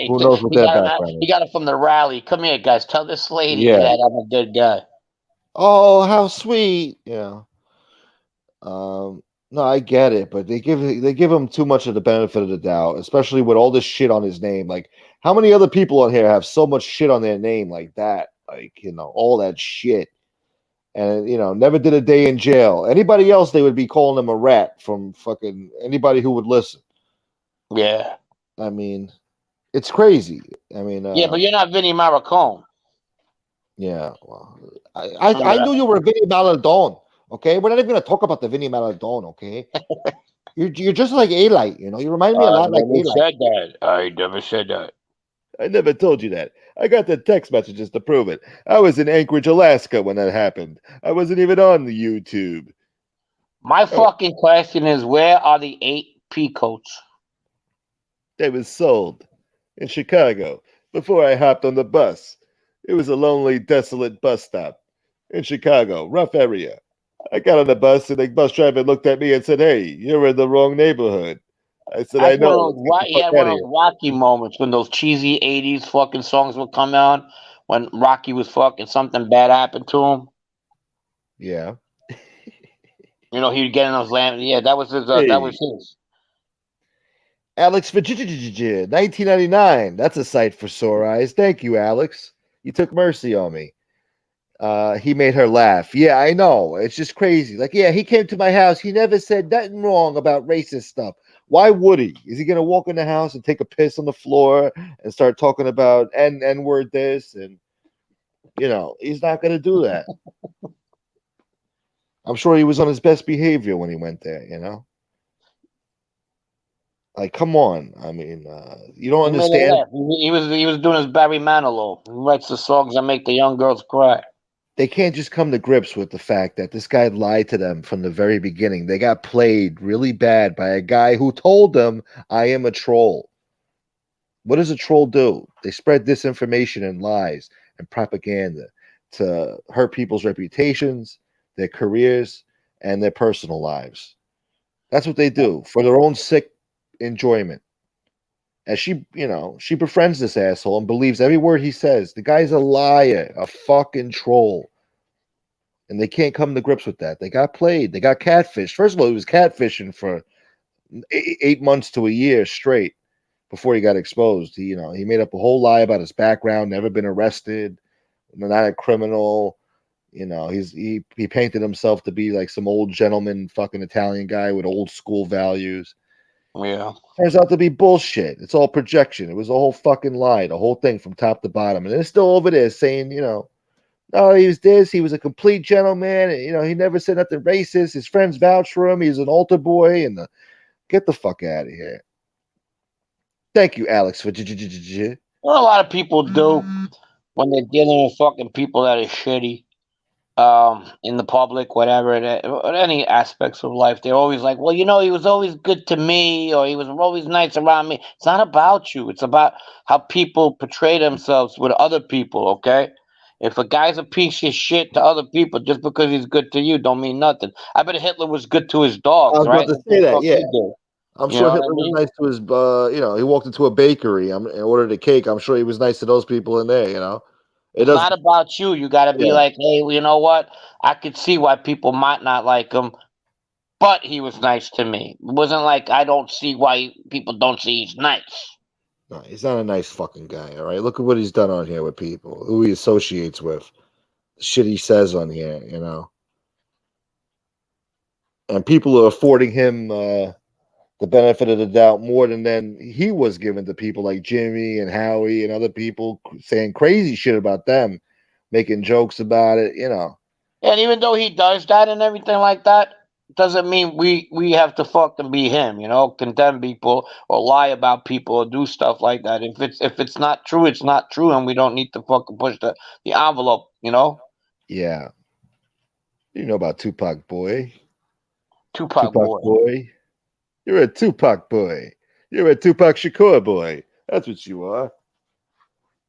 Who knows what their background he is? got it from the rally. Come here, guys. Tell this lady Yeah. that I'm a good guy. Oh, how sweet! No, I get it, but they give him too much of the benefit of the doubt, especially with all this shit on his name. Like, how many other people on here have so much shit on their name like that? Like, all that shit, and never did a day in jail. Anybody else, they would be calling him a rat from fucking anybody who would listen. Yeah. I mean, it's crazy. I mean, Yeah, but you're not Vinny Maricone. yeah. Well, I knew you were Vinny Maladon. Okay, we're not even gonna talk about the Vinny Maladon. Okay, you're just like A-Light. You remind me a lot like A-Light. I never said that. I never told you that. I got the text messages to prove it. I was in Anchorage, Alaska when that happened. I wasn't even on the YouTube. My fucking question is, where are the 8 peacoats? They was sold in Chicago before I hopped on the bus. It was a lonely, desolate bus stop in Chicago, rough area. I got on the bus and the bus driver looked at me and said, "Hey, you're in the wrong neighborhood." I said, "I know." He had one of those Rocky moments when those cheesy 80s fucking songs would come on when Rocky was fucking something bad happened to him. Yeah. He would get in those lamps. Yeah, that was his. That was his. Alex Vajijijij, 1999. That's a sight for sore eyes. Thank you, Alex. You took mercy on me. He made her laugh. Yeah, I know. It's just crazy. Like, yeah, he came to my house. He never said nothing wrong about racist stuff. Why would he? Is he gonna walk in the house and take a piss on the floor and start talking about N-word this? And he's not gonna do that. I'm sure he was on his best behavior when he went there. Like, come on. I mean, you don't He made a understand. laugh. He was doing his Barry Manilow. He writes the songs that make the young girls cry. They can't just come to grips with the fact that this guy lied to them from the very beginning. They got played really bad by a guy who told them, I am a troll. What does a troll do? They spread disinformation and lies and propaganda to hurt people's reputations, their careers, and their personal lives. That's what they do for their own sick enjoyment. And she befriends this asshole and believes every word he says. The guy's a liar, a fucking troll. And they can't come to grips with that. They got played. They got catfished. First of all, he was catfishing for 8 months to a year straight before he got exposed. He made up a whole lie about his background, never been arrested, not a criminal. He painted himself to be like some old gentleman fucking Italian guy with old school values. Yeah. Turns out to be bullshit. It's all projection. It was a whole fucking lie, the whole thing from top to bottom. And they're still over there saying, no, he was this. He was a complete gentleman. And, he never said nothing racist. His friends vouched for him. He's an altar boy. And get the fuck out of here. Thank you, Alex, for What a lot of people do when they're dealing with fucking people that are shitty, in the public, whatever, any aspects of life, they're always like, well, he was always good to me, or he was always nice around me. It's not about you. It's about how people portray themselves with other people, okay? If a guy's a piece of shit to other people, just because he's good to you, don't mean nothing. I bet Hitler was good to his I dogs, was right? about to say that, yeah. I'm You sure know what I Hitler was mean? nice to his, he walked into a bakery and ordered a cake. I'm sure he was nice to those people in there, It It's doesn't, not about you. You got to be yeah. like, hey, you know what? I could see why people might not like him, but he was nice to me. It wasn't like I don't see why people don't see he's nice. No, he's not a nice fucking guy, all right? Look at what he's done on here with people, who he associates with, the shit he says on here, And people are affording him the benefit of the doubt more than he was given to people like Jimmy and Howie and other people saying crazy shit about them, making jokes about it, And even though he does that and everything like that, doesn't mean we have to fucking be him, condemn people or lie about people or do stuff like that. If it's not true, it's not true, and we don't need to fucking push the envelope, Yeah. You know about Tupac boy. Tupac boy. Boy. You're a Tupac boy. You're a Tupac Shakur boy. That's what you are.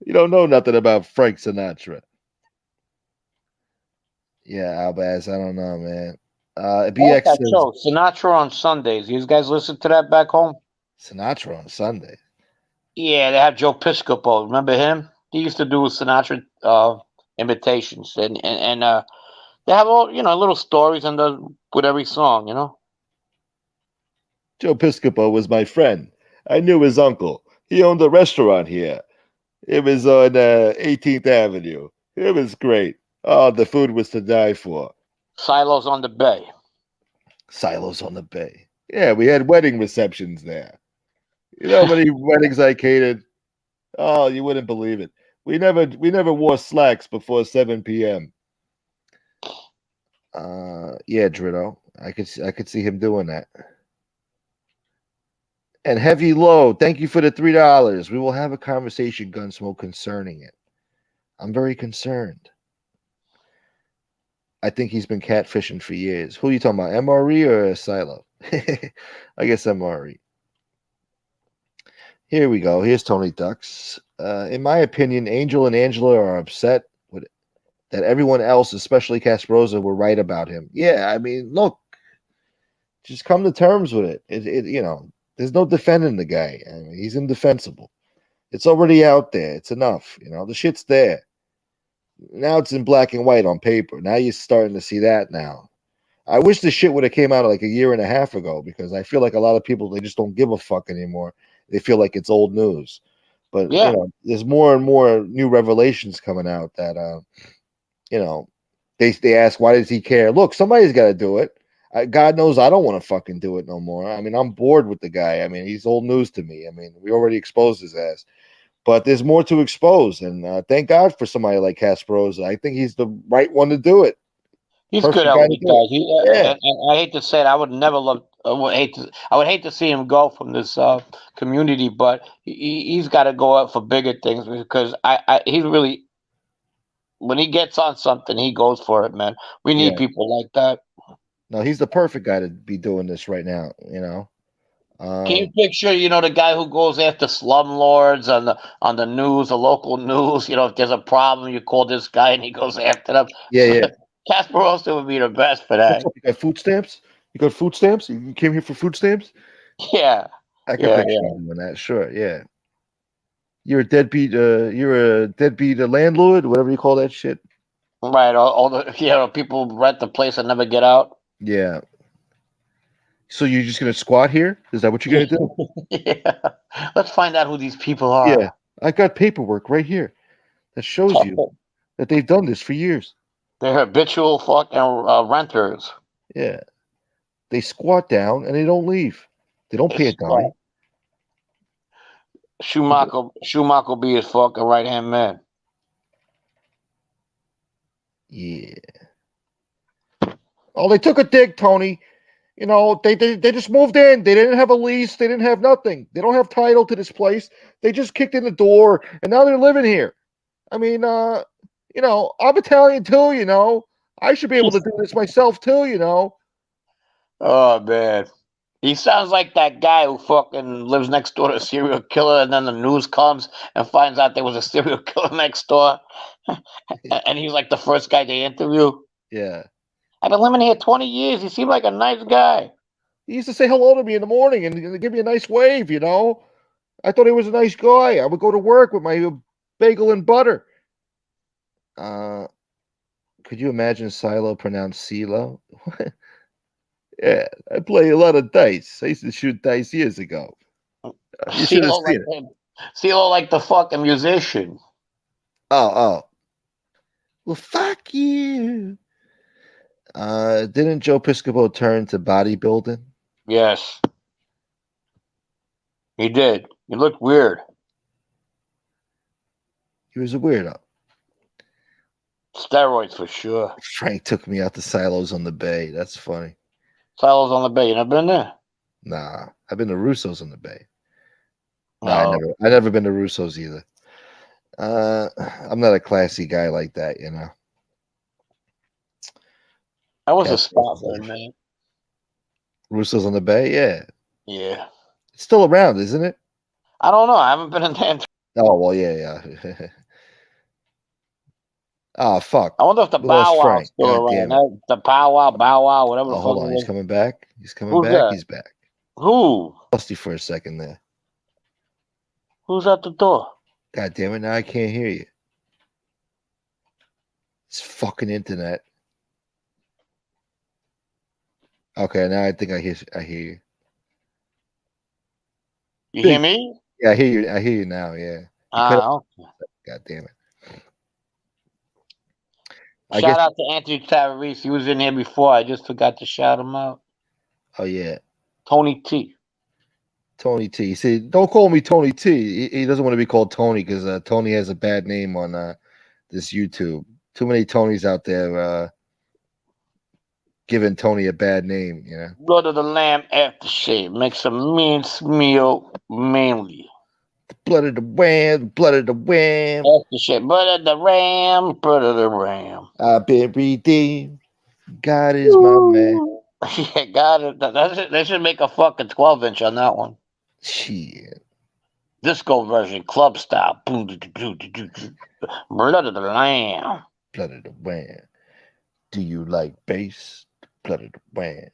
You don't know nothing about Frank Sinatra. Yeah, Albaz, I don't know, man. I like BX that says show, Sinatra on Sundays. You guys listen to that back home? Sinatra on Sunday. Yeah, they have Joe Piscopo. Remember him? He used to do Sinatra imitations, and they have all little stories with every song. Joe Piscopo was my friend. I knew his uncle. He owned a restaurant here. It was on 18th Avenue. It was great. Oh, the food was to die for. Silos on the Bay. Silos on the Bay. Yeah, we had wedding receptions there. You know how many weddings I catered? Oh, you wouldn't believe it. We never wore slacks before 7 p.m. Yeah, Dritto. I could see him doing that. And Heavy Low, thank you for the $3. We will have a conversation, Gunsmoke, concerning it. I'm very concerned. I think he's been catfishing for years. Who are you talking about, MRE or Silo? I guess MRE. Here we go. Here's Tony Ducks. In my opinion, Angel and Angela are upset with that everyone else, especially Kasparoza, were right about him. Yeah, I mean, look, just come to terms with it. There's no defending the guy. I mean, he's indefensible. It's already out there. It's enough. The shit's there. Now it's in black and white on paper. Now you're starting to see that now. I wish the shit would have came out like a year and a half ago, because I feel like a lot of people, they just don't give a fuck anymore. They feel like it's old news. But, Yeah. there's more and more new revelations coming out that, they ask, why does he care? Look, somebody's got to do it. God knows I don't want to fucking do it no more. I mean, I'm bored with the guy. I mean, he's old news to me. I mean, we already exposed his ass, but there's more to expose. And thank God for somebody like Kasparoza. I think he's the right one to do it. He's Perfect good at guy what to he do it. does. Yeah. And I hate to say it, I would never love. I would hate to see him go from this community, but he's got to go out for bigger things because he's really, when he gets on something, he goes for it, man. We need Yeah. people like that. No, he's the perfect guy to be doing this right now. Can you picture, the guy who goes after slumlords on the news, the local news? If there's a problem, you call this guy and he goes after them. Yeah. Kasparosa would be the best for What's that. up? You got food stamps? You got food stamps? You came here for food stamps? Yeah. I can picture him doing that. Sure. Yeah. You're a deadbeat. You're a deadbeat landlord, whatever you call that shit. Right. All the people rent the place and never get out. Yeah. So you're just gonna squat here? Is that what you're gonna do? Yeah. Let's find out who these people are. Yeah. I got paperwork right here that shows you that they've done this for years. They're habitual fucking renters. Yeah. They squat down and they don't leave. They don't pay a dime. Schumacher will be his fucking right hand man. Yeah. Oh, they took a dig, Tony. They just moved in. They didn't have a lease. They didn't have nothing. They don't have title to this place. They just kicked in the door, and now they're living here. I mean, I'm Italian too. I should be able to do this myself too. Oh man, he sounds like that guy who fucking lives next door to a serial killer, and then the news comes and finds out there was a serial killer next door, and he's like the first guy they interview. Yeah. I've been living here 20 years. He seemed like a nice guy. He used to say hello to me in the morning and give me a nice wave, I thought he was a nice guy. I would go to work with my bagel and butter. Could you imagine Silo pronounced Silo? Yeah, I play a lot of dice. I used to shoot dice years ago. You should have seen it. CeeLo like the fucking musician. Oh. Well, fuck you. Didn't Joe Piscopo turn to bodybuilding? Yes. He did. He looked weird. He was a weirdo. Steroids for sure. Frank took me out to Silos on the Bay. That's funny. Silos on the Bay. You never been there? Nah, I've been to Russo's on the Bay. Nah, I never been to Russo's either. I'm not a classy guy like that, That was a spot there, man. Russo's on the Bay, yeah. Yeah. It's still around, isn't it? I don't know. I haven't been in there. Oh well, yeah. Oh fuck! I wonder if the Bow Wow's still around. The Bow Wow, whatever. Oh, hold on, he's coming back. He's coming back. That? He's back. Who? Lost you for a second there. Who's at the door? God damn it! Now I can't hear you. It's fucking internet. Okay, now I think I hear you. You hear me? Yeah, I hear you. I hear you now. Yeah. Okay. God damn it. Shout out to Anthony Tavares. He was in here before. I just forgot to shout him out. Oh yeah. Tony T. Tony T. See, don't call me Tony T. He doesn't want to be called Tony because Tony has a bad name on this YouTube. Too many Tonys out there giving Tony a bad name, Blood of the Lamb aftershave makes a mince meal mainly. Blood of the Wham, blood of the Wham. Aftershave, blood of the Ram, blood of the Ram. I've been redeemed. God is my man. Yeah, God, they should make a fucking 12-inch on that one. Shit. Disco version, club style. Blood of the Lamb. Blood of the Wham. Do you like bass? Blood of the Wham.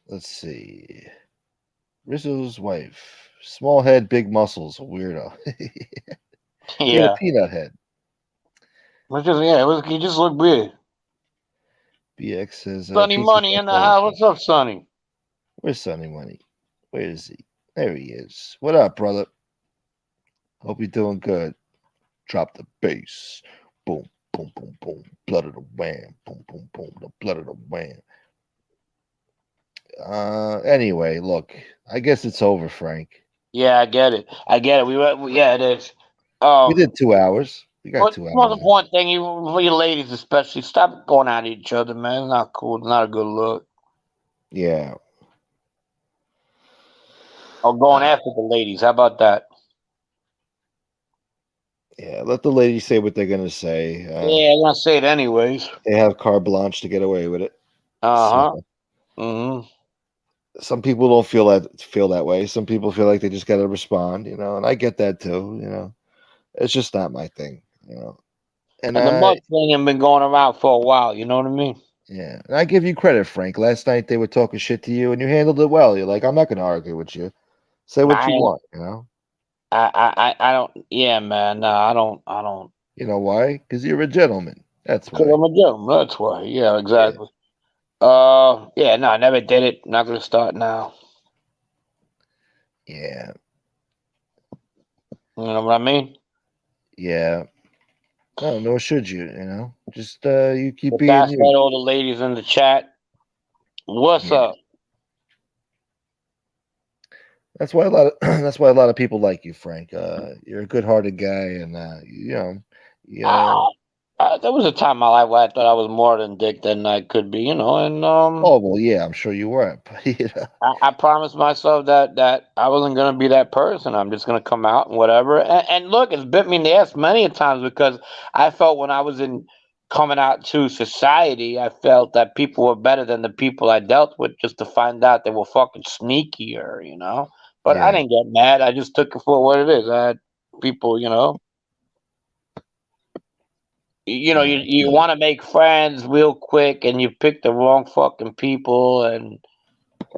Let's see. Rizzo's wife. Small head, big muscles. Weirdo. Yeah. A peanut head. He just looked weird. BX says Sonny Money in the house. What's up, Sonny? Where's Sonny Money? Where is he? There he is. What up, brother? Hope you're doing good. Drop the bass. Boom, boom, boom, boom. Blood of the wham. Boom, boom, boom. The blood of the wham. Anyway, look, I guess it's over, Frank. Yeah, I get it. I get it. Yeah, it is. We did 2 hours. We got But 2 the most hours. important thing, you for you ladies especially, stop going at each other, man. It's not cool. It's not a good look. Yeah. Or going after the ladies. How about that? Yeah, let the ladies say what they're gonna say. Yeah, I'm gonna say it anyways. They have carte blanche to get away with it. Uh So, huh. Mm-hmm. some people don't feel that way. Some people feel like they just gotta respond, and I get that too. It's just not my thing. And And the mud thing has been going around for a while. You know what I mean? yeah, and I give you credit, Frank. Last night they were talking shit to you, and you handled it well. You're like, I'm not gonna argue with you. Say what I you ain't- want. I don't. Yeah, man. No, I don't. I don't. You know why? Because you're a gentleman. That's Because why. I'm a gentleman. That's why. Yeah, Yeah. exactly. Yeah. No, I never did it. Not gonna start now. Yeah. You know what I mean? Yeah. No, nor should you. Just you keep With being that said, you. all the ladies in the chat, what's Yeah. up? That's why a lot of people like you, Frank. You're a good-hearted guy, and yeah. There was a time in my life where I thought I was more than dick than I could be, and Oh well, yeah, I'm sure you weren't, but I promised myself that I wasn't gonna be that person. I'm just gonna come out and whatever. And look, it's bit me in the ass many a times because I felt when I was in coming out to society, I felt that people were better than the people I dealt with, just to find out they were fucking sneakier. But I yeah, didn't get mad. I just took it for what it is. I had people, you good. want to make friends real quick, and you pick the wrong fucking people, and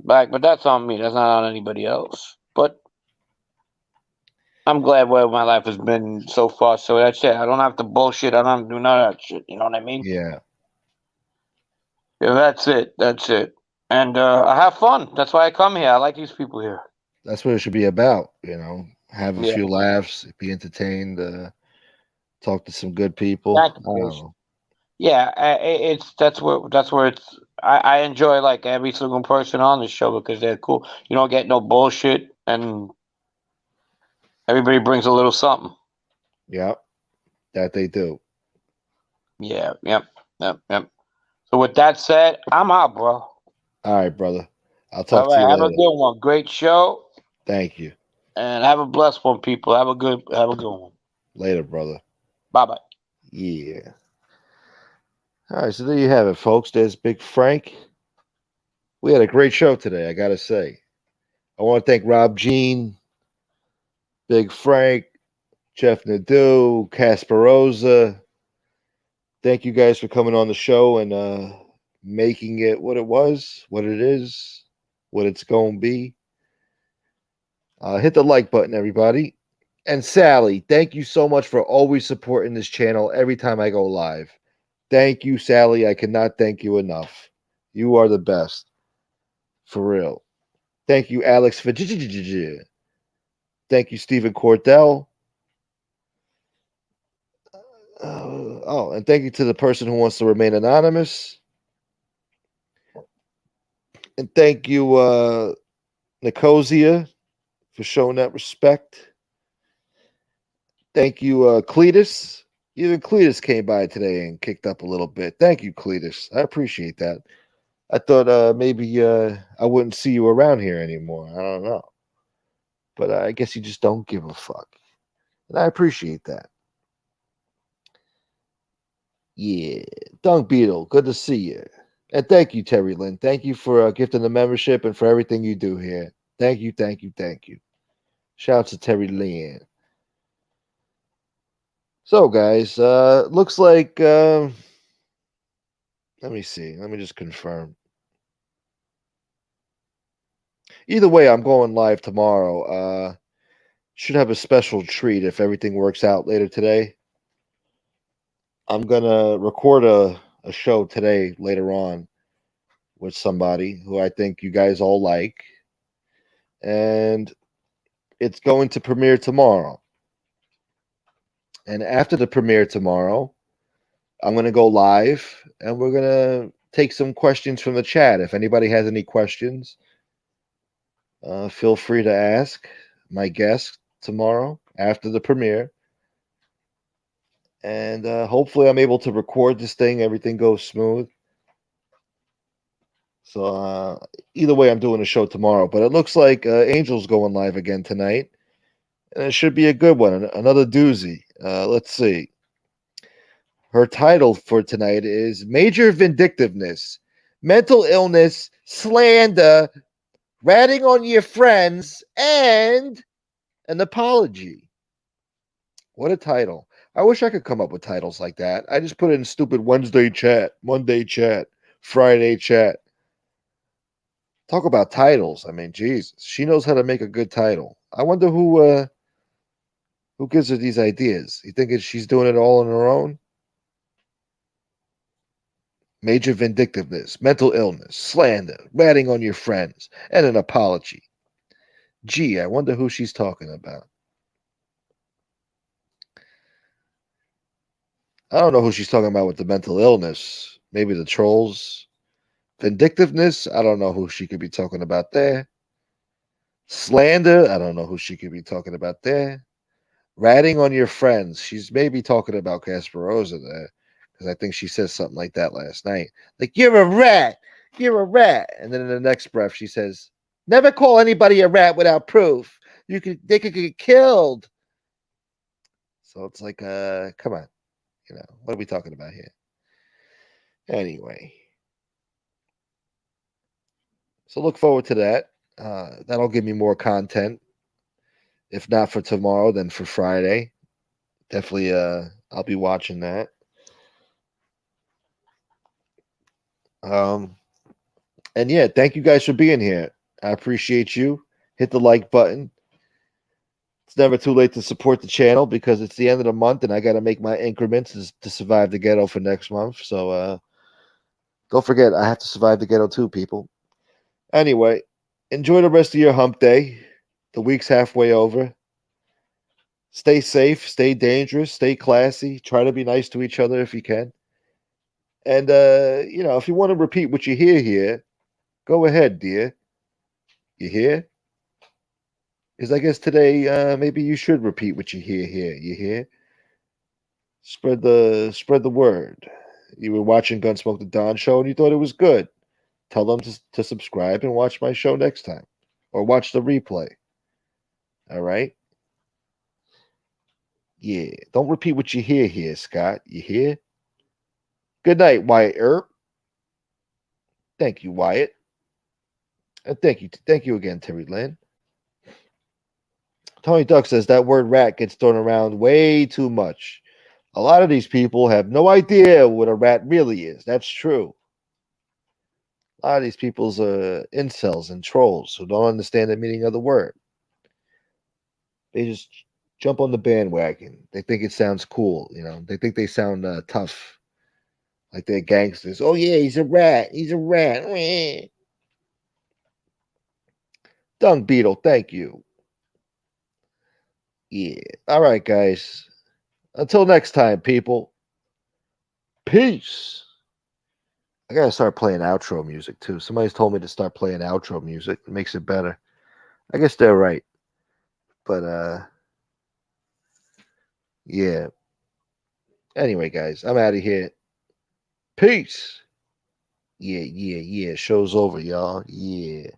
but that's on me. That's not on anybody else. But I'm glad where my life has been so far. So that's it. I don't have to bullshit. I don't have to do none of that shit. You know what I mean? Yeah, Yeah, that's it. That's it. And I have fun. That's why I come here. I like these people here. that's what it should be about. Have a Yeah. few laughs, be entertained, talk to some good people. Thank I you, don't Chris. know. Yeah, it's that's where it's. I enjoy like every single person on the show because they're cool. You don't get no bullshit, and everybody brings a little something. Yeah, that they do. Yeah. Yep. Yep. Yep. So with that said, I'm out, bro. All right, brother. I'll All talk to right. you Have a later. good one. Great show. Thank you. And have a blessed one, people. Have a good one. Later, brother. Bye bye. Yeah. All right, so there you have it, folks. There's Big Frank. We had a great show today, I gotta say. I want to thank Rob Jean, Big Frank, Jeff Nadu, Kasparoza. Thank you guys for coming on the show and making it what it was, what it is, what it's going to be. Hit the like button, everybody. And Sally, thank you so much for always supporting this channel every time I go live. Thank you, Sally. I cannot thank you enough. You are the best. For real. Thank you, Alex. Thank you, Stephen Cordell. And thank you to the person who wants to remain anonymous. And thank you, Nicosia, for showing that respect. Thank you, Cletus. Even Cletus came by today and kicked up a little bit. Thank you, Cletus. I appreciate that. I thought maybe I wouldn't see you around here anymore. I don't know. But I guess you just don't give a fuck. And I appreciate that. Yeah. Dunk Beetle, good to see you. And thank you, Terry Lynn. Thank you for gifting the membership and for everything you do here. Thank you, thank you, thank you. Shout out to Terry Lynn. So, guys, looks like. Let me see. Let me just confirm. Either way, I'm going live tomorrow. Should have a special treat if everything works out later today. I'm gonna record a show today later on with somebody who I think you guys all like, and it's going to premiere tomorrow. And after the premiere tomorrow, I'm going to go live and we're going to take some questions from the chat. If anybody has any questions, feel free to ask my guest tomorrow after the premiere. And hopefully I'm able to record this thing. Everything goes smooth. So either way, I'm doing a show tomorrow. But it looks like Angel's going live again tonight. And it should be a good one. Another doozy. Let's see. Her title for tonight is Major Vindictiveness, Mental Illness, Slander, Ratting on Your Friends, and an Apology. What a title. I wish I could come up with titles like that. I just put it in stupid Wednesday chat, Monday chat, Friday chat. Talk about titles. I mean, Jesus. She knows how to make a good title. I wonder who gives her these ideas. You think she's doing it all on her own? Major vindictiveness, mental illness, slander, ratting on your friends, and an apology. Gee, I wonder who she's talking about. I don't know who she's talking about with the mental illness. Maybe the trolls. Vindictiveness, I don't know who she could be talking about there. Slander, I don't know who she could be talking about there. Ratting on your friends, she's maybe talking about Kasparoza there. Because I think she says something like that last night. Like, you're a rat. You're a rat. And then in the next breath, she says, never call anybody a rat without proof. They could get killed. So it's like, come on. You know, what are we talking about here? Anyway. So look forward to that. That'll give me more content. If not for tomorrow, then for Friday. Definitely, I'll be watching that. And yeah, thank you guys for being here. I appreciate you. Hit the like button. It's never too late to support the channel because it's the end of the month and I got to make my increments to survive the ghetto for next month. So don't forget, I have to survive the ghetto too, people. Anyway, enjoy the rest of your hump day. The week's halfway over. Stay safe, stay dangerous, stay classy. Try to be nice to each other if you can. And, if you want to repeat what you hear here, go ahead, dear. You hear? Because I guess today, maybe you should repeat what you hear here. You hear? Spread the word. You were watching Gunsmoke the Dawn show and you thought it was good. Tell them to subscribe and watch my show next time. Or watch the replay. All right? Yeah. Don't repeat what you hear here, Scott. You hear? Good night, Wyatt Earp. Thank you, Wyatt. And thank you again, Terry Lynn. Tony Duck says that word rat gets thrown around way too much. A lot of these people have no idea what a rat really is. That's true. A lot of these people's incels and trolls who don't understand the meaning of the word. They just jump on the bandwagon. They think it sounds cool. They think they sound tough. Like they're gangsters. Oh, yeah, he's a rat. He's a rat. Dung Beetle, thank you. Yeah. All right, guys. Until next time, people. Peace. I gotta start playing outro music, too. Somebody's told me to start playing outro music. It makes it better. I guess they're right. But, yeah. Anyway, guys, I'm out of here. Peace. Yeah. Show's over, y'all. Yeah.